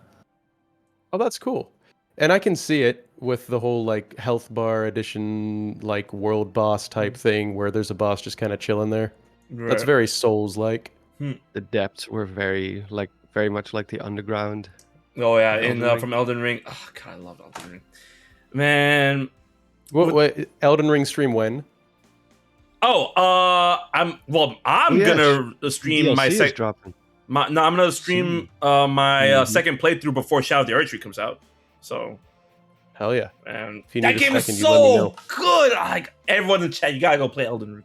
S6: Oh, that's cool. And I can see it with the whole like health bar edition, like world boss type thing where there's a boss just kind of chilling there. That's
S1: Right.
S6: very Souls-like.
S2: The depths were very much like the underground.
S1: Oh yeah,
S2: Elden
S1: in
S2: Ring.
S1: from Elden Ring. Oh god, I love Elden Ring. Man.
S6: What Elden Ring stream when?
S1: Oh, I'm
S2: Yeah,
S1: gonna stream my
S2: DLC is
S1: second.
S2: dropping.
S1: I'm gonna stream my second playthrough before Shadow of the Archery comes out. So,
S6: Hell yeah.
S1: and
S6: If you
S1: that
S6: need a
S1: game is
S6: second, you let me
S1: so
S6: know.
S1: good. Like everyone in chat, you gotta go play Elden Ring.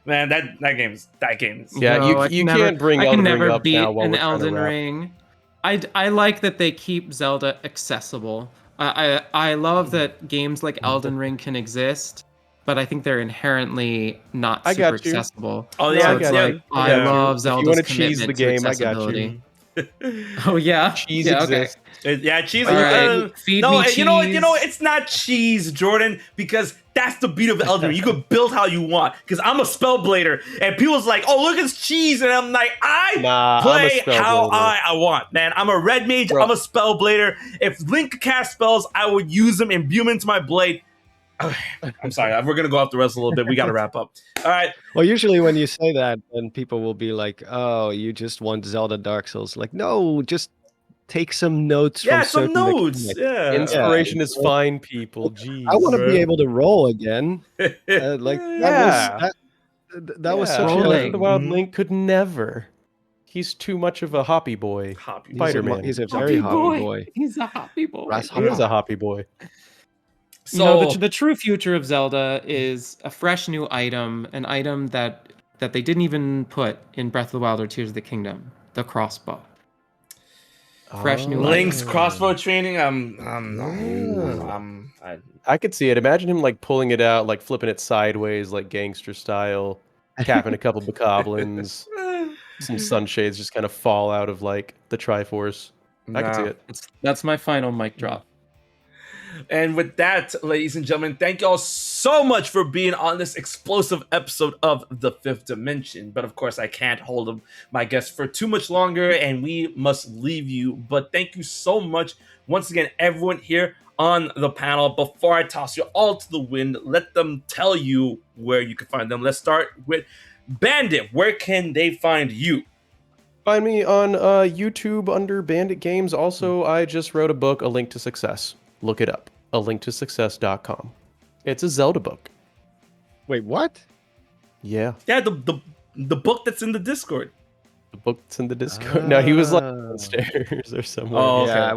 S1: Man, that game is
S6: Yeah,
S4: No,
S6: you can't bring
S4: I can
S6: Elden Ring
S4: never
S6: up
S4: beat
S6: now while
S4: an
S6: we're trying to
S4: Elden
S6: wrap.
S4: Ring. I like that they keep Zelda accessible. I love that games like Elden Ring can exist, but I think they're inherently not
S6: I
S4: super
S6: got you.
S4: accessible.
S1: Oh
S6: No,
S1: yeah,
S6: I
S4: it's
S6: got
S1: yeah,
S4: like
S6: you.
S4: I
S1: yeah.
S4: love
S6: If you
S4: Zelda's
S6: wanna cheese
S4: commitment
S6: the game,
S4: to
S6: I got you.
S4: accessibility. Oh yeah,
S6: Cheese
S4: yeah, okay.
S6: exists.
S1: Yeah, cheese.
S4: All right, feed
S1: no,
S4: me
S1: you know what? You know what?
S4: cheese.
S1: It's not cheese, Jordan, because that's the beat of Elden Ring. You could build how you want. Because I'm a spellblader, and people's like, "Oh, look, it's cheese," and I'm like, "I
S6: Nah, I'm a
S1: play how
S6: spellblader.
S1: I want, man. I'm a red mage.
S6: Bro.
S1: I'm a spellblader. If Link could cast spells, I would use them and imbue them into my blade." I'm sorry. We're gonna go off the rest a little bit. We got to wrap up. All right.
S2: Well, usually when you say that, then people will be like, "Oh, you just want Zelda Dark Souls." Like, no, just take some notes
S1: Yeah,
S2: from
S1: some
S2: certain
S1: notes.
S2: mechanics.
S1: Yeah.
S6: Inspiration is fine, people. Jeez.
S2: I want to
S1: Right.
S2: be able to roll again. Like
S6: Yeah.
S2: that was such
S6: Breath
S4: Rolling.
S6: of the Wild
S1: Mhm.
S6: Link could never. He's too much of a hoppy boy.
S1: Hoppy.
S6: Spider-Man.
S2: He's a very hoppy boy.
S4: He's a hoppy boy.
S2: Grasshopper.
S6: He is a hoppy boy.
S4: You know,
S1: So
S4: the true future of Zelda is a fresh new item, an item that they didn't even put in Breath of the Wild or Tears of the Kingdom, the crossbow. Fresh new
S1: Link's
S4: item.
S1: crossbow training.
S6: I could see it. Imagine him like pulling it out, like flipping it sideways, like gangster style, capping a couple bokoblins. Some sunshades just kind of fall out of like the Triforce. I can see
S1: Nah.
S6: it.
S4: That's my final mic drop.
S1: And with that, ladies and gentlemen, thank you all so much for being on this explosive episode of The Fifth Dimension. But of course, I can't hold my guests for too much longer, and we must leave you. But thank you so much, once again, everyone here on the panel. Before I toss you all to the wind, let them tell you where you can find them. Let's start with Bandit. Where can they find you?
S6: Find me on YouTube under Bandit Games. Also, I just wrote a book, A Link to Success. Look it up. alinktosuccess.com. It's a Zelda book.
S2: Wait, what?
S6: Yeah,
S1: Yeah, the book that's in the Discord.
S6: the book's in the Discord. No, he was like
S2: Oh.
S6: downstairs or somewhere.
S1: Oh, okay.
S2: Yeah,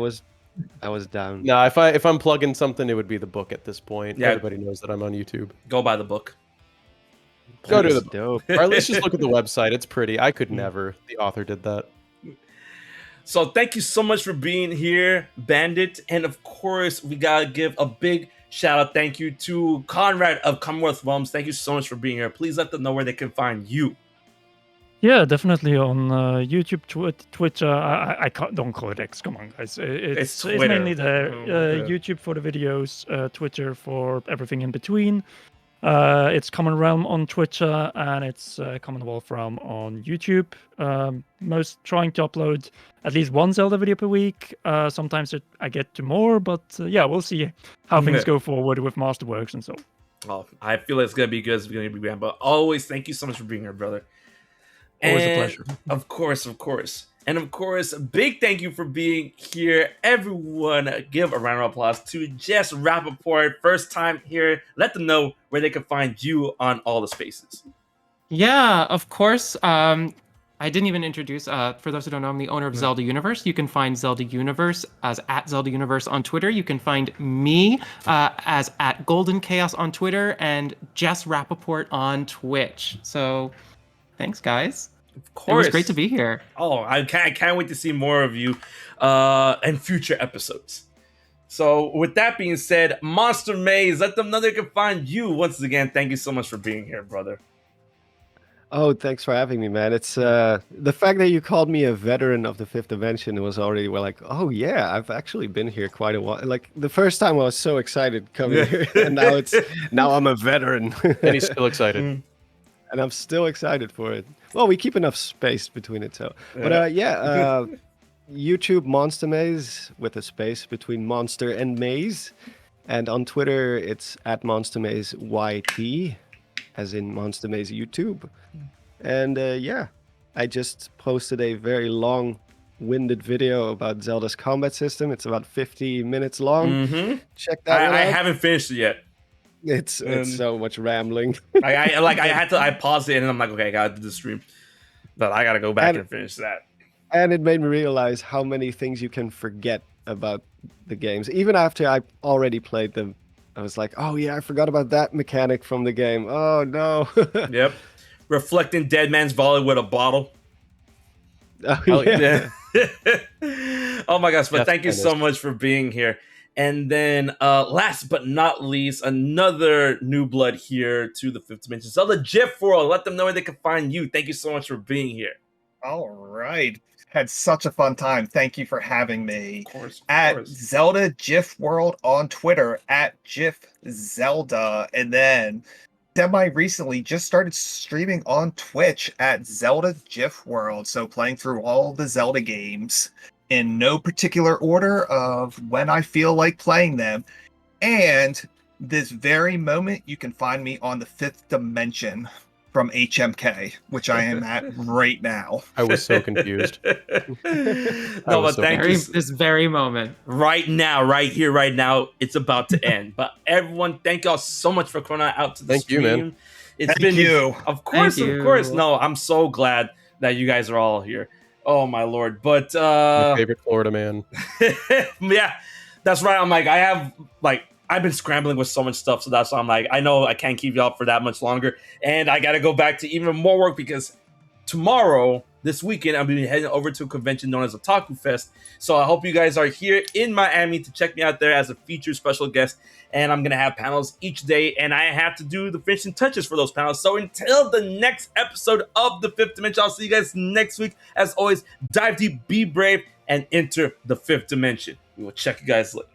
S2: I was down.
S6: No, if I'm plugging something, it would be the book at this point.
S1: Yeah.
S6: Everybody knows that I'm on YouTube.
S1: Go buy the book.
S6: Go to
S2: That's
S6: the
S2: dope.
S6: Or at least just look at the website. It's pretty. I could never. The author did that.
S1: So thank you so much for being here, Bandit. And of course, we gotta give a big shout out thank you to Conrad of Commonwealth Realms. Thank you so much for being here. Please let them know where they can find you.
S3: Yeah, definitely on YouTube, Twitch. I can't, don't call it X. Come on, guys.
S1: It's
S3: It's
S1: Twitter.
S3: mainly there.
S1: Yeah.
S3: YouTube for the videos, Twitter for everything in between. It's Common Realm on Twitter, and it's Commonwealth Realm on YouTube. Most trying to upload at least one Zelda video per week. Sometimes I get to more, but yeah, we'll see how things go forward with Masterworks and so.
S1: Oh, I feel it's gonna be good. It's gonna be grand. But always, thank you so much for being here, brother.
S3: Always a
S1: And
S3: pleasure.
S1: Of course. And of course, a big thank you for being here. Everyone, give a round of applause to Jess Rappaport. First time here. Let them know where they can find you on all the spaces.
S4: Yeah, of course. I didn't even introduce, for those who don't know, I'm the owner of Zelda Universe. You can find Zelda Universe as at Zelda Universe on Twitter. You can find me as at Golden Chaos on Twitter and Jess Rappaport on Twitch. So thanks, guys.
S1: Of
S4: It
S1: course.
S4: was great to be here.
S1: Oh, I can't wait to see more of you in future episodes. So with that being said, Monster Maze, let them know they can find you. Once again, thank you so much for being here, brother.
S2: Oh, thanks for having me, man. It's the fact that you called me a veteran of the fifth dimension was already like, oh yeah, I've actually been here quite a while. Like the first time I was so excited coming here, and now I'm a veteran.
S6: And he's still excited.
S2: And I'm still excited for it. Well, we keep enough space between it, so. But YouTube Monster Maze with a space between monster and maze, and on Twitter it's at Monster Maze YT, as in Monster Maze YouTube. And I just posted a very long-winded video about Zelda's combat system. It's about 50 minutes long.
S1: Mm-hmm.
S2: Check that one
S1: I
S2: out.
S1: haven't finished it yet.
S2: It's so much rambling.
S1: I paused it and I'm like, okay, I gotta do the stream, but I gotta go back and finish that.
S2: And it made me realize how many things you can forget about the games. Even after I already played them, I was like, oh yeah, I forgot about that mechanic from the game. Oh no.
S1: Yep. Reflecting dead man's volley with a bottle.
S2: Oh, yeah.
S1: Oh my gosh, but
S6: That's
S1: thank you so much for being here. And then last but not least, another new blood here to the fifth dimension. Zelda GIF World. Let them know where they can find you. Thank you so much for being here.
S5: All right. Had such a fun time. Thank you for having me.
S1: Of course.
S5: At Zelda GIF World on Twitter, at GIF Zelda, and then semi-recently just started streaming on Twitch at Zelda GIF World. So playing through all the Zelda games in no particular order of when I feel like playing them. And this very moment, you can find me on the fifth dimension from HMK, which I am at right now.
S6: I was so confused.
S1: No, but thank you.
S4: This very moment.
S1: Right now, right here, right now, it's about to end. But everyone, thank y'all so much for coming out to the
S6: Thank
S1: stream.
S6: you, man.
S1: It's
S5: Thank you.
S1: Of course,
S4: Thank
S1: of course.
S4: you.
S1: No, I'm so glad that you guys are all here. Oh my lord. But
S6: My favorite Florida man.
S1: yeah, that's right. I'm like, I've been scrambling with so much stuff, so that's why I'm like, I know I can't keep you up for that much longer, and I got to go back to even more work because tomorrow, this weekend, I'm going to be heading over to a convention known as Otaku Fest. So I hope you guys are here in Miami to check me out there as a featured special guest, and I'm going to have panels each day, and I have to do the finishing touches for those panels. So until the next episode of The Fifth Dimension, I'll see you guys next week. As always, dive deep, be brave, and enter the fifth dimension. We will check you guys later.